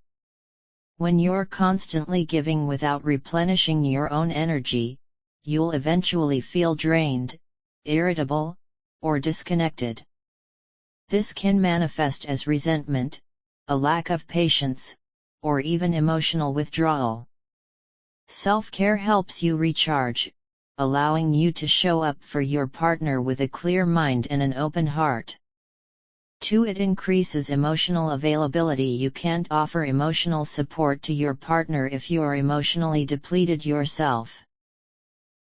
When you're constantly giving without replenishing your own energy, you'll eventually feel drained, irritable, or disconnected. This can manifest as resentment, a lack of patience, or even emotional withdrawal. Self-care helps you recharge, allowing you to show up for your partner with a clear mind and an open heart. 2. It increases emotional availability. You can't offer emotional support to your partner if you're emotionally depleted yourself.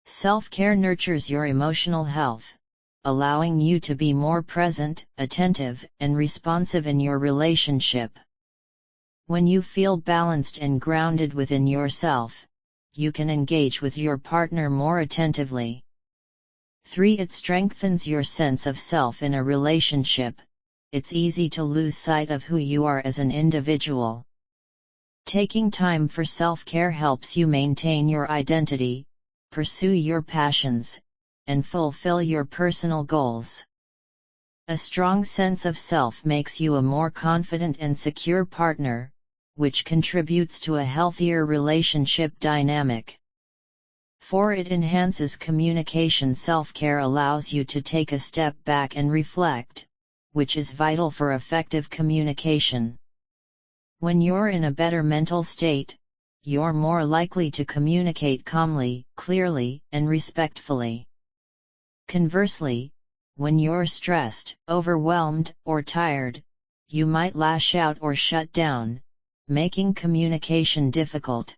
Self-care nurtures your emotional health, allowing you to be more present, attentive, and responsive in your relationship. When you feel balanced and grounded within yourself, you can engage with your partner more attentively. 3. It strengthens your sense of self in a relationship. It's easy to lose sight of who you are as an individual. Taking time for self-care helps you maintain your identity, pursue your passions, and fulfill your personal goals. A strong sense of self makes you a more confident and secure partner, which contributes to a healthier relationship dynamic. 4. It enhances communication. Self-care allows you to take a step back and reflect, which is vital for effective communication. When you're in a better mental state, you're more likely to communicate calmly, clearly, and respectfully. Conversely, when you're stressed, overwhelmed, or tired, you might lash out or shut down, making communication difficult.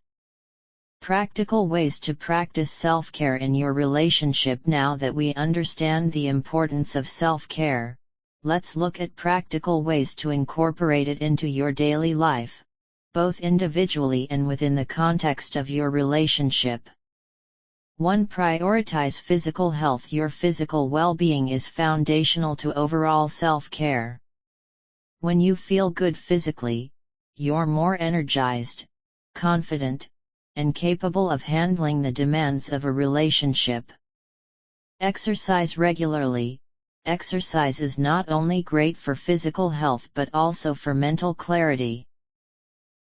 Practical ways to practice self-care in your relationship. Now that we understand the importance of self-care, let's look at practical ways to incorporate it into your daily life, both individually and within the context of your relationship. 1. Prioritize physical health. Your physical well-being is foundational to overall self-care. When you feel good physically, you're more energized, confident, and capable of handling the demands of a relationship. Exercise regularly. Exercise is not only great for physical health but also for mental clarity.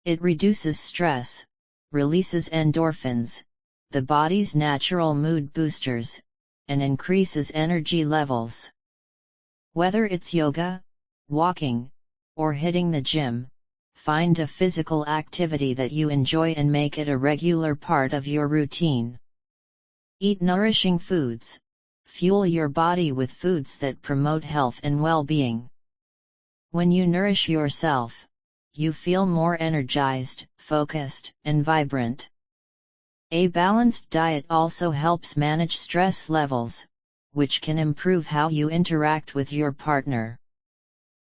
It reduces stress, releases endorphins, the body's natural mood boosters, and increases energy levels. Whether it's yoga, walking, or hitting the gym, find a physical activity that you enjoy and make it a regular part of your routine. Eat nourishing foods. Fuel your body with foods that promote health and well-being. When you nourish yourself, you feel more energized, focused, and vibrant. A balanced diet also helps manage stress levels, which can improve how you interact with your partner.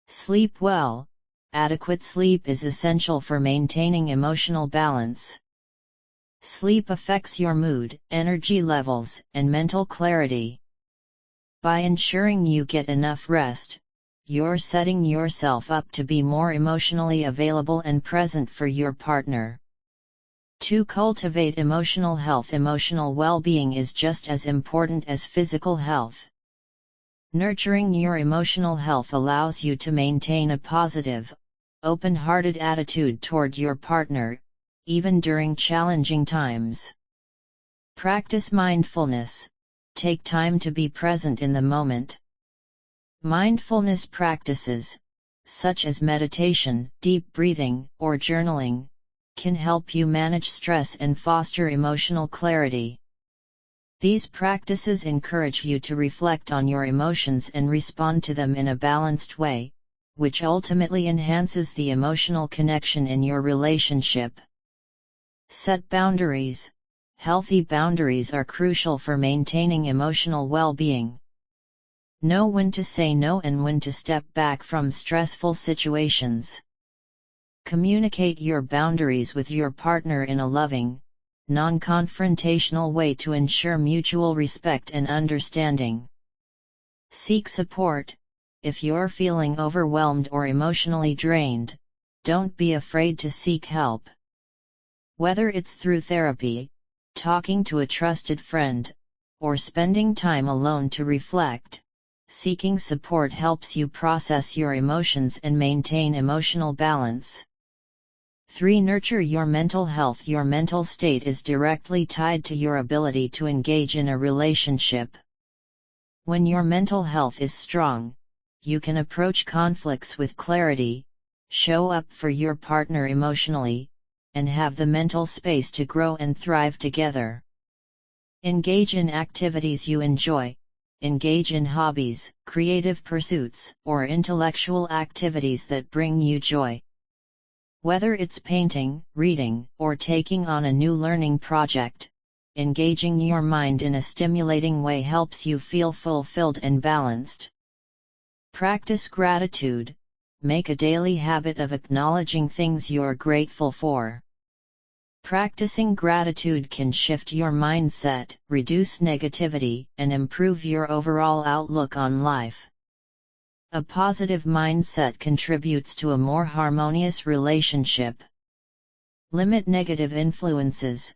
Sleep well. adequate sleep is essential for maintaining emotional balance. Sleep affects your mood, energy levels, and mental clarity. By ensuring you get enough rest, you're setting yourself up to be more emotionally available and present for your partner. To cultivate emotional health, emotional well-being is just as important as physical health. Nurturing your emotional health allows you to maintain a positive, open-hearted attitude toward your partner, even during challenging times. Practice mindfulness. Take time to be present in the moment. Mindfulness practices, such as meditation, deep breathing, or journaling, can help you manage stress and foster emotional clarity. These practices encourage you to reflect on your emotions and respond to them in a balanced way, which ultimately enhances the emotional connection in your relationship. Set boundaries. Healthy boundaries are crucial for maintaining emotional well-being. Know when to say no and when to step back from stressful situations. Communicate your boundaries with your partner in a loving, non-confrontational way to ensure mutual respect and understanding. Seek support. If you're feeling overwhelmed or emotionally drained, don't be afraid to seek help. Whether it's through therapy, talking to a trusted friend, or spending time alone to reflect, seeking support helps you process your emotions and maintain emotional balance. 3. Nurture your mental health. Your mental state is directly tied to your ability to engage in a relationship. When your mental health is strong, you can approach conflicts with clarity, show up for your partner emotionally, and have the mental space to grow and thrive together. Engage in activities you enjoy. Engage in hobbies, creative pursuits, or intellectual activities that bring you joy. Whether it's painting, reading, or taking on a new learning project, engaging your mind in a stimulating way helps you feel fulfilled and balanced. Practice gratitude. Make a daily habit of acknowledging things you're grateful for. Practicing gratitude can shift your mindset, reduce negativity, and improve your overall outlook on life. A positive mindset contributes to a more harmonious relationship. Limit negative influences.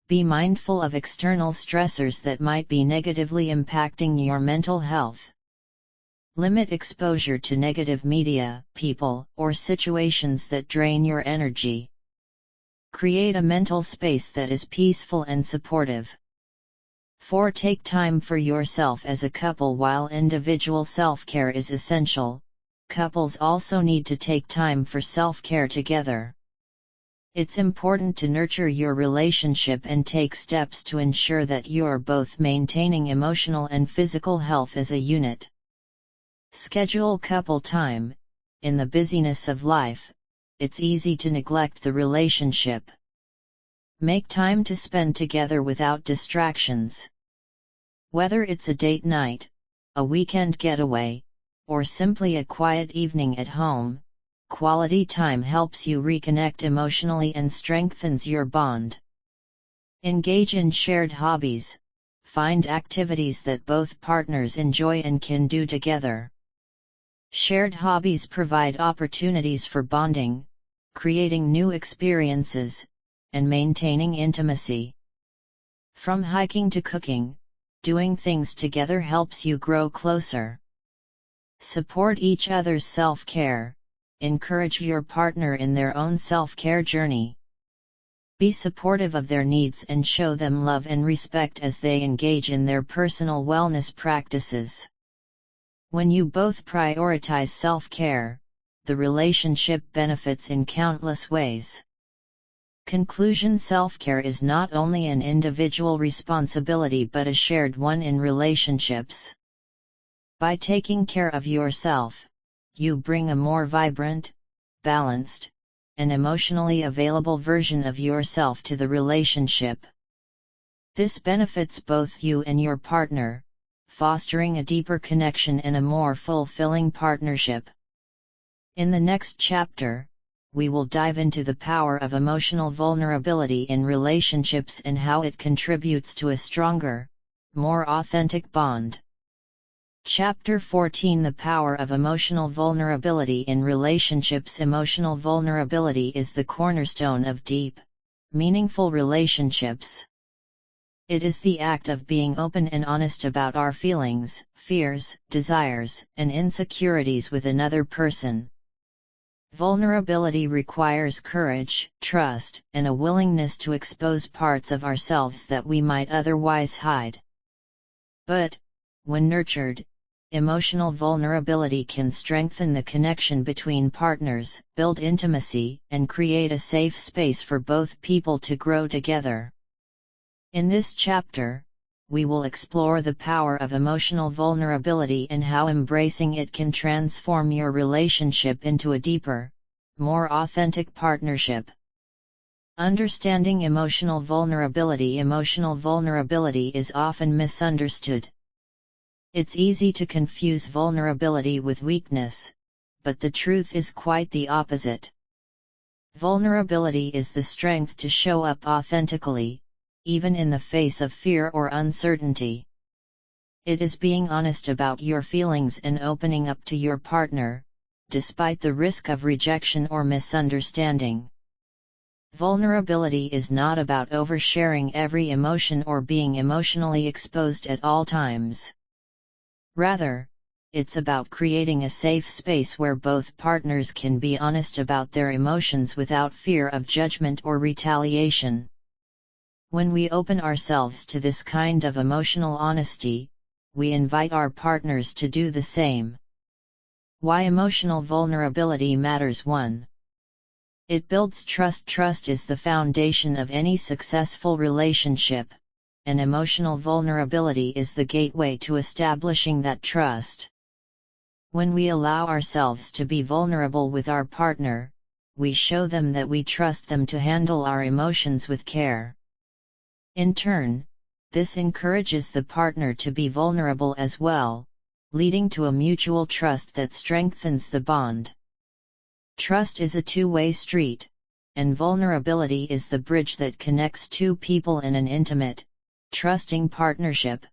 Be mindful of external stressors that might be negatively impacting your mental health. Limit exposure to negative media, people, or situations that drain your energy. Create a mental space that is peaceful and supportive. 4. Take time for yourself. As a couple, while individual self-care is essential, couples also need to take time for self-care together. It's important to nurture your relationship and take steps to ensure that you're both maintaining emotional and physical health as a unit. Schedule couple time. In the busyness of life, it's easy to neglect the relationship. Make time to spend together without distractions. Whether it's a date night, a weekend getaway, or simply a quiet evening at home, quality time helps you reconnect emotionally and strengthens your bond. Engage in shared hobbies. Find activities that both partners enjoy and can do together. Shared hobbies provide opportunities for bonding, creating new experiences, and maintaining intimacy. From hiking to cooking, doing things together helps you grow closer. Support each other's self-care. Encourage your partner in their own self-care journey. Be supportive of their needs and show them love and respect as they engage in their personal wellness practices. When you both prioritize self-care, the relationship benefits in countless ways. Conclusion: self-care is not only an individual responsibility but a shared one in relationships. By taking care of yourself, you bring a more vibrant, balanced, and emotionally available version of yourself to the relationship. This benefits both you and your partner, fostering a deeper connection and a more fulfilling partnership. In the next chapter, we will dive into the power of emotional vulnerability in relationships and how it contributes to a stronger, more authentic bond. Chapter 14: The Power of Emotional Vulnerability in Relationships. Emotional vulnerability is the cornerstone of deep, meaningful relationships. It is the act of being open and honest about our feelings, fears, desires, and insecurities with another person. Vulnerability requires courage, trust, and a willingness to expose parts of ourselves that we might otherwise hide. But, when nurtured, emotional vulnerability can strengthen the connection between partners, build intimacy, and create a safe space for both people to grow together. In this chapter, we will explore the power of emotional vulnerability and how embracing it can transform your relationship into a deeper, more authentic partnership. Understanding emotional vulnerability. Emotional vulnerability is often misunderstood. It's easy to confuse vulnerability with weakness, but the truth is quite the opposite. Vulnerability is the strength to show up authentically, even in the face of fear or uncertainty. It is being honest about your feelings and opening up to your partner, despite the risk of rejection or misunderstanding. Vulnerability is not about oversharing every emotion or being emotionally exposed at all times. Rather, it's about creating a safe space where both partners can be honest about their emotions without fear of judgment or retaliation. When we open ourselves to this kind of emotional honesty, we invite our partners to do the same. Why emotional vulnerability matters. 1. It builds trust. Trust is the foundation of any successful relationship, and emotional vulnerability is the gateway to establishing that trust. When we allow ourselves to be vulnerable with our partner, we show them that we trust them to handle our emotions with care. In turn, this encourages the partner to be vulnerable as well, leading to a mutual trust that strengthens the bond. Trust is a two-way street, and vulnerability is the bridge that connects two people in an intimate, trusting partnership.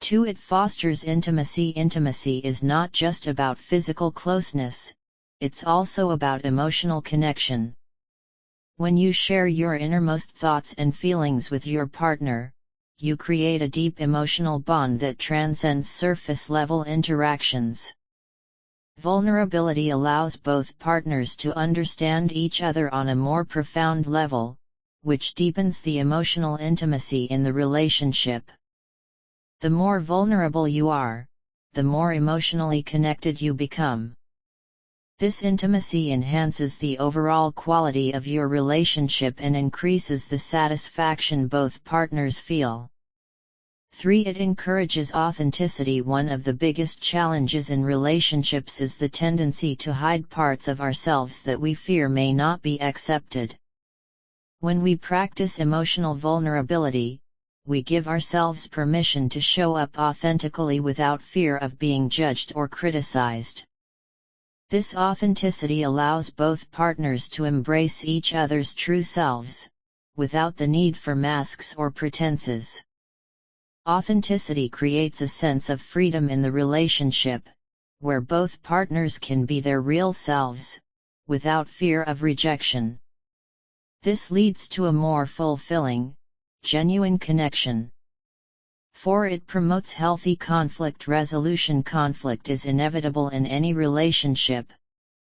2. It fosters intimacy. Intimacy is not just about physical closeness, it's also about emotional connection. When you share your innermost thoughts and feelings with your partner, you create a deep emotional bond that transcends surface-level interactions. Vulnerability allows both partners to understand each other on a more profound level, which deepens the emotional intimacy in the relationship. The more vulnerable you are, the more emotionally connected you become. This intimacy enhances the overall quality of your relationship and increases the satisfaction both partners feel. 3. It encourages authenticity. One of the biggest challenges in relationships is the tendency to hide parts of ourselves that we fear may not be accepted. When we practice emotional vulnerability, we give ourselves permission to show up authentically without fear of being judged or criticized. This authenticity allows both partners to embrace each other's true selves, without the need for masks or pretenses. Authenticity creates a sense of freedom in the relationship, where both partners can be their real selves, without fear of rejection. This leads to a more fulfilling, genuine connection. 4. It promotes healthy conflict resolution. Conflict is inevitable in any relationship,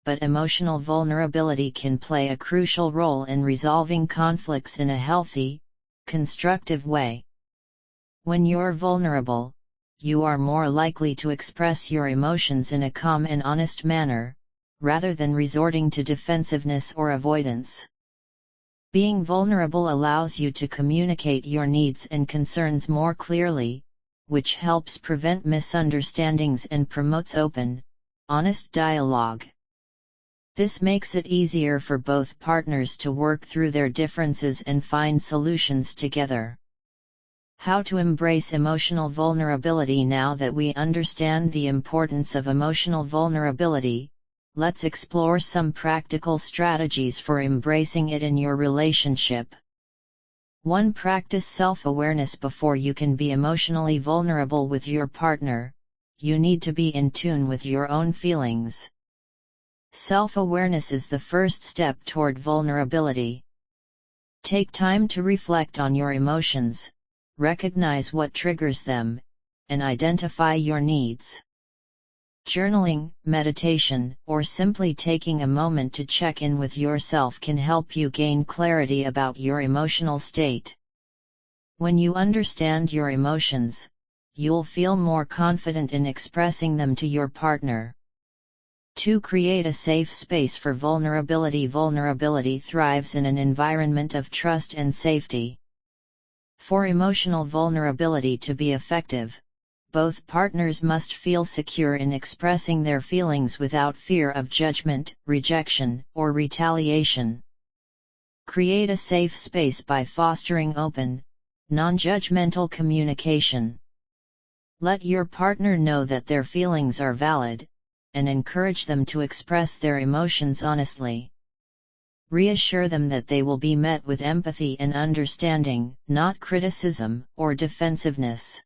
but emotional vulnerability can play a crucial role in resolving conflicts in a healthy, constructive way. When you're vulnerable, you are more likely to express your emotions in a calm and honest manner, rather than resorting to defensiveness or avoidance. Being vulnerable allows you to communicate your needs and concerns more clearly, which helps prevent misunderstandings and promotes open, honest dialogue. This makes it easier for both partners to work through their differences and find solutions together. How to embrace emotional vulnerability. Now that we understand the importance of emotional vulnerability, let's explore some practical strategies for embracing it in your relationship. 1. Practice self-awareness. Before you can be emotionally vulnerable with your partner, you need to be in tune with your own feelings. Self-awareness is the first step toward vulnerability. Take time to reflect on your emotions, recognize what triggers them, and identify your needs. Journaling, meditation, or simply taking a moment to check in with yourself can help you gain clarity about your emotional state. When you understand your emotions, you'll feel more confident in expressing them to your partner. 2. Create a safe space for vulnerability. Vulnerability thrives in an environment of trust and safety. For emotional vulnerability to be effective, both partners must feel secure in expressing their feelings without fear of judgment, rejection, or retaliation. Create a safe space by fostering open, non-judgmental communication. Let your partner know that their feelings are valid, and encourage them to express their emotions honestly. Reassure them that they will be met with empathy and understanding, not criticism or defensiveness.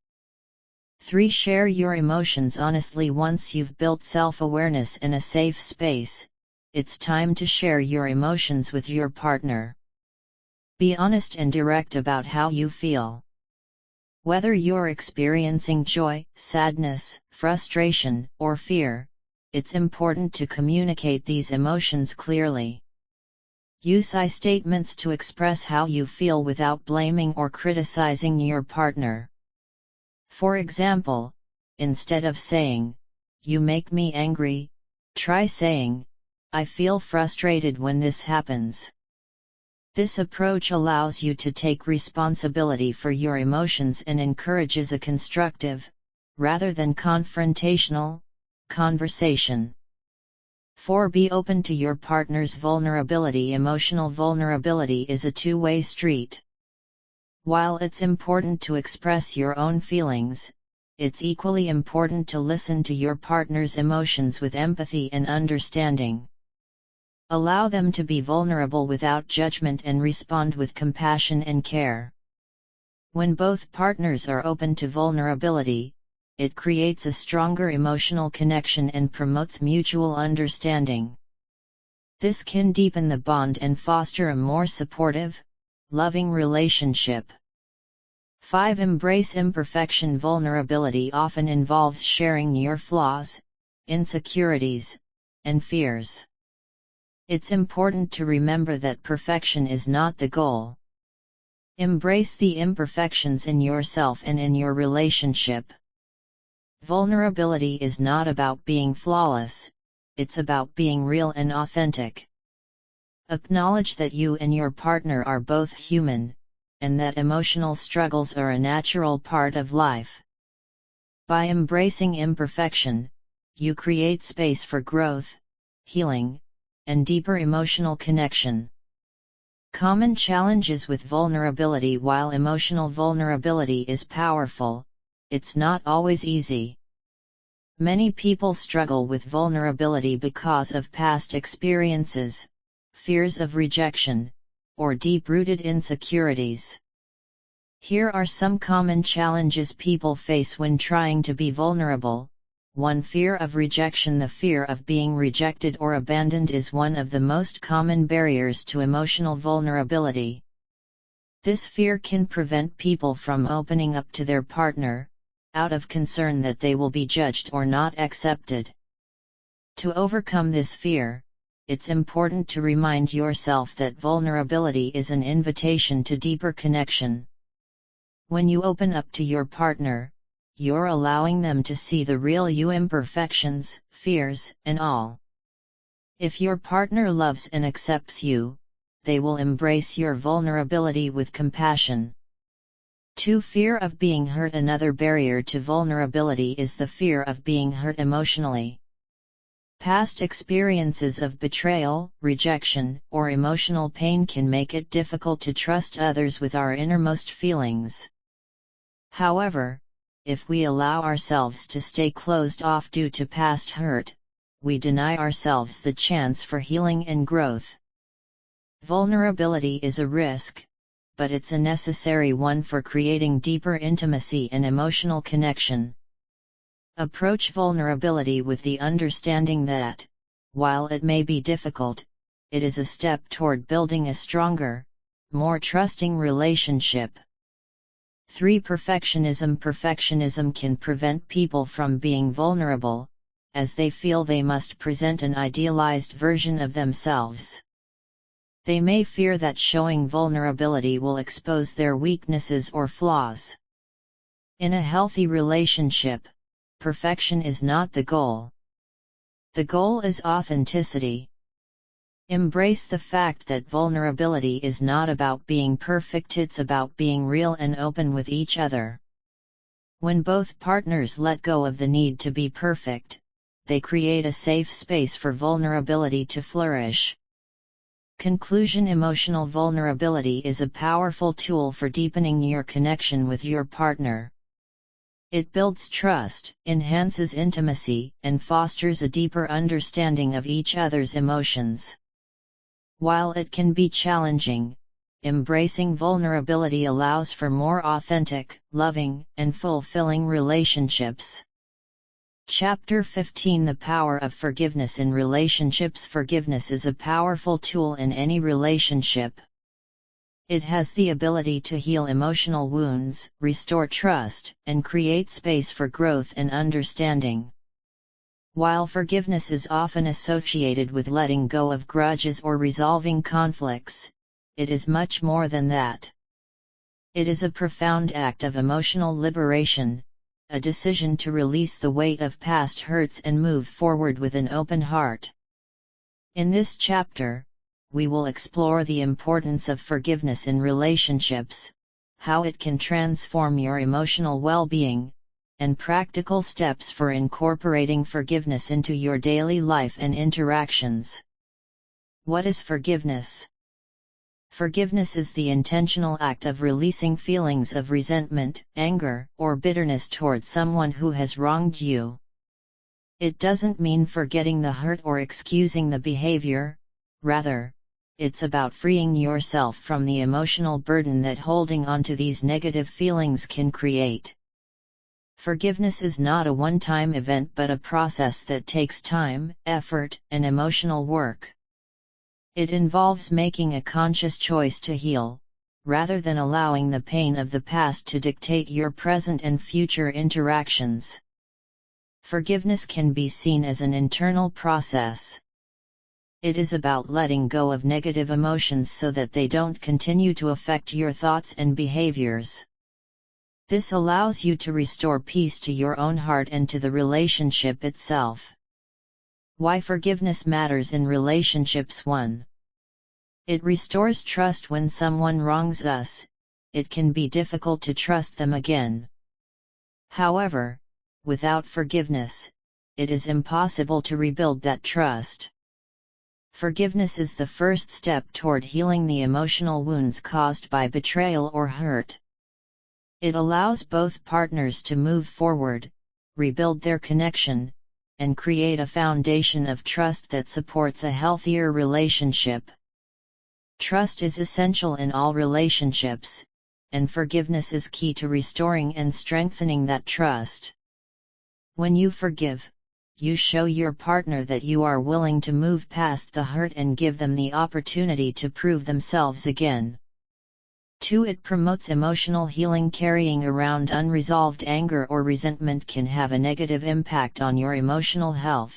3. Share your emotions honestly. Once you've built self-awareness in a safe space, it's time to share your emotions with your partner. Be honest and direct about how you feel. Whether you're experiencing joy, sadness, frustration, or fear, it's important to communicate these emotions clearly. Use I statements to express how you feel without blaming or criticizing your partner. For example, instead of saying, "You make me angry," try saying, "I feel frustrated when this happens." This approach allows you to take responsibility for your emotions and encourages a constructive, rather than confrontational, conversation. 4. Be open to your partner's vulnerability. Emotional vulnerability is a two-way street. While it's important to express your own feelings, it's equally important to listen to your partner's emotions with empathy and understanding. Allow them to be vulnerable without judgment and respond with compassion and care. When both partners are open to vulnerability, it creates a stronger emotional connection and promotes mutual understanding. This can deepen the bond and foster a more supportive, loving relationship. 5. Embrace imperfection. Vulnerability often involves sharing your flaws, insecurities, and fears. It's important to remember that perfection is not the goal. Embrace the imperfections in yourself and in your relationship. Vulnerability is not about being flawless, it's about being real and authentic. Acknowledge that you and your partner are both human, and that emotional struggles are a natural part of life. By embracing imperfection, you create space for growth, healing, and deeper emotional connection. Common challenges with vulnerability. While emotional vulnerability is powerful, it's not always easy. Many people struggle with vulnerability because of past experiences, fears of rejection, or deep-rooted insecurities. Here are some common challenges people face when trying to be vulnerable. 1. Fear of rejection. The fear of being rejected or abandoned is one of the most common barriers to emotional vulnerability. This fear can prevent people from opening up to their partner, out of concern that they will be judged or not accepted. To overcome this fear, it's important to remind yourself that vulnerability is an invitation to deeper connection. When you open up to your partner, you're allowing them to see the real you, imperfections, fears, and all. If your partner loves and accepts you, they will embrace your vulnerability with compassion. 2. Fear of being hurt. Another barrier to vulnerability is the fear of being hurt emotionally. Past experiences of betrayal, rejection, or emotional pain can make it difficult to trust others with our innermost feelings. However, if we allow ourselves to stay closed off due to past hurt, we deny ourselves the chance for healing and growth. Vulnerability is a risk, but it's a necessary one for creating deeper intimacy and emotional connection. Approach vulnerability with the understanding that, while it may be difficult, it is a step toward building a stronger, more trusting relationship. 3. Perfectionism can prevent people from being vulnerable, as they feel they must present an idealized version of themselves. They may fear that showing vulnerability will expose their weaknesses or flaws. In a healthy relationship, perfection is not the goal. The goal is authenticity. Embrace the fact that vulnerability is not about being perfect, it's about being real and open with each other. When both partners let go of the need to be perfect, they create a safe space for vulnerability to flourish. Conclusion: emotional vulnerability is a powerful tool for deepening your connection with your partner. It builds trust, enhances intimacy, and fosters a deeper understanding of each other's emotions. While it can be challenging, embracing vulnerability allows for more authentic, loving, and fulfilling relationships. Chapter 15: The Power of Forgiveness in Relationships. Forgiveness is a powerful tool in any relationship. It has the ability to heal emotional wounds, restore trust, and create space for growth and understanding. While forgiveness is often associated with letting go of grudges or resolving conflicts, it is much more than that. It is a profound act of emotional liberation, a decision to release the weight of past hurts and move forward with an open heart. In this chapter, we will explore the importance of forgiveness in relationships, how it can transform your emotional well-being, and practical steps for incorporating forgiveness into your daily life and interactions. What is forgiveness? Forgiveness is the intentional act of releasing feelings of resentment, anger, or bitterness toward someone who has wronged you. It doesn't mean forgetting the hurt or excusing the behavior, rather, it's about freeing yourself from the emotional burden that holding on to these negative feelings can create. Forgiveness is not a one-time event but a process that takes time, effort, and emotional work. It involves making a conscious choice to heal, rather than allowing the pain of the past to dictate your present and future interactions. Forgiveness can be seen as an internal process. It is about letting go of negative emotions so that they don't continue to affect your thoughts and behaviors. This allows you to restore peace to your own heart and to the relationship itself. Why forgiveness matters in relationships. 1. It restores trust. When someone wrongs us, it can be difficult to trust them again. However, without forgiveness, it is impossible to rebuild that trust. Forgiveness is the first step toward healing the emotional wounds caused by betrayal or hurt. It allows both partners to move forward, rebuild their connection, and create a foundation of trust that supports a healthier relationship. Trust is essential in all relationships, and forgiveness is key to restoring and strengthening that trust. When you forgive, you show your partner that you are willing to move past the hurt and give them the opportunity to prove themselves again. 2. It promotes emotional healing. Carrying around unresolved anger or resentment can have a negative impact on your emotional health.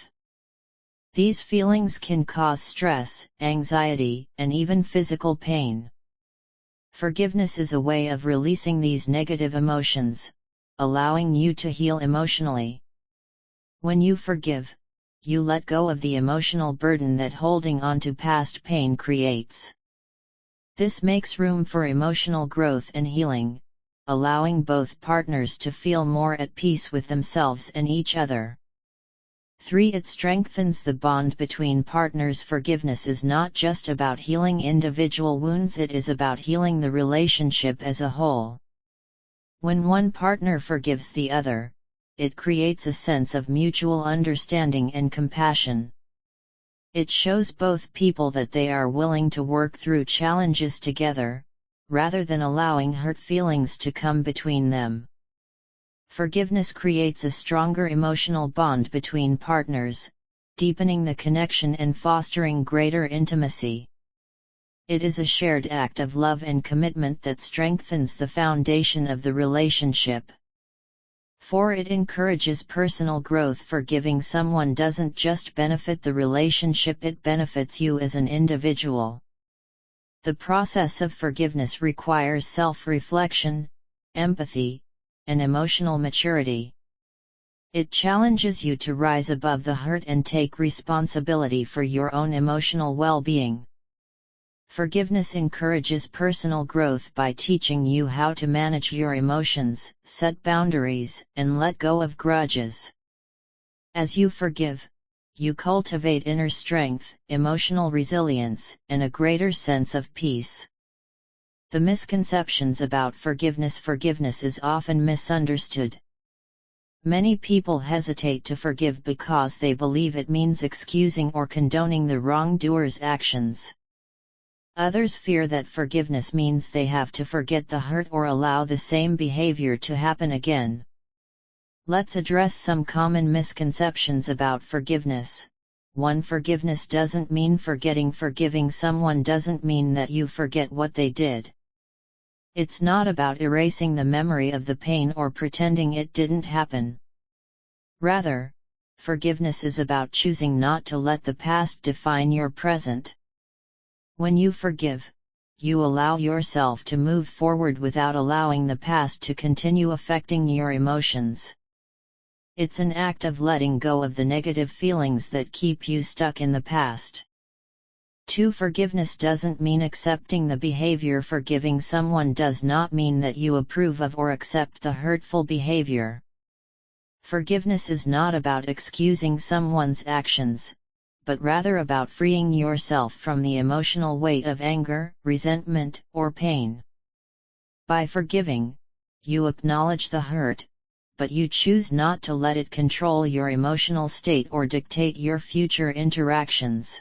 These feelings can cause stress, anxiety, and even physical pain. Forgiveness is a way of releasing these negative emotions, allowing you to heal emotionally. When you forgive, you let go of the emotional burden that holding on to past pain creates. This makes room for emotional growth and healing, allowing both partners to feel more at peace with themselves and each other. 3. It strengthens the bond between partners. Forgiveness is not just about healing individual wounds, it is about healing the relationship as a whole. When one partner forgives the other, it creates a sense of mutual understanding and compassion. It shows both people that they are willing to work through challenges together, rather than allowing hurt feelings to come between them. Forgiveness creates a stronger emotional bond between partners, deepening the connection and fostering greater intimacy. It is a shared act of love and commitment that strengthens the foundation of the relationship. For it encourages personal growth. Forgiving someone doesn't just benefit the relationship, it benefits you as an individual. The process of forgiveness requires self-reflection, empathy, and emotional maturity. It challenges you to rise above the hurt and take responsibility for your own emotional well-being. Forgiveness encourages personal growth by teaching you how to manage your emotions, set boundaries, and let go of grudges. As you forgive, you cultivate inner strength, emotional resilience, and a greater sense of peace. The misconceptions about forgiveness. Forgiveness is often misunderstood. Many people hesitate to forgive because they believe it means excusing or condoning the wrongdoer's actions. Others fear that forgiveness means they have to forget the hurt or allow the same behavior to happen again. Let's address some common misconceptions about forgiveness. 1. Forgiveness doesn't mean forgetting. Forgiving someone doesn't mean that you forget what they did. It's not about erasing the memory of the pain or pretending it didn't happen. Rather, forgiveness is about choosing not to let the past define your present. When you forgive, you allow yourself to move forward without allowing the past to continue affecting your emotions. It's an act of letting go of the negative feelings that keep you stuck in the past. 2. Forgiveness doesn't mean accepting the behavior. Forgiving someone does not mean that you approve of or accept the hurtful behavior. Forgiveness is not about excusing someone's actions, but rather about freeing yourself from the emotional weight of anger, resentment, or pain. By forgiving, you acknowledge the hurt, but you choose not to let it control your emotional state or dictate your future interactions.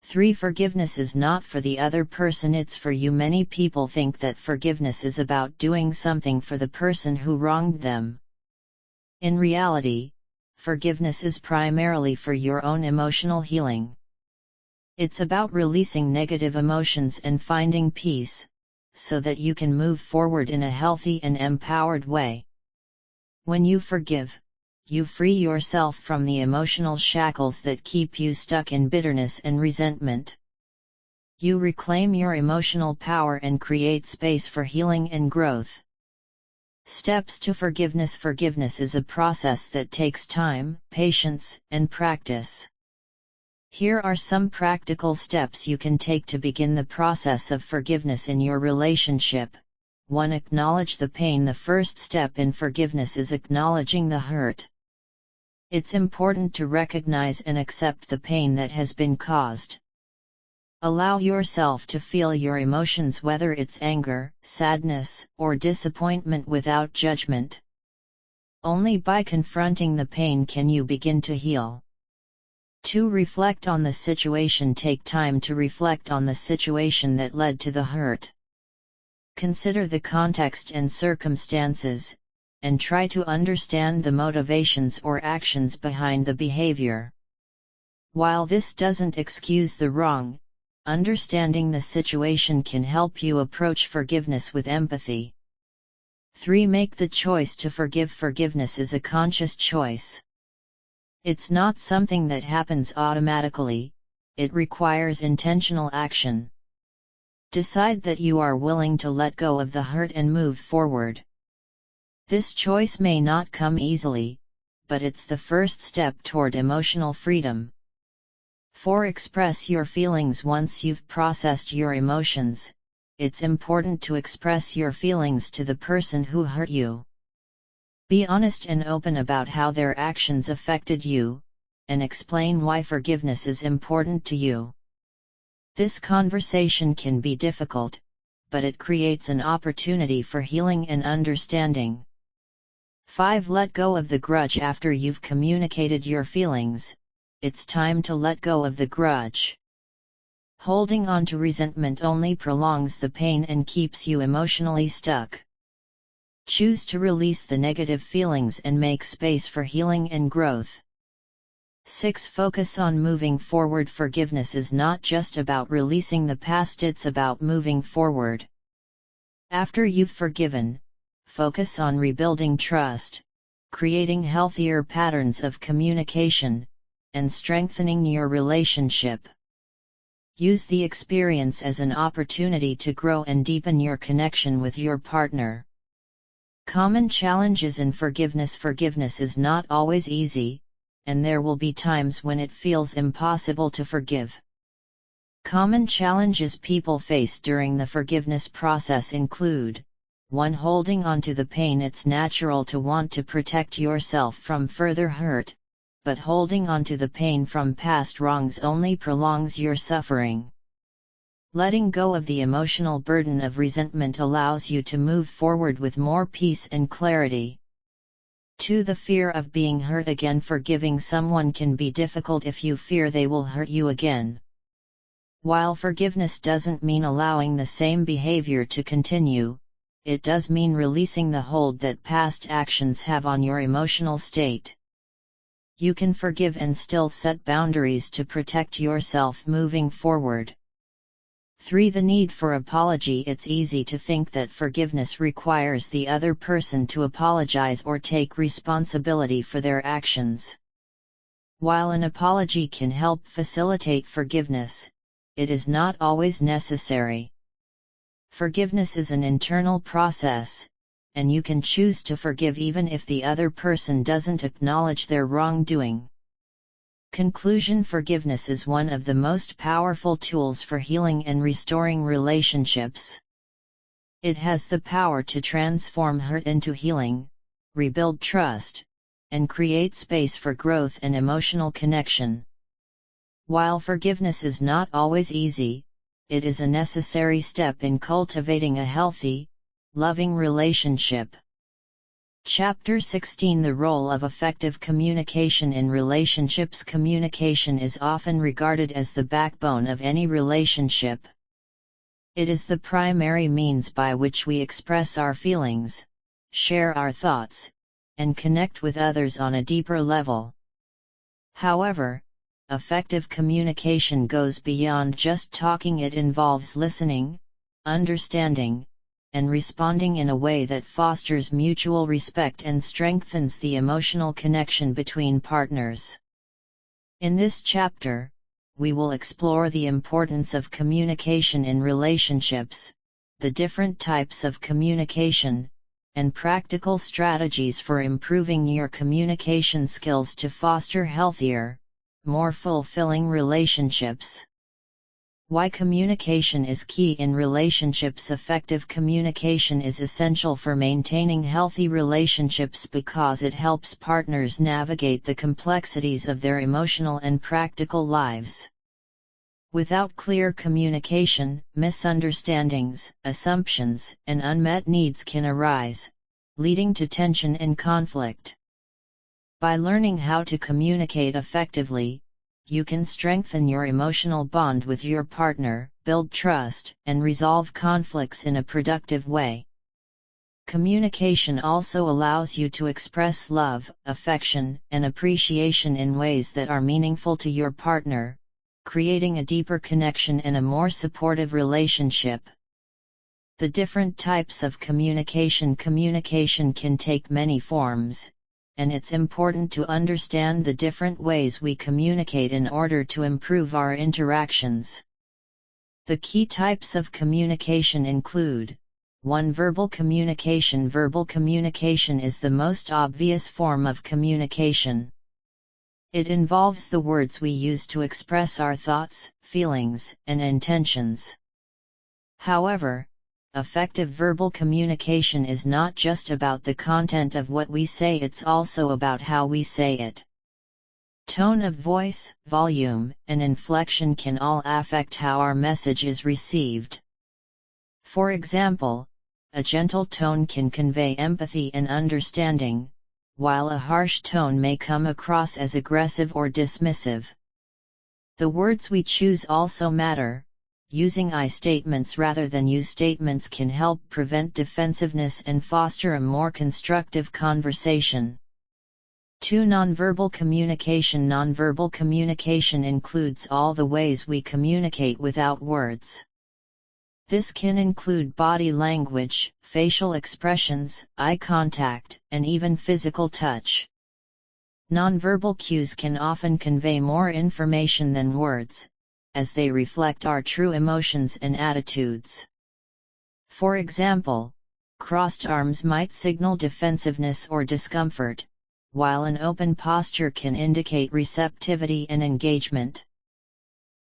3. Forgiveness is not for the other person, it's for you. Many people think that forgiveness is about doing something for the person who wronged them. In reality, forgiveness is primarily for your own emotional healing. It's about releasing negative emotions and finding peace, so that you can move forward in a healthy and empowered way. When you forgive, you free yourself from the emotional shackles that keep you stuck in bitterness and resentment. You reclaim your emotional power and create space for healing and growth. Steps to forgiveness. Forgiveness is a process that takes time, patience, and practice. Here are some practical steps you can take to begin the process of forgiveness in your relationship. 1. Acknowledge the pain. The first step in forgiveness is acknowledging the hurt. It's important to recognize and accept the pain that has been caused. Allow yourself to feel your emotions, whether it's anger, sadness, or disappointment, without judgment. Only by confronting the pain can you begin to heal. 2. Reflect on the situation. Take time to reflect on the situation that led to the hurt. Consider the context and circumstances, and try to understand the motivations or actions behind the behavior. While this doesn't excuse the wrong, understanding the situation can help you approach forgiveness with empathy. 3. Make the choice to forgive. Forgiveness is a conscious choice. It's not something that happens automatically, it requires intentional action. Decide that you are willing to let go of the hurt and move forward. This choice may not come easily, but it's the first step toward emotional freedom. 4. Express your feelings. Once you've processed your emotions, it's important to express your feelings to the person who hurt you. Be honest and open about how their actions affected you, and explain why forgiveness is important to you. This conversation can be difficult, but it creates an opportunity for healing and understanding. 5. Let go of the grudge. After you've communicated your feelings, it's time to let go of the grudge. Holding on to resentment only prolongs the pain and keeps you emotionally stuck. Choose to release the negative feelings and make space for healing and growth. 6. Focus on moving forward. Forgiveness is not just about releasing the past, it's about moving forward. After you've forgiven, focus on rebuilding trust, creating healthier patterns of communication, and strengthening your relationship. Use the experience as an opportunity to grow and deepen your connection with your partner. Common challenges in forgiveness. Forgiveness is not always easy, and there will be times when it feels impossible to forgive. Common challenges people face during the forgiveness process include: 1. Holding on to the pain. It's natural to want to protect yourself from further hurt, but holding on to the pain from past wrongs only prolongs your suffering. Letting go of the emotional burden of resentment allows you to move forward with more peace and clarity. 2. The fear of being hurt again. Forgiving someone can be difficult if you fear they will hurt you again. While forgiveness doesn't mean allowing the same behavior to continue, it does mean releasing the hold that past actions have on your emotional state. You can forgive and still set boundaries to protect yourself moving forward. 3. The need for apology. It's easy to think that forgiveness requires the other person to apologize or take responsibility for their actions. While an apology can help facilitate forgiveness, it is not always necessary. Forgiveness is an internal process, and you can choose to forgive even if the other person doesn't acknowledge their wrongdoing. Conclusion. Forgiveness is one of the most powerful tools for healing and restoring relationships. It has the power to transform hurt into healing, rebuild trust, and create space for growth and emotional connection. While forgiveness is not always easy, it is a necessary step in cultivating a healthy, loving relationship. Chapter 16. The role of effective communication in relationships. Communication is often regarded as the backbone of any relationship. It is the primary means by which we express our feelings, share our thoughts, and connect with others on a deeper level. However, effective communication goes beyond just talking. It involves listening, understanding, and responding in a way that fosters mutual respect and strengthens the emotional connection between partners. In this chapter, we will explore the importance of communication in relationships, the different types of communication, and practical strategies for improving your communication skills to foster healthier, more fulfilling relationships. Why communication is key in relationships. Effective communication is essential for maintaining healthy relationships because it helps partners navigate the complexities of their emotional and practical lives. Without clear communication, misunderstandings, assumptions, and unmet needs can arise, leading to tension and conflict. By learning how to communicate effectively, you can strengthen your emotional bond with your partner, build trust, and resolve conflicts in a productive way. Communication also allows you to express love, affection, and appreciation in ways that are meaningful to your partner, creating a deeper connection and a more supportive relationship. The different types of communication. Communication can take many forms, and it's important to understand the different ways we communicate in order to improve our interactions. The key types of communication include: 1. Verbal communication. Verbal communication is the most obvious form of communication. It involves the words we use to express our thoughts, feelings, and intentions. However, effective verbal communication is not just about the content of what we say, it's also about how we say it. Tone of voice, volume, and inflection can all affect how our message is received. For example, a gentle tone can convey empathy and understanding, while a harsh tone may come across as aggressive or dismissive. The words we choose also matter. Using I statements rather than you statements can help prevent defensiveness and foster a more constructive conversation. 2. Nonverbal communication. Nonverbal communication includes all the ways we communicate without words. This can include body language, facial expressions, eye contact, and even physical touch. Nonverbal cues can often convey more information than words, as they reflect our true emotions and attitudes. For example, crossed arms might signal defensiveness or discomfort, while an open posture can indicate receptivity and engagement.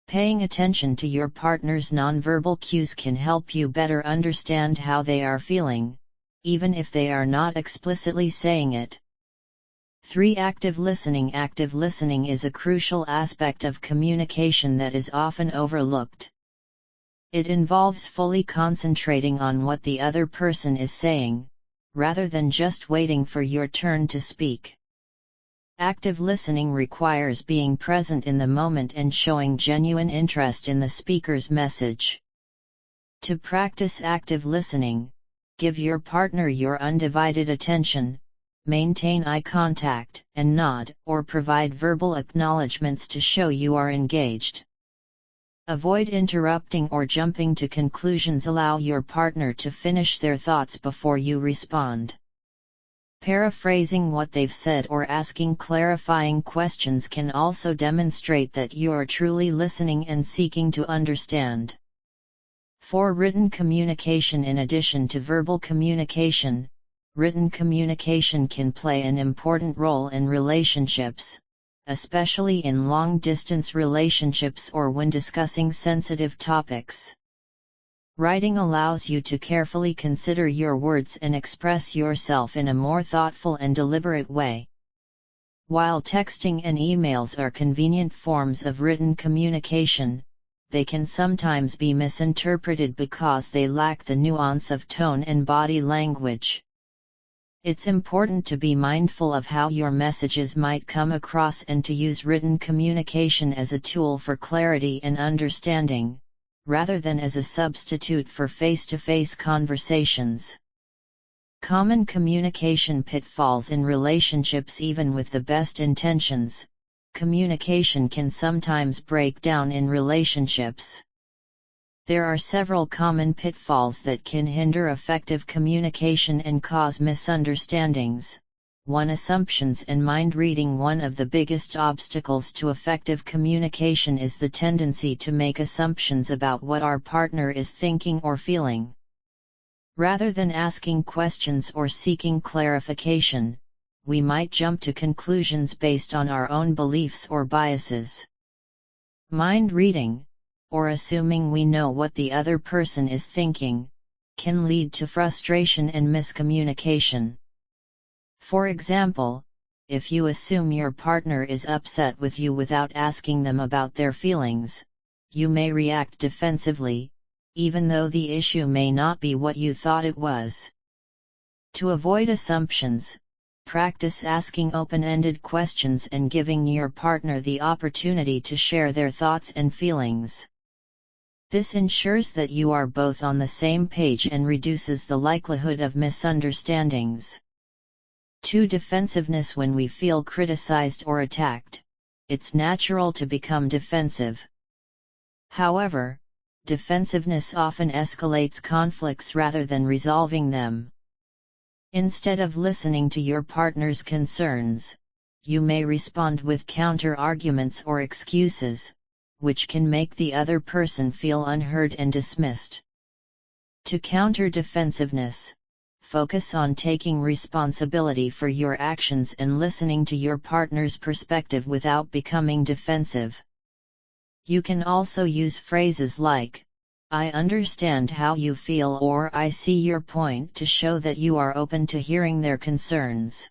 Paying attention to your partner's nonverbal cues can help you better understand how they are feeling, even if they are not explicitly saying it. 3. Active listening. Active listening is a crucial aspect of communication that is often overlooked. It involves fully concentrating on what the other person is saying, rather than just waiting for your turn to speak. Active listening requires being present in the moment and showing genuine interest in the speaker's message. To practice active listening, give your partner your undivided attention, maintain eye contact, and nod or provide verbal acknowledgments to show you are engaged. Avoid interrupting or jumping to conclusions. Allow your partner to finish their thoughts before you respond. Paraphrasing what they've said or asking clarifying questions can also demonstrate that you are truly listening and seeking to understand. 4. Written communication. In addition to verbal communication, written communication can play an important role in relationships, especially in long-distance relationships or when discussing sensitive topics. Writing allows you to carefully consider your words and express yourself in a more thoughtful and deliberate way. While texting and emails are convenient forms of written communication, they can sometimes be misinterpreted because they lack the nuance of tone and body language. It's important to be mindful of how your messages might come across and to use written communication as a tool for clarity and understanding, rather than as a substitute for face-to-face conversations. Common communication pitfalls in relationships. Even with the best intentions, communication can sometimes break down in relationships. There are several common pitfalls that can hinder effective communication and cause misunderstandings. 1. Assumptions and mind reading. One of the biggest obstacles to effective communication is the tendency to make assumptions about what our partner is thinking or feeling. Rather than asking questions or seeking clarification, we might jump to conclusions based on our own beliefs or biases. Mind reading, or assuming we know what the other person is thinking, can lead to frustration and miscommunication. For example, if you assume your partner is upset with you without asking them about their feelings, you may react defensively, even though the issue may not be what you thought it was. To avoid assumptions, practice asking open-ended questions and giving your partner the opportunity to share their thoughts and feelings. This ensures that you are both on the same page and reduces the likelihood of misunderstandings. 2. Defensiveness. When we feel criticized or attacked, it's natural to become defensive. However, defensiveness often escalates conflicts rather than resolving them. Instead of listening to your partner's concerns, you may respond with counter-arguments or excuses, which can make the other person feel unheard and dismissed. To counter defensiveness, focus on taking responsibility for your actions and listening to your partner's perspective without becoming defensive. You can also use phrases like, "I understand how you feel" or "I see your point" to show that you are open to hearing their concerns.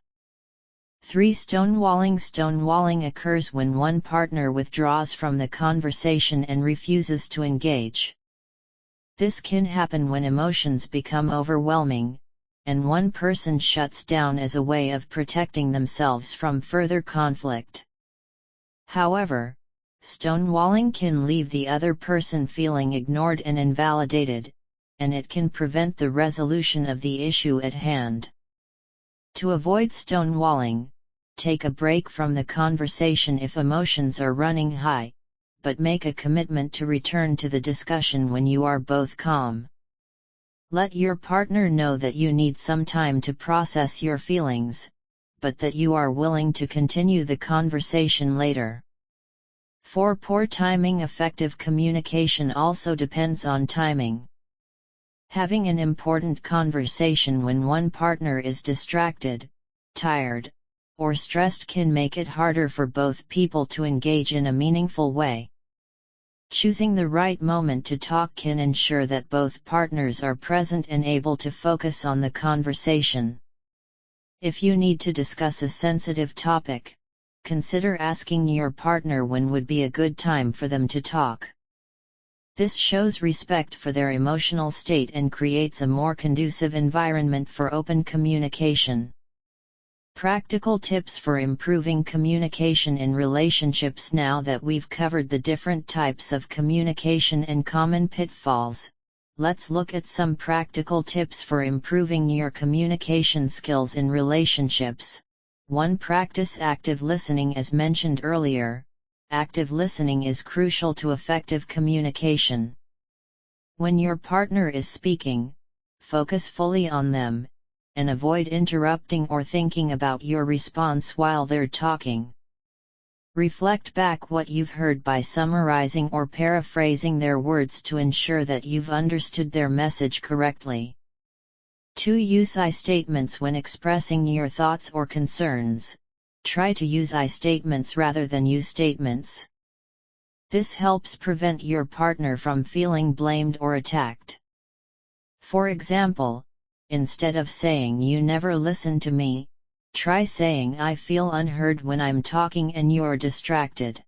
3. Stonewalling. Stonewalling occurs when one partner withdraws from the conversation and refuses to engage. This can happen when emotions become overwhelming, and one person shuts down as a way of protecting themselves from further conflict. However, stonewalling can leave the other person feeling ignored and invalidated, and it can prevent the resolution of the issue at hand. To avoid stonewalling, take a break from the conversation if emotions are running high, but make a commitment to return to the discussion when you are both calm. Let your partner know that you need some time to process your feelings, but that you are willing to continue the conversation later. For poor timing, effective communication also depends on timing. Having an important conversation when one partner is distracted, tired, or stressed can make it harder for both people to engage in a meaningful way. Choosing the right moment to talk can ensure that both partners are present and able to focus on the conversation. If you need to discuss a sensitive topic, consider asking your partner when would be a good time for them to talk. This shows respect for their emotional state and creates a more conducive environment for open communication. Practical tips for improving communication in relationships. Now that we've covered the different types of communication and common pitfalls, let's look at some practical tips for improving your communication skills in relationships. 1. Practice active listening. As mentioned earlier, active listening is crucial to effective communication. When your partner is speaking, focus fully on them, and avoid interrupting or thinking about your response while they're talking. Reflect back what you've heard by summarizing or paraphrasing their words to ensure that you've understood their message correctly. 2. Use I statements when expressing your thoughts or concerns. Try to use I statements rather than you statements. This helps prevent your partner from feeling blamed or attacked. For example, instead of saying "you never listen to me," try saying "I feel unheard when I'm talking and you're distracted."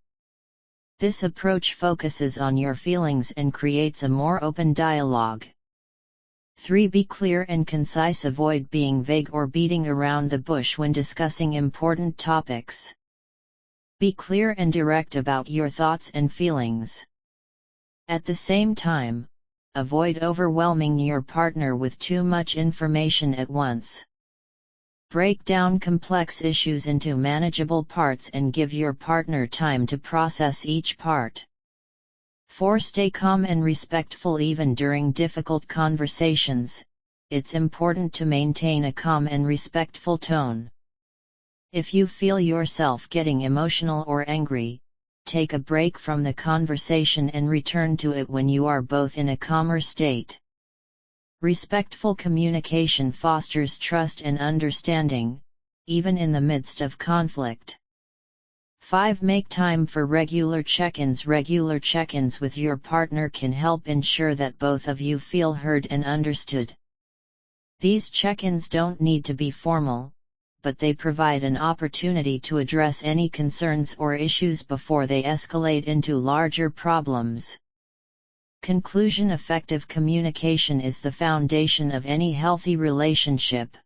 This approach focuses on your feelings and creates a more open dialogue. 3. Be clear and concise. Avoid being vague or beating around the bush when discussing important topics. Be clear and direct about your thoughts and feelings. At the same time, avoid overwhelming your partner with too much information at once. Break down complex issues into manageable parts and give your partner time to process each part. 4. Stay calm and respectful. Even during difficult conversations, it's important to maintain a calm and respectful tone. If you feel yourself getting emotional or angry, take a break from the conversation and return to it when you are both in a calmer state. Respectful communication fosters trust and understanding, even in the midst of conflict. 5. Make time for regular check-ins. Regular check-ins with your partner can help ensure that both of you feel heard and understood. These check-ins don't need to be formal, but they provide an opportunity to address any concerns or issues before they escalate into larger problems. Conclusion: effective communication is the foundation of any healthy relationship.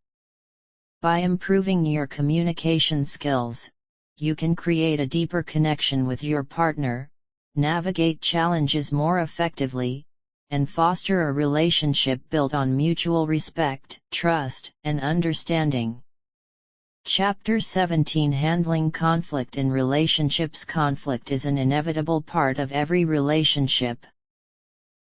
By improving your communication skills, you can create a deeper connection with your partner, navigate challenges more effectively, and foster a relationship built on mutual respect, trust, and understanding. Chapter 17: Handling conflict in relationships. Conflict is an inevitable part of every relationship.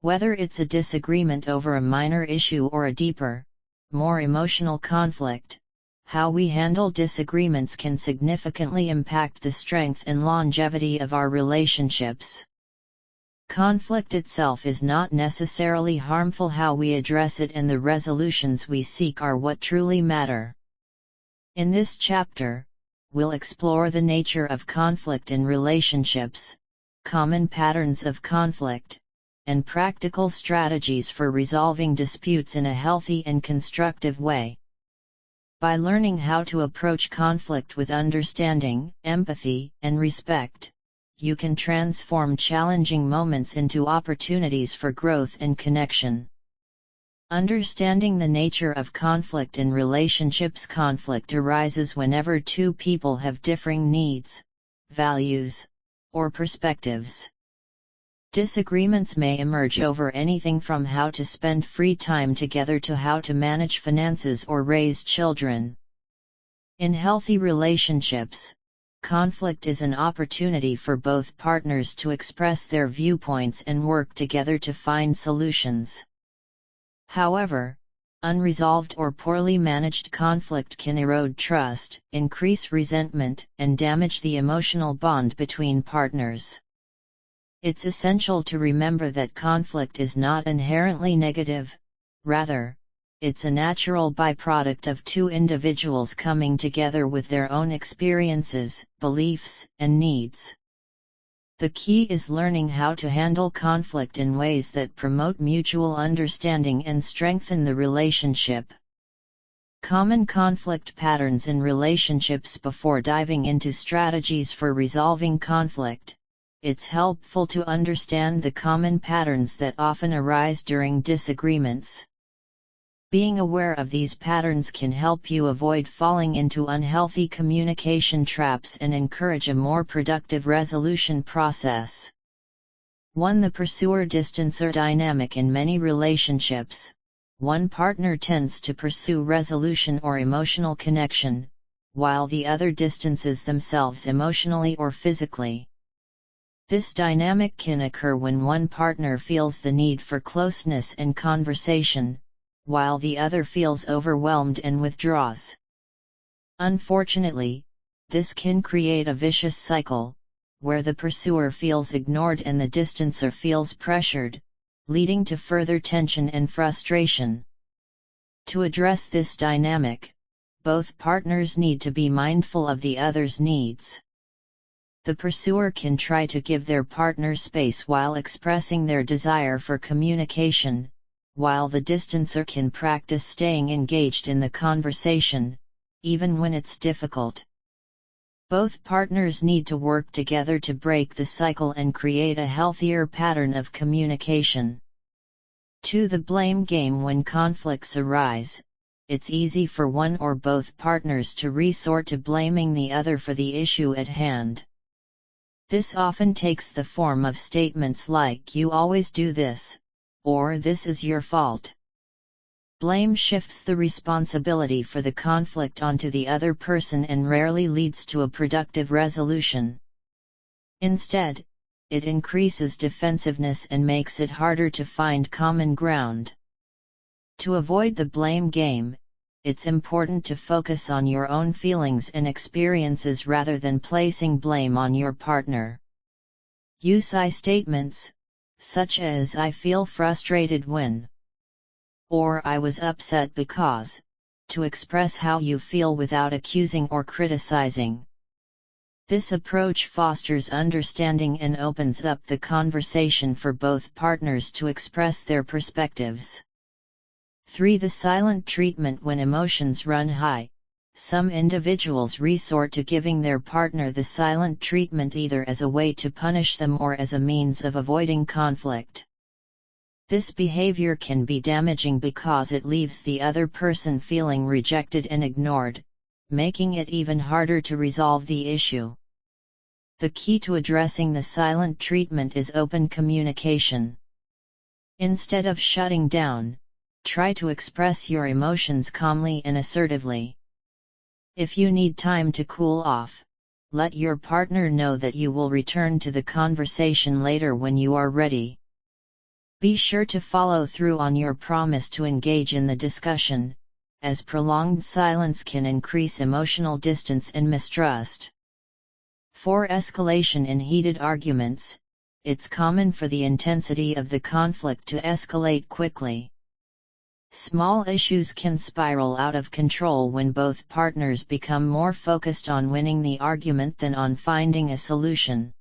Whether it's a disagreement over a minor issue or a deeper, more emotional conflict, how we handle disagreements can significantly impact the strength and longevity of our relationships. Conflict itself is not necessarily harmful. How we address it and the resolutions we seek are what truly matter. In this chapter, we'll explore the nature of conflict in relationships, common patterns of conflict, and practical strategies for resolving disputes in a healthy and constructive way. By learning how to approach conflict with understanding, empathy, and respect, you can transform challenging moments into opportunities for growth and connection. Understanding the nature of conflict in relationships. Conflict arises whenever two people have differing needs, values, or perspectives. Disagreements may emerge over anything from how to spend free time together to how to manage finances or raise children. In healthy relationships, conflict is an opportunity for both partners to express their viewpoints and work together to find solutions. However, unresolved or poorly managed conflict can erode trust, increase resentment, and damage the emotional bond between partners. It's essential to remember that conflict is not inherently negative, rather, it's a natural byproduct of two individuals coming together with their own experiences, beliefs, and needs. The key is learning how to handle conflict in ways that promote mutual understanding and strengthen the relationship. Common conflict patterns in relationships. Before diving into strategies for resolving conflict, it's helpful to understand the common patterns that often arise during disagreements. Being aware of these patterns can help you avoid falling into unhealthy communication traps and encourage a more productive resolution process. 1. The pursuer-distancer dynamic. In many relationships, one partner tends to pursue resolution or emotional connection, while the other distances themselves emotionally or physically. This dynamic can occur when one partner feels the need for closeness and conversation, while the other feels overwhelmed and withdraws. Unfortunately, this can create a vicious cycle, where the pursuer feels ignored and the distancer feels pressured, leading to further tension and frustration. To address this dynamic, both partners need to be mindful of the other's needs. The pursuer can try to give their partner space while expressing their desire for communication, while the distancer can practice staying engaged in the conversation, even when it's difficult. Both partners need to work together to break the cycle and create a healthier pattern of communication. 2. The blame game. When conflicts arise, it's easy for one or both partners to resort to blaming the other for the issue at hand. This often takes the form of statements like "you always do this," or "this is your fault." Blame shifts the responsibility for the conflict onto the other person and rarely leads to a productive resolution. Instead, it increases defensiveness and makes it harder to find common ground. To avoid the blame game, it's important to focus on your own feelings and experiences rather than placing blame on your partner. Use I statements, such as "I feel frustrated when," or "I was upset because," to express how you feel without accusing or criticizing. This approach fosters understanding and opens up the conversation for both partners to express their perspectives. 3. The silent treatment. When emotions run high, some individuals resort to giving their partner the silent treatment either as a way to punish them or as a means of avoiding conflict. This behavior can be damaging because it leaves the other person feeling rejected and ignored, making it even harder to resolve the issue. The key to addressing the silent treatment is open communication. Instead of shutting down, try to express your emotions calmly and assertively. If you need time to cool off, let your partner know that you will return to the conversation later when you are ready. Be sure to follow through on your promise to engage in the discussion, as prolonged silence can increase emotional distance and mistrust. 4. Escalation. In heated arguments, it's common for the intensity of the conflict to escalate quickly. Small issues can spiral out of control when both partners become more focused on winning the argument than on finding a solution.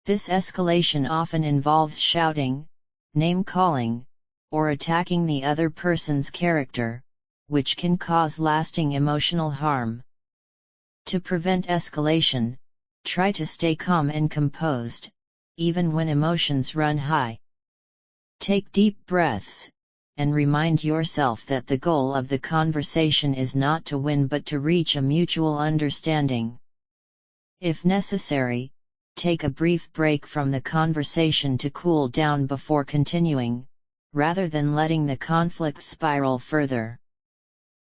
This escalation often involves shouting, name-calling, or attacking the other person's character, which can cause lasting emotional harm. To prevent escalation, try to stay calm and composed, even when emotions run high. Take deep breaths, and remind yourself that the goal of the conversation is not to win but to reach a mutual understanding. If necessary, take a brief break from the conversation to cool down before continuing, rather than letting the conflict spiral further.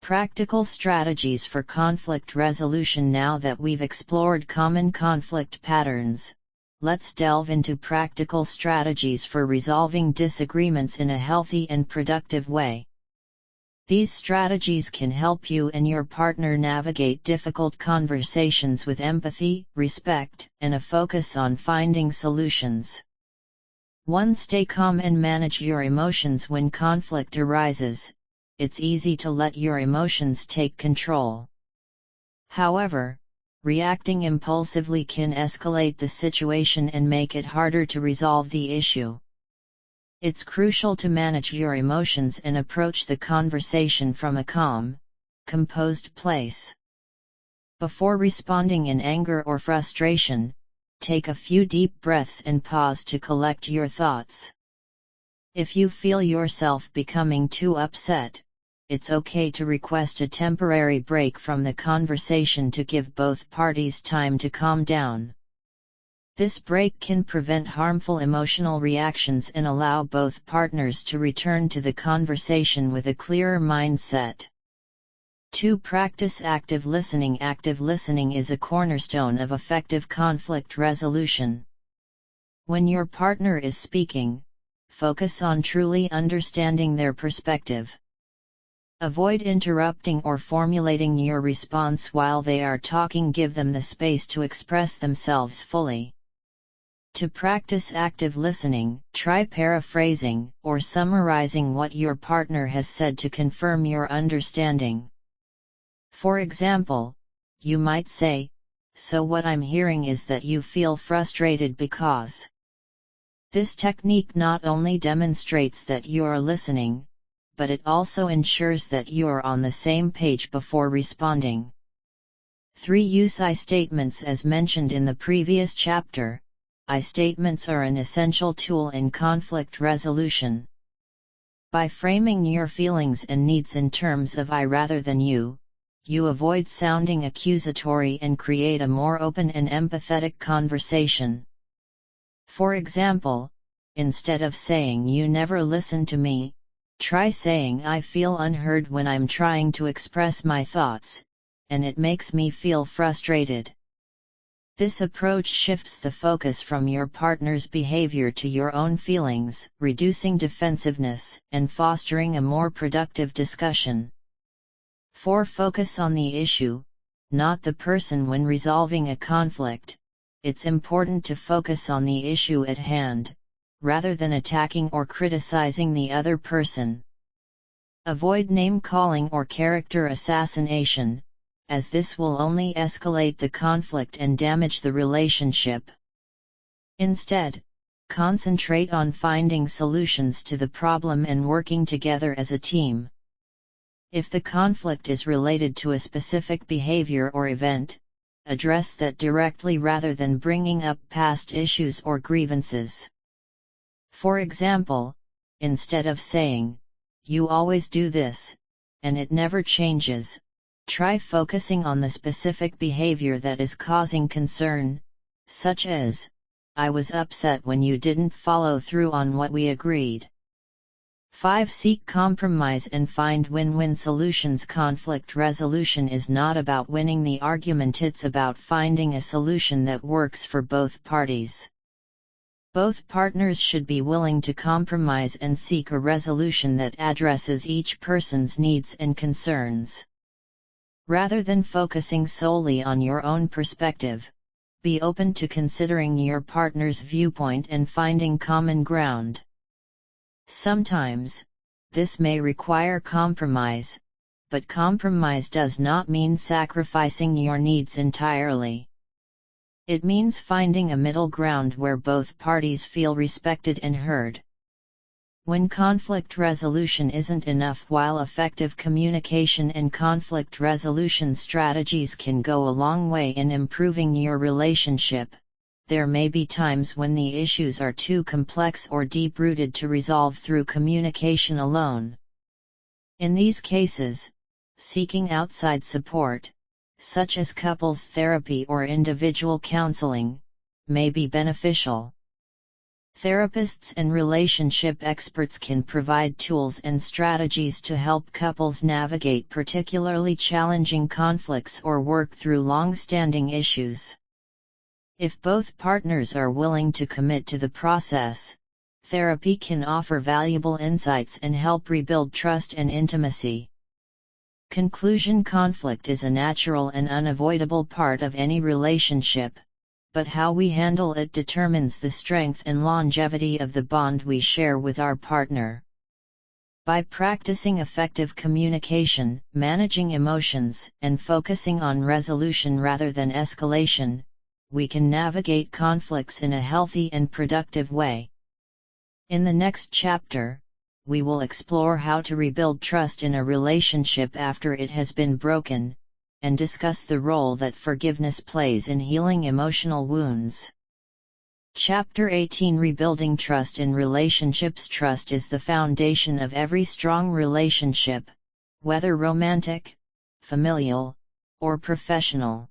Practical strategies for conflict resolution. Now that we've explored common conflict patterns, let's delve into practical strategies for resolving disagreements in a healthy and productive way. These strategies can help you and your partner navigate difficult conversations with empathy, respect, and a focus on finding solutions. 1. Stay calm and manage your emotions. When conflict arises, it's easy to let your emotions take control. However, reacting impulsively can escalate the situation and make it harder to resolve the issue. It's crucial to manage your emotions and approach the conversation from a calm, composed place. Before responding in anger or frustration, take a few deep breaths and pause to collect your thoughts. If you feel yourself becoming too upset, it's okay to request a temporary break from the conversation to give both parties time to calm down. This break can prevent harmful emotional reactions and allow both partners to return to the conversation with a clearer mindset. 2. Practice active listening. Active listening is a cornerstone of effective conflict resolution. When your partner is speaking, focus on truly understanding their perspective. Avoid interrupting or formulating your response while they are talking. Give them the space to express themselves fully. To practice active listening, try paraphrasing or summarizing what your partner has said to confirm your understanding. For example, you might say, "So what I'm hearing is that you feel frustrated because." This technique not only demonstrates that you're listening, but it also ensures that you're on the same page before responding. 3. Use I statements. As mentioned in the previous chapter, I statements are an essential tool in conflict resolution. By framing your feelings and needs in terms of I rather than you avoid sounding accusatory and create a more open and empathetic conversation. For example, instead of saying "you never listen to me," try saying "I feel unheard when I'm trying to express my thoughts, and it makes me feel frustrated." This approach shifts the focus from your partner's behavior to your own feelings, reducing defensiveness and fostering a more productive discussion. 4. Focus on the issue, not the person. When resolving a conflict, it's important to focus on the issue at hand, rather than attacking or criticizing the other person. Avoid name-calling or character assassination, as this will only escalate the conflict and damage the relationship. Instead, concentrate on finding solutions to the problem and working together as a team. If the conflict is related to a specific behavior or event, address that directly rather than bringing up past issues or grievances. For example, instead of saying, "You always do this, and it never changes," try focusing on the specific behavior that is causing concern, such as, "I was upset when you didn't follow through on what we agreed." 5. Seek compromise and find win-win solutions. Conflict resolution is not about winning the argument, it's about finding a solution that works for both parties. Both partners should be willing to compromise and seek a resolution that addresses each person's needs and concerns. Rather than focusing solely on your own perspective, be open to considering your partner's viewpoint and finding common ground. Sometimes, this may require compromise, but compromise does not mean sacrificing your needs entirely. It means finding a middle ground where both parties feel respected and heard. When conflict resolution isn't enough, while effective communication and conflict resolution strategies can go a long way in improving your relationship, there may be times when the issues are too complex or deep-rooted to resolve through communication alone. In these cases, seeking outside support, such as couples therapy or individual counseling, may be beneficial. Therapists and relationship experts can provide tools and strategies to help couples navigate particularly challenging conflicts or work through long-standing issues. If both partners are willing to commit to the process, therapy can offer valuable insights and help rebuild trust and intimacy. Conclusion: conflict is a natural and unavoidable part of any relationship, but how we handle it determines the strength and longevity of the bond we share with our partner. By practicing effective communication, managing emotions, and focusing on resolution rather than escalation, we can navigate conflicts in a healthy and productive way. In the next chapter, we will explore how to rebuild trust in a relationship after it has been broken, and discuss the role that forgiveness plays in healing emotional wounds. Chapter 18: Rebuilding Trust in Relationships. Trust is the foundation of every strong relationship, whether romantic, familial, or professional.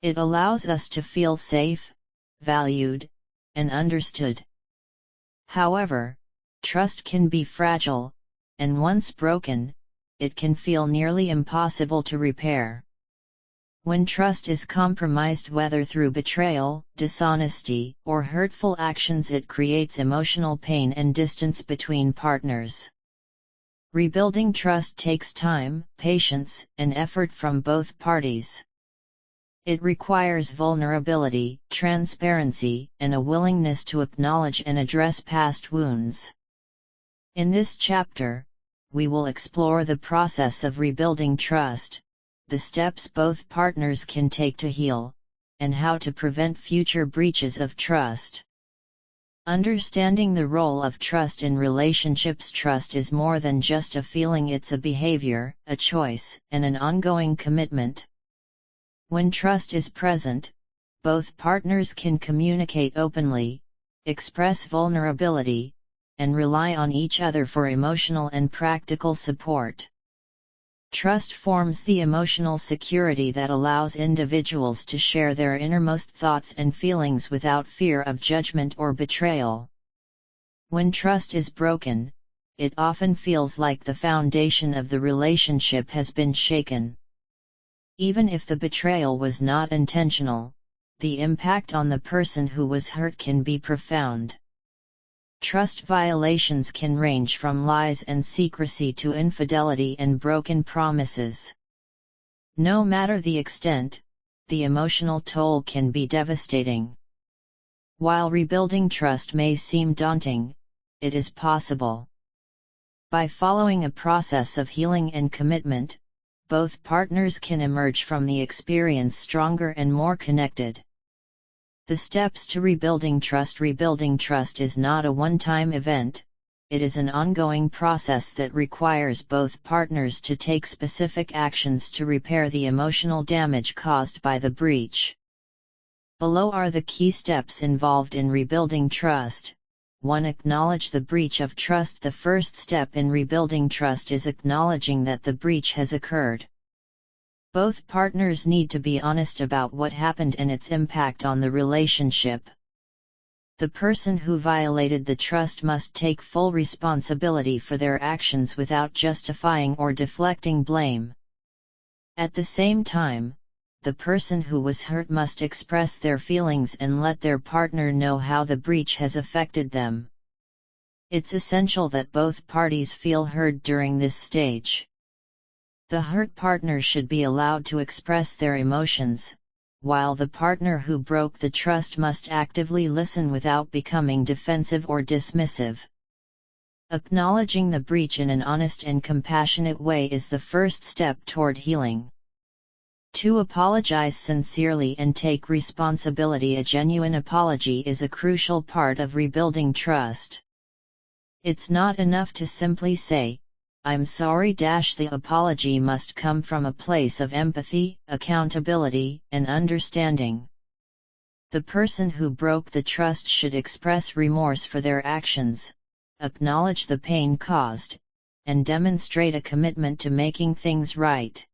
It allows us to feel safe, valued, and understood. However, trust can be fragile, and once broken, it can feel nearly impossible to repair. When trust is compromised, whether through betrayal, dishonesty, or hurtful actions, it creates emotional pain and distance between partners. Rebuilding trust takes time, patience, and effort from both parties. It requires vulnerability, transparency, and a willingness to acknowledge and address past wounds. In this chapter, we will explore the process of rebuilding trust, the steps both partners can take to heal, and how to prevent future breaches of trust. Understanding the role of trust in relationships. Trust is more than just a feeling, it's a behavior, a choice, and an ongoing commitment. When trust is present, both partners can communicate openly, express vulnerability, and rely on each other for emotional and practical support. Trust forms the emotional security that allows individuals to share their innermost thoughts and feelings without fear of judgment or betrayal. When trust is broken, it often feels like the foundation of the relationship has been shaken. Even if the betrayal was not intentional, the impact on the person who was hurt can be profound. Trust violations can range from lies and secrecy to infidelity and broken promises. No matter the extent, the emotional toll can be devastating. While rebuilding trust may seem daunting, it is possible. By following a process of healing and commitment, both partners can emerge from the experience stronger and more connected. The steps to rebuilding trust. Rebuilding trust is not a one-time event, it is an ongoing process that requires both partners to take specific actions to repair the emotional damage caused by the breach. Below are the key steps involved in rebuilding trust. 1. Acknowledge the breach of trust. The first step in rebuilding trust is acknowledging that the breach has occurred. Both partners need to be honest about what happened and its impact on the relationship. The person who violated the trust must take full responsibility for their actions without justifying or deflecting blame. At the same time, the person who was hurt must express their feelings and let their partner know how the breach has affected them. It's essential that both parties feel heard during this stage. The hurt partner should be allowed to express their emotions, while the partner who broke the trust must actively listen without becoming defensive or dismissive. Acknowledging the breach in an honest and compassionate way is the first step toward healing. 2. Apologize sincerely and take responsibility. A genuine apology is a crucial part of rebuilding trust. It's not enough to simply say, "I'm sorry." The apology must come from a place of empathy, accountability, and understanding. The person who broke the trust should express remorse for their actions, acknowledge the pain caused, and demonstrate a commitment to making things right.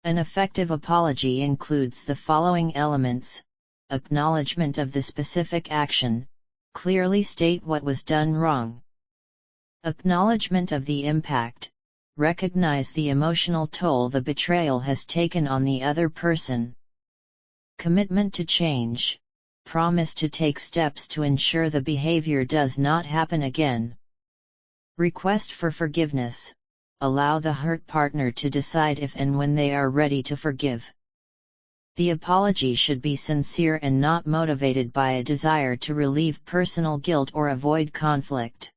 An effective apology includes the following elements: acknowledgement of the specific action, clearly state what was done wrong. Acknowledgement of the impact, recognize the emotional toll the betrayal has taken on the other person. Commitment to change, promise to take steps to ensure the behavior does not happen again. Request for forgiveness, allow the hurt partner to decide if and when they are ready to forgive. The apology should be sincere and not motivated by a desire to relieve personal guilt or avoid conflict.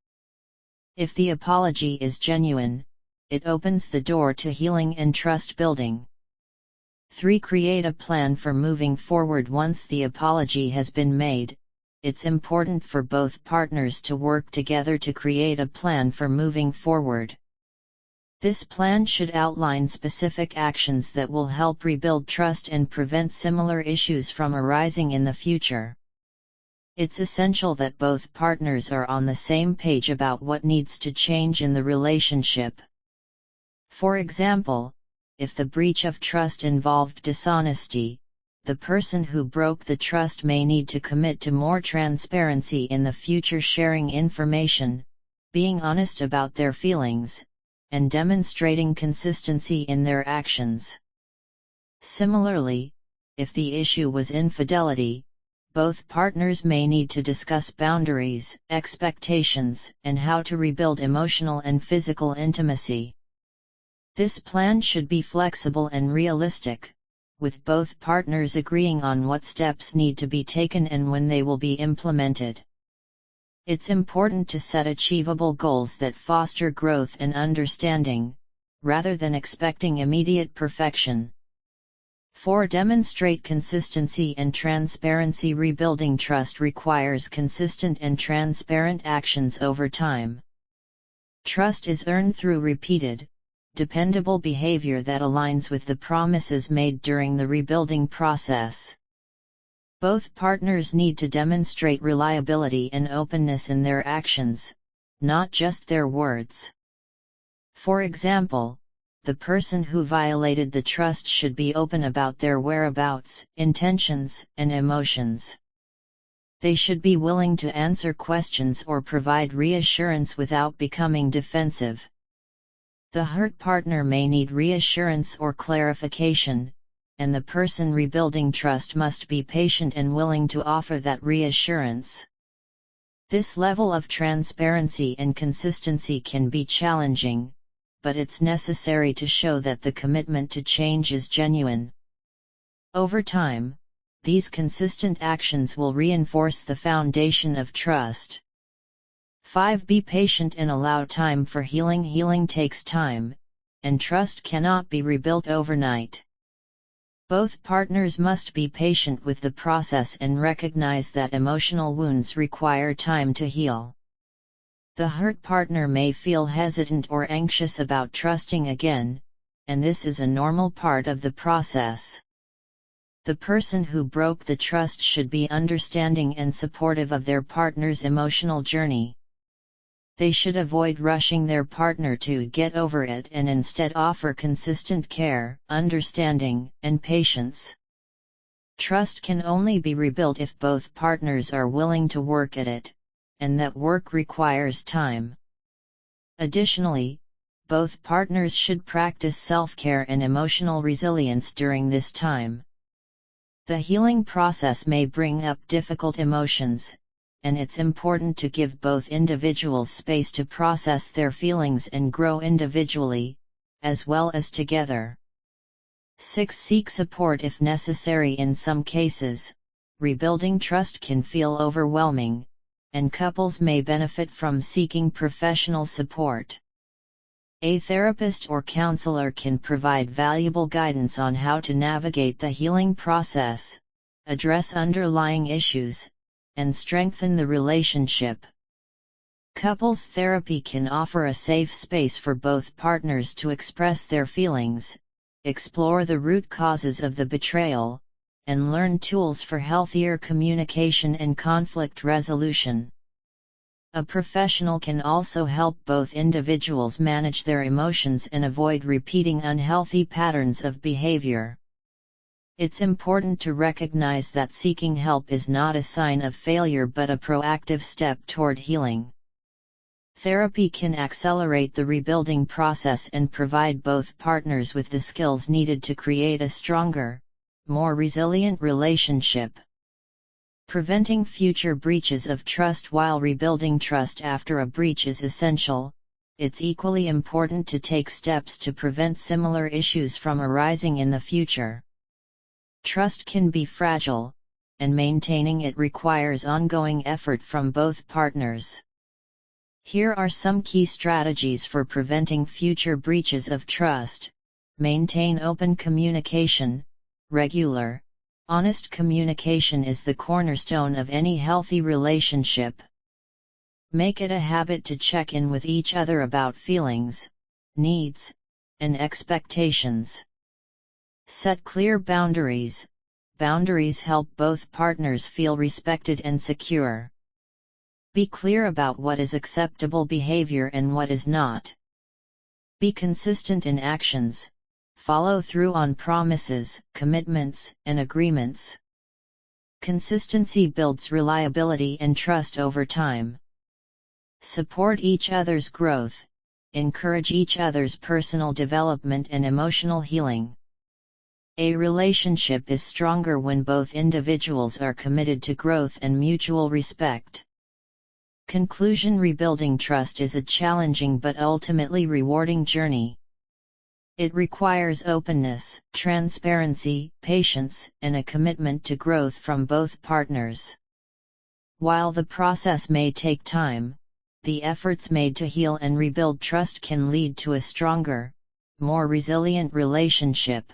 If the apology is genuine, it opens the door to healing and trust building. 3. Create a plan for moving forward. Once the apology has been made, it's important for both partners to work together to create a plan for moving forward. This plan should outline specific actions that will help rebuild trust and prevent similar issues from arising in the future. It's essential that both partners are on the same page about what needs to change in the relationship. For example, if the breach of trust involved dishonesty, the person who broke the trust may need to commit to more transparency in the future, sharing information, being honest about their feelings, and demonstrating consistency in their actions. Similarly, if the issue was infidelity, both partners may need to discuss boundaries, expectations, and how to rebuild emotional and physical intimacy. This plan should be flexible and realistic, with both partners agreeing on what steps need to be taken and when they will be implemented. It's important to set achievable goals that foster growth and understanding, rather than expecting immediate perfection. 4. Demonstrate consistency and transparency. Rebuilding trust requires consistent and transparent actions over time. Trust is earned through repeated, dependable behavior that aligns with the promises made during the rebuilding process. Both partners need to demonstrate reliability and openness in their actions, not just their words. For example, the person who violated the trust should be open about their whereabouts, intentions, and emotions. They should be willing to answer questions or provide reassurance without becoming defensive. The hurt partner may need reassurance or clarification, and the person rebuilding trust must be patient and willing to offer that reassurance. This level of transparency and consistency can be challenging, but it's necessary to show that the commitment to change is genuine. Over time, these consistent actions will reinforce the foundation of trust. 5. Be patient and allow time for healing. Healing takes time, and trust cannot be rebuilt overnight. Both partners must be patient with the process and recognize that emotional wounds require time to heal. The hurt partner may feel hesitant or anxious about trusting again, and this is a normal part of the process. The person who broke the trust should be understanding and supportive of their partner's emotional journey. They should avoid rushing their partner to get over it and instead offer consistent care, understanding, and patience. Trust can only be rebuilt if both partners are willing to work at it, and that work requires time. Additionally, both partners should practice self-care and emotional resilience during this time. The healing process may bring up difficult emotions, and it's important to give both individuals space to process their feelings and grow individually, as well as together. 6. Seek support if necessary. In some cases, rebuilding trust can feel overwhelming, and couples may benefit from seeking professional support. A therapist or counselor can provide valuable guidance on how to navigate the healing process, address underlying issues, and strengthen the relationship. Couples therapy can offer a safe space for both partners to express their feelings, explore the root causes of the betrayal, and learn tools for healthier communication and conflict resolution. A professional can also help both individuals manage their emotions and avoid repeating unhealthy patterns of behavior. It's important to recognize that seeking help is not a sign of failure but a proactive step toward healing. Therapy can accelerate the rebuilding process and provide both partners with the skills needed to create a stronger, more resilient relationship. Preventing future breaches of trust while rebuilding trust after a breach is essential. It's equally important to take steps to prevent similar issues from arising in the future. Trust can be fragile, and maintaining it requires ongoing effort from both partners. Here are some key strategies for preventing future breaches of trust. Maintain open communication. Regular, honest communication is the cornerstone of any healthy relationship. Make it a habit to check in with each other about feelings, needs, and expectations. Set clear boundaries. Boundaries help both partners feel respected and secure. Be clear about what is acceptable behavior and what is not. Be consistent in actions. Follow through on promises, commitments, and agreements. Consistency builds reliability and trust over time. Support each other's growth. Encourage each other's personal development and emotional healing. A relationship is stronger when both individuals are committed to growth and mutual respect. Conclusion: rebuilding trust is a challenging but ultimately rewarding journey. It requires openness, transparency, patience, and a commitment to growth from both partners. While the process may take time, the efforts made to heal and rebuild trust can lead to a stronger, more resilient relationship.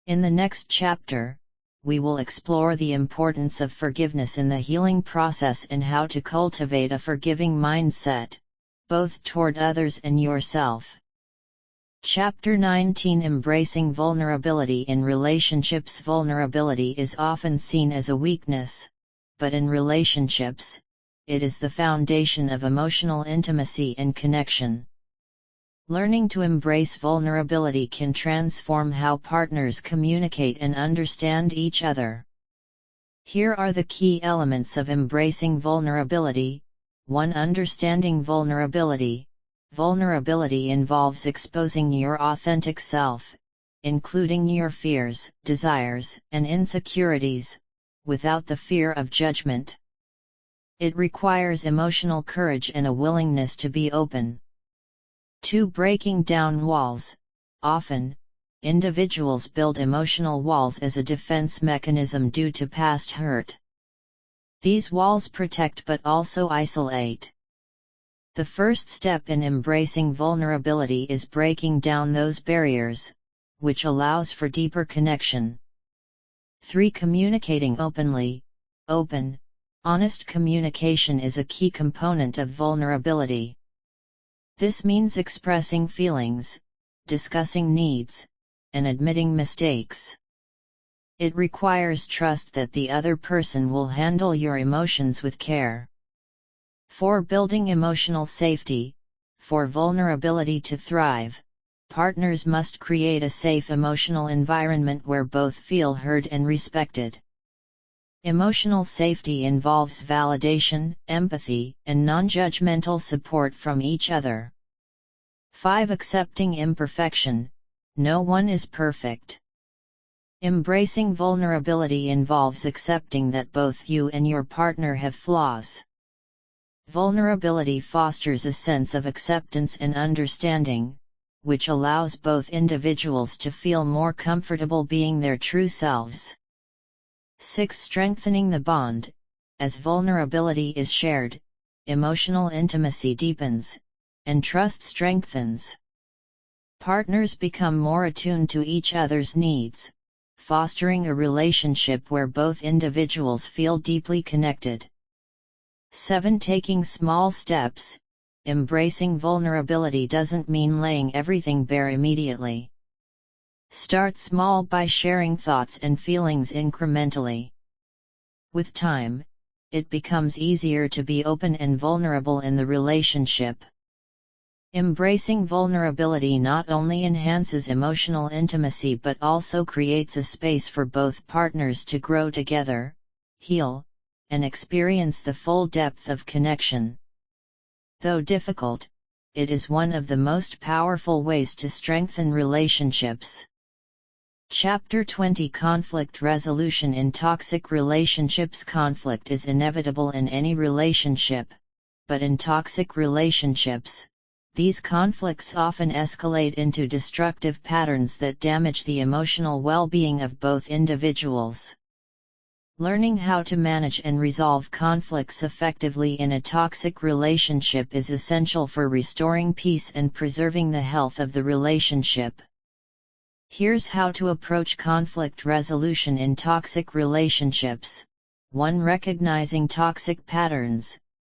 In the next chapter, we will explore the importance of forgiveness in the healing process and how to cultivate a forgiving mindset, both toward others and yourself. Chapter 19: Embracing vulnerability in relationships. Vulnerability is often seen as a weakness, but in relationships, it is the foundation of emotional intimacy and connection. Learning to embrace vulnerability can transform how partners communicate and understand each other. Here are the key elements of embracing vulnerability. 1. Understanding vulnerability. Vulnerability involves exposing your authentic self, including your fears, desires, and insecurities, without the fear of judgment. It requires emotional courage and a willingness to be open. 2. Breaking down walls. Often, individuals build emotional walls as a defense mechanism due to past hurt. These walls protect but also isolate. The first step in embracing vulnerability is breaking down those barriers, which allows for deeper connection. 3. Communicating openly. Open, honest communication is a key component of vulnerability. This means expressing feelings, discussing needs, and admitting mistakes. It requires trust that the other person will handle your emotions with care. 4. Building emotional safety. For vulnerability to thrive, partners must create a safe emotional environment where both feel heard and respected. Emotional safety involves validation, empathy, and non-judgmental support from each other. 5. Accepting imperfection. No one is perfect. Embracing vulnerability involves accepting that both you and your partner have flaws. Vulnerability fosters a sense of acceptance and understanding, which allows both individuals to feel more comfortable being their true selves. 6. Strengthening the bond. As vulnerability is shared, emotional intimacy deepens, and trust strengthens. Partners become more attuned to each other's needs, fostering a relationship where both individuals feel deeply connected. 7. Taking small steps. Embracing vulnerability doesn't mean laying everything bare immediately. Start small by sharing thoughts and feelings incrementally. With time, it becomes easier to be open and vulnerable in the relationship. Embracing vulnerability not only enhances emotional intimacy but also creates a space for both partners to grow together, heal, and experience the full depth of connection. Though difficult, it is one of the most powerful ways to strengthen relationships. Chapter 20 Conflict Resolution in Toxic Relationships. Conflict is inevitable in any relationship, but in toxic relationships, these conflicts often escalate into destructive patterns that damage the emotional well-being of both individuals. Learning how to manage and resolve conflicts effectively in a toxic relationship is essential for restoring peace and preserving the health of the relationship. Here's how to approach conflict resolution in toxic relationships. 1. Recognizing toxic patterns.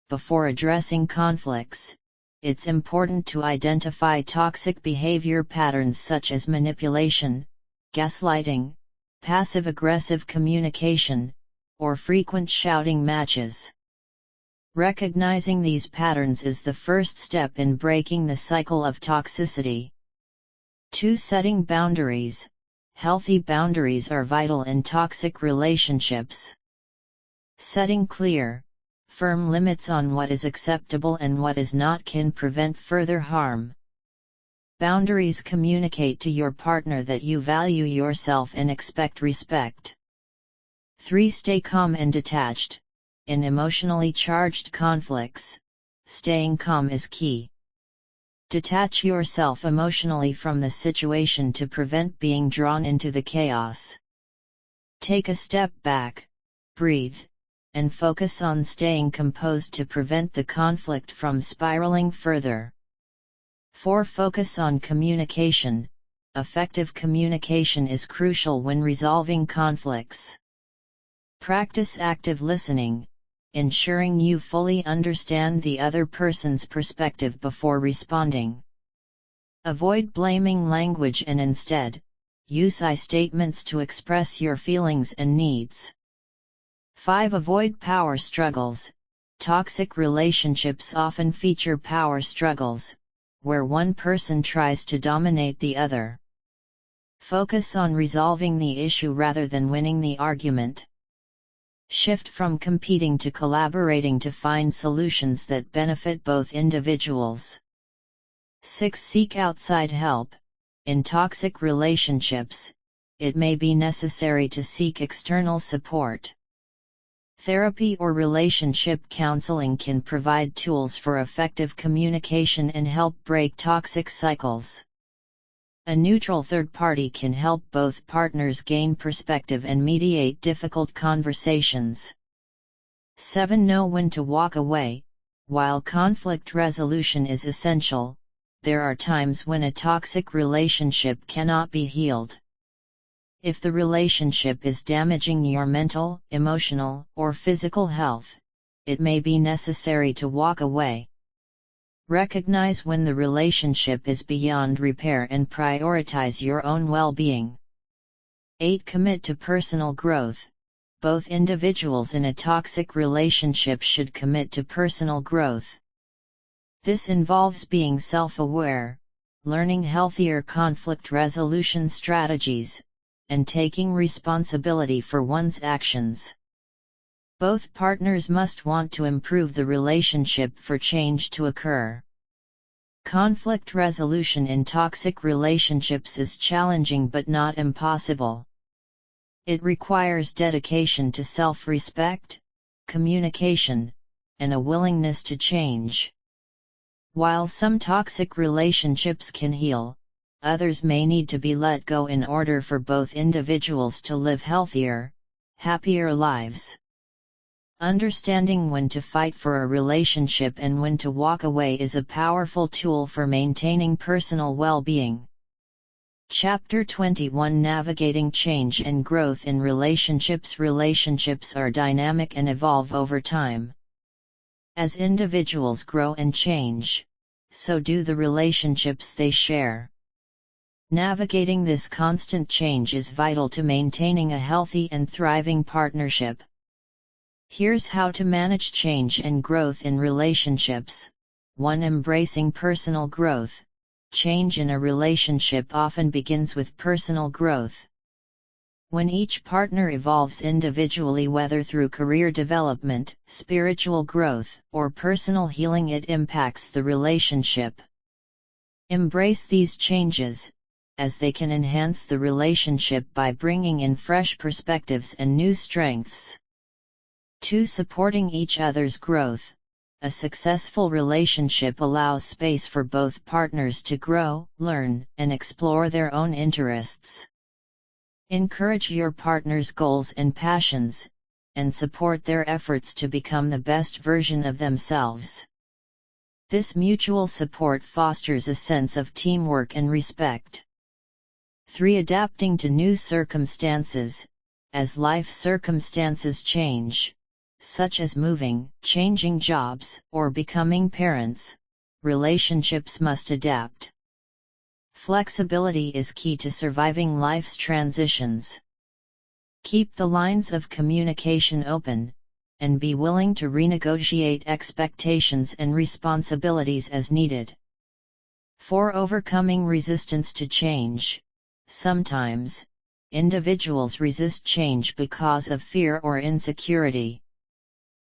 Before addressing conflicts, it's important to identify toxic behavior patterns such as manipulation, gaslighting, passive-aggressive communication, or frequent shouting matches. Recognizing these patterns is the first step in breaking the cycle of toxicity. 2. Setting boundaries. Healthy boundaries are vital in toxic relationships. Setting clear, firm limits on what is acceptable and what is not can prevent further harm. Boundaries communicate to your partner that you value yourself and expect respect. 3. Stay calm and detached. In emotionally charged conflicts, staying calm is key. Detach yourself emotionally from the situation to prevent being drawn into the chaos. Take a step back, breathe, and focus on staying composed to prevent the conflict from spiraling further. 4. Focus on communication. Effective communication is crucial when resolving conflicts. Practice active listening, ensuring you fully understand the other person's perspective before responding. Avoid blaming language and instead, use I statements to express your feelings and needs. 5. Avoid power struggles. Toxic relationships often feature power struggles, where one person tries to dominate the other. Focus on resolving the issue rather than winning the argument. Shift from competing to collaborating to find solutions that benefit both individuals. 6. Seek outside help. In toxic relationships, it may be necessary to seek external support. Therapy or relationship counseling can provide tools for effective communication and help break toxic cycles. A neutral third party can help both partners gain perspective and mediate difficult conversations. 7. Know when to walk away. While conflict resolution is essential, there are times when a toxic relationship cannot be healed. If the relationship is damaging your mental, emotional, or physical health, it may be necessary to walk away. Recognize when the relationship is beyond repair and prioritize your own well-being. 8. Commit to personal growth. Both individuals in a toxic relationship should commit to personal growth. This involves being self-aware, learning healthier conflict resolution strategies, and taking responsibility for one's actions. Both partners must want to improve the relationship for change to occur. Conflict resolution in toxic relationships is challenging but not impossible. It requires dedication to self-respect, communication, and a willingness to change. While some toxic relationships can heal, others may need to be let go in order for both individuals to live healthier, happier lives. Understanding when to fight for a relationship and when to walk away is a powerful tool for maintaining personal well-being. Chapter 21 Navigating Change and Growth in Relationships. Relationships are dynamic and evolve over time. As individuals grow and change, so do the relationships they share. Navigating this constant change is vital to maintaining a healthy and thriving partnership. Here's how to manage change and growth in relationships. 1. Embracing personal growth. Change in a relationship often begins with personal growth. When each partner evolves individually, whether through career development, spiritual growth, or personal healing, it impacts the relationship. Embrace these changes, as they can enhance the relationship by bringing in fresh perspectives and new strengths. 2. Supporting each other's growth. A successful relationship allows space for both partners to grow, learn, and explore their own interests. Encourage your partner's goals and passions, and support their efforts to become the best version of themselves. This mutual support fosters a sense of teamwork and respect. 3. Adapting to new circumstances. As life circumstances change, such as moving, changing jobs, or becoming parents, relationships must adapt. Flexibility is key to surviving life's transitions. Keep the lines of communication open, and be willing to renegotiate expectations and responsibilities as needed. 4. Overcoming resistance to change. Sometimes, individuals resist change because of fear or insecurity.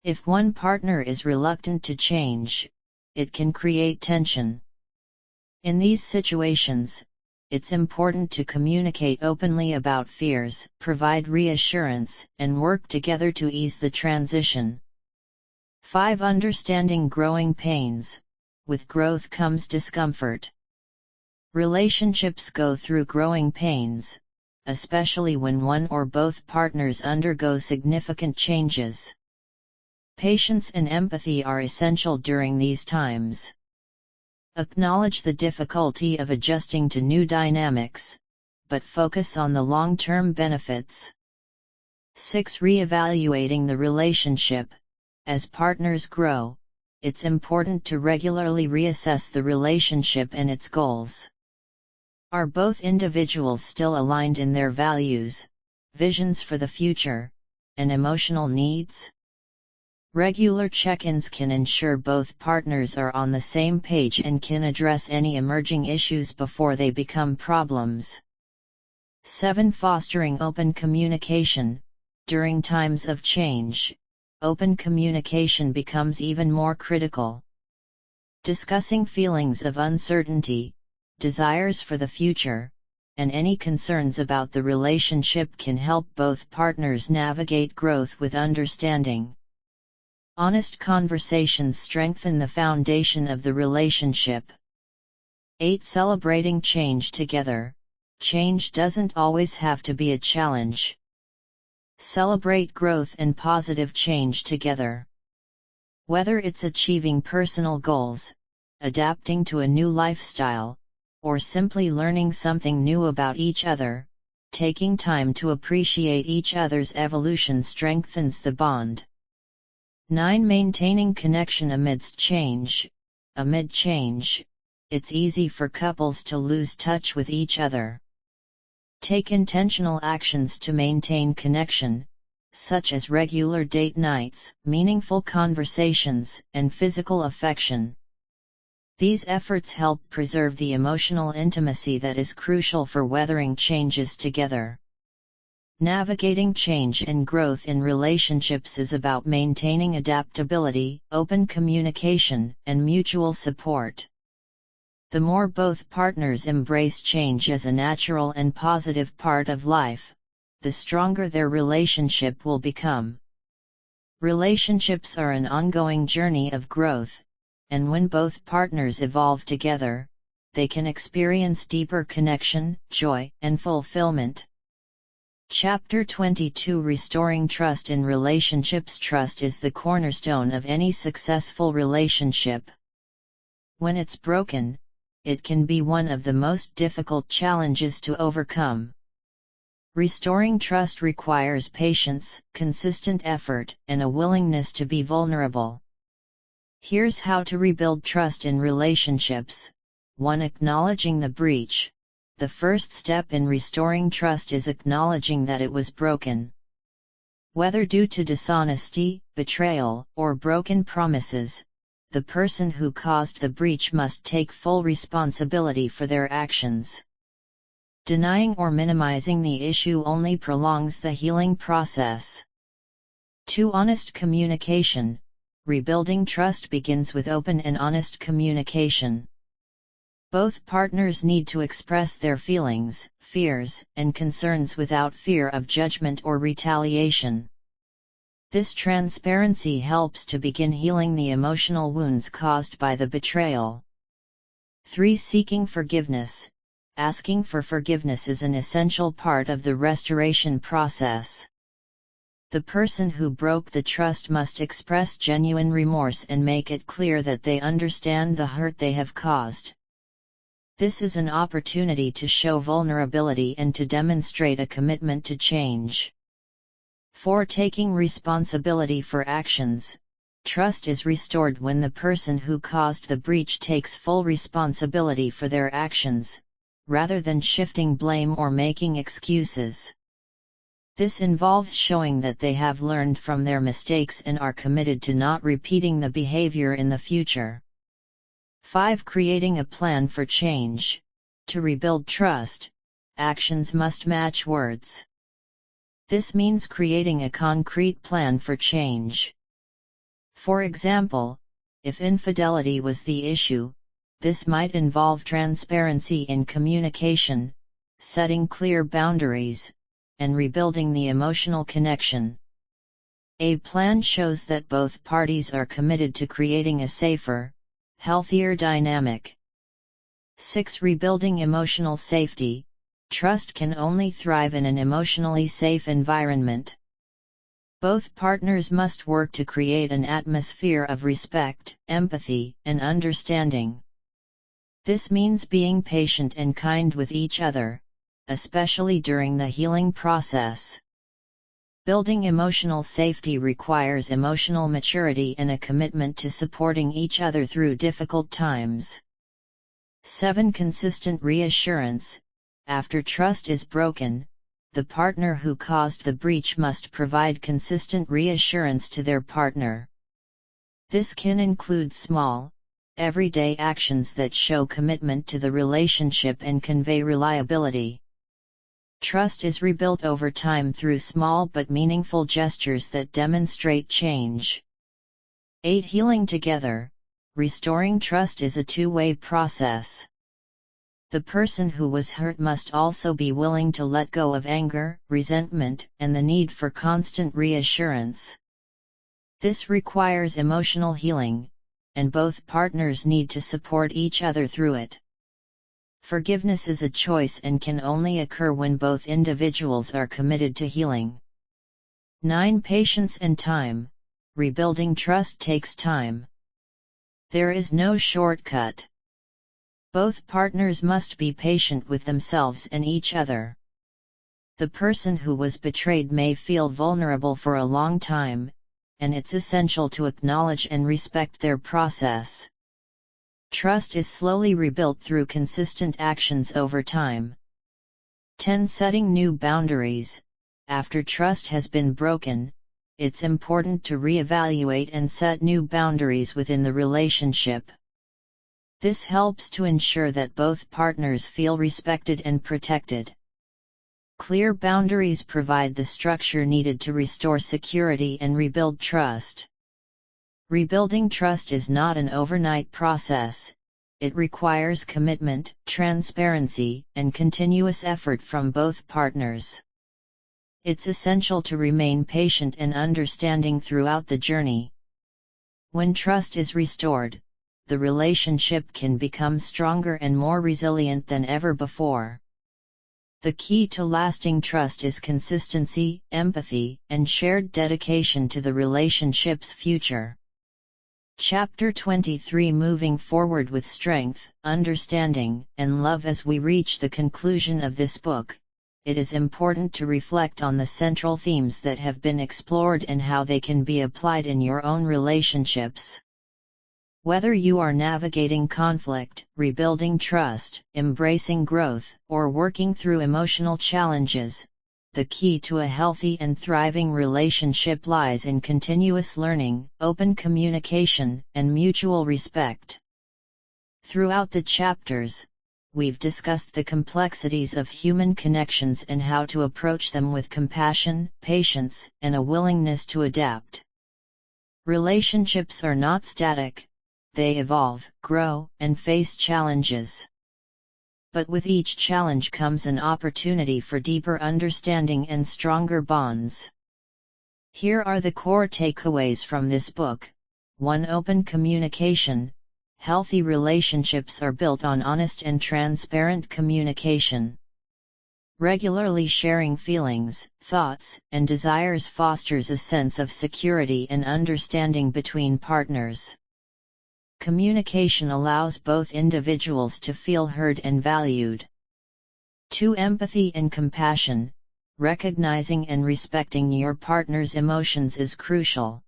If one partner is reluctant to change, it can create tension. In these situations, it's important to communicate openly about fears, provide reassurance, and work together to ease the transition. 5. Understanding growing pains. With growth comes discomfort. Relationships go through growing pains, especially when one or both partners undergo significant changes. Patience and empathy are essential during these times. Acknowledge the difficulty of adjusting to new dynamics, but focus on the long-term benefits. 6. Reevaluating the relationship. As partners grow, it's important to regularly reassess the relationship and its goals. Are both individuals still aligned in their values, visions for the future, and emotional needs? Regular check-ins can ensure both partners are on the same page and can address any emerging issues before they become problems. 7. Fostering open communication. During times of change, open communication becomes even more critical. Discussing feelings of uncertainty, desires for the future, and any concerns about the relationship can help both partners navigate growth with understanding. Honest conversations strengthen the foundation of the relationship. 8. Celebrating change together. Change doesn't always have to be a challenge. Celebrate growth and positive change together. Whether it's achieving personal goals, adapting to a new lifestyle, or simply learning something new about each other, taking time to appreciate each other's evolution strengthens the bond. 9. Maintaining connection amidst change. Amid change, it's easy for couples to lose touch with each other. Take intentional actions to maintain connection, such as regular date nights, meaningful conversations, and physical affection. These efforts help preserve the emotional intimacy that is crucial for weathering changes together. Navigating change and growth in relationships is about maintaining adaptability, open communication, and mutual support. The more both partners embrace change as a natural and positive part of life, the stronger their relationship will become. Relationships are an ongoing journey of growth, and when both partners evolve together, they can experience deeper connection, joy, and fulfillment. Chapter 22. Restoring trust in relationships. Trust is the cornerstone of any successful relationship. When it's broken, it can be one of the most difficult challenges to overcome. Restoring trust requires patience, consistent effort, and a willingness to be vulnerable. Here's how to rebuild trust in relationships. 1. Acknowledging the breach. the first step in restoring trust is acknowledging that it was broken. Whether due to dishonesty, betrayal, or broken promises, the person who caused the breach must take full responsibility for their actions. Denying or minimizing the issue only prolongs the healing process. 2. Honest communication. Rebuilding trust begins with open and honest communication. Both partners need to express their feelings, fears, and concerns without fear of judgment or retaliation. This transparency helps to begin healing the emotional wounds caused by the betrayal. 3. Seeking forgiveness. Asking for forgiveness is an essential part of the restoration process. The person who broke the trust must express genuine remorse and make it clear that they understand the hurt they have caused. This is an opportunity to show vulnerability and to demonstrate a commitment to change. 4. Taking responsibility for actions. Trust is restored when the person who caused the breach takes full responsibility for their actions, rather than shifting blame or making excuses. This involves showing that they have learned from their mistakes and are committed to not repeating the behavior in the future. 5. Creating a plan for change. To rebuild trust, actions must match words. This means creating a concrete plan for change. For example, if infidelity was the issue, this might involve transparency in communication, setting clear boundaries, and rebuilding the emotional connection. A plan shows that both parties are committed to creating a safer, healthier dynamic. 6. Rebuilding emotional safety. Trust can only thrive in an emotionally safe environment. Both partners must work to create an atmosphere of respect, empathy, and understanding. This means being patient and kind with each other, especially during the healing process. Building emotional safety requires emotional maturity and a commitment to supporting each other through difficult times. 7. Consistent reassurance. After trust is broken, the partner who caused the breach must provide consistent reassurance to their partner. This can include small, everyday actions that show commitment to the relationship and convey reliability. Trust is rebuilt over time through small but meaningful gestures that demonstrate change. 8. Healing together. Restoring trust is a two-way process. The person who was hurt must also be willing to let go of anger, resentment, and the need for constant reassurance. This requires emotional healing, and both partners need to support each other through it. Forgiveness is a choice and can only occur when both individuals are committed to healing. 9. Patience and time. Rebuilding trust takes time. There is no shortcut. Both partners must be patient with themselves and each other. The person who was betrayed may feel vulnerable for a long time, and it's essential to acknowledge and respect their process. Trust is slowly rebuilt through consistent actions over time. 10. Setting new boundaries. After trust has been broken, it's important to reevaluate and set new boundaries within the relationship. This helps to ensure that both partners feel respected and protected. Clear boundaries provide the structure needed to restore security and rebuild trust. Rebuilding trust is not an overnight process. It requires commitment, transparency, and continuous effort from both partners. It's essential to remain patient and understanding throughout the journey. When trust is restored, the relationship can become stronger and more resilient than ever before. The key to lasting trust is consistency, empathy, and shared dedication to the relationship's future. Chapter 23. Moving forward with strength, understanding, and love. As we reach the conclusion of this book, it is important to reflect on the central themes that have been explored and how they can be applied in your own relationships. Whether you are navigating conflict, rebuilding trust, embracing growth, or working through emotional challenges, the key to a healthy and thriving relationship lies in continuous learning, open communication, and mutual respect. Throughout the chapters, we've discussed the complexities of human connections and how to approach them with compassion, patience, and a willingness to adapt. Relationships are not static. They evolve, grow, and face challenges. But with each challenge comes an opportunity for deeper understanding and stronger bonds. Here are the core takeaways from this book. 1. Open communication. Healthy relationships are built on honest and transparent communication. Regularly sharing feelings, thoughts, and desires fosters a sense of security and understanding between partners. Communication allows both individuals to feel heard and valued. 2. Empathy and compassion. Recognizing and respecting your partner's emotions is crucial.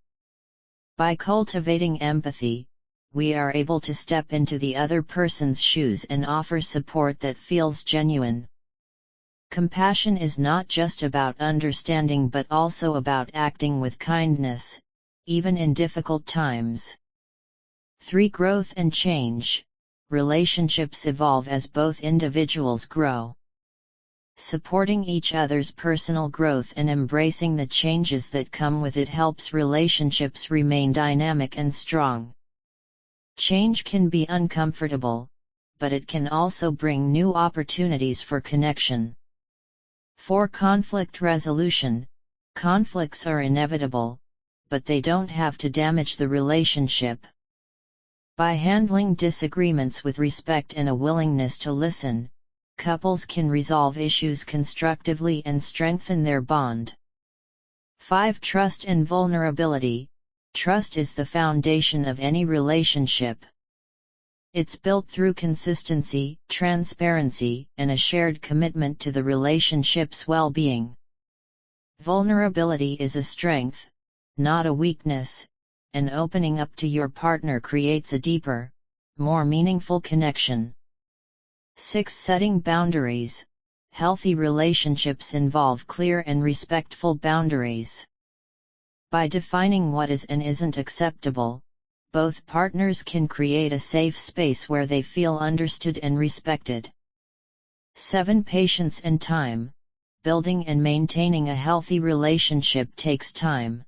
By cultivating empathy, we are able to step into the other person's shoes and offer support that feels genuine. Compassion is not just about understanding but also about acting with kindness, even in difficult times. 3. Growth and change. Relationships evolve as both individuals grow. Supporting each other's personal growth and embracing the changes that come with it helps relationships remain dynamic and strong. Change can be uncomfortable, but it can also bring new opportunities for connection. 4. Conflict resolution. Conflicts are inevitable, but they don't have to damage the relationship. By handling disagreements with respect and a willingness to listen, couples can resolve issues constructively and strengthen their bond. 5. Trust and vulnerability. Trust is the foundation of any relationship. It's built through consistency, transparency, and a shared commitment to the relationship's well-being. Vulnerability is a strength, not a weakness, and opening up to your partner creates a deeper, more meaningful connection. 6. Setting boundaries. Healthy relationships involve clear and respectful boundaries. By defining what is and isn't acceptable, both partners can create a safe space where they feel understood and respected. 7. Patience and time. Building and maintaining a healthy relationship takes time.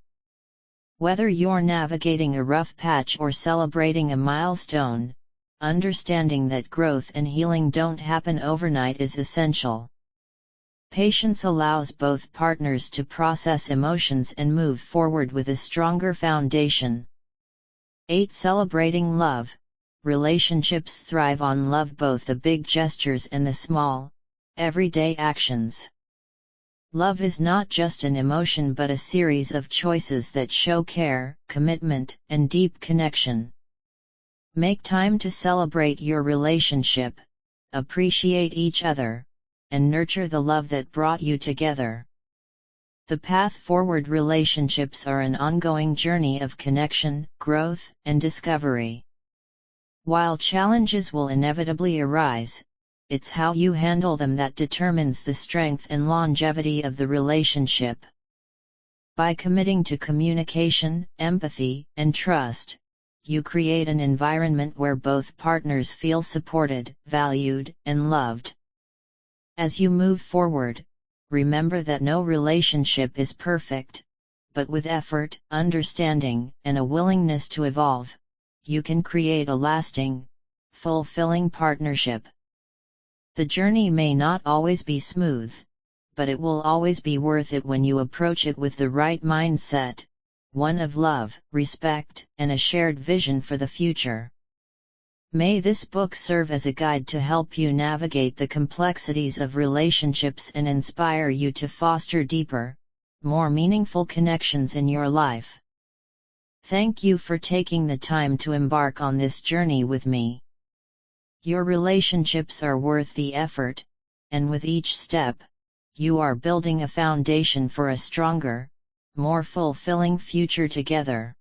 Whether you're navigating a rough patch or celebrating a milestone, understanding that growth and healing don't happen overnight is essential. Patience allows both partners to process emotions and move forward with a stronger foundation. 8. Celebrating love. Relationships thrive on love, both the big gestures and the small, everyday actions. Love is not just an emotion but a series of choices that show care, commitment, and deep connection. Make time to celebrate your relationship, appreciate each other, and nurture the love that brought you together. The path forward. Relationships are an ongoing journey of connection, growth, and discovery. While challenges will inevitably arise, it's how you handle them that determines the strength and longevity of the relationship. By committing to communication, empathy, and trust, you create an environment where both partners feel supported, valued, and loved. As you move forward, remember that no relationship is perfect, but with effort, understanding, and a willingness to evolve, you can create a lasting, fulfilling partnership. The journey may not always be smooth, but it will always be worth it when you approach it with the right mindset, one of love, respect, and a shared vision for the future. May this book serve as a guide to help you navigate the complexities of relationships and inspire you to foster deeper, more meaningful connections in your life. Thank you for taking the time to embark on this journey with me. Your relationships are worth the effort, and with each step, you are building a foundation for a stronger, more fulfilling future together.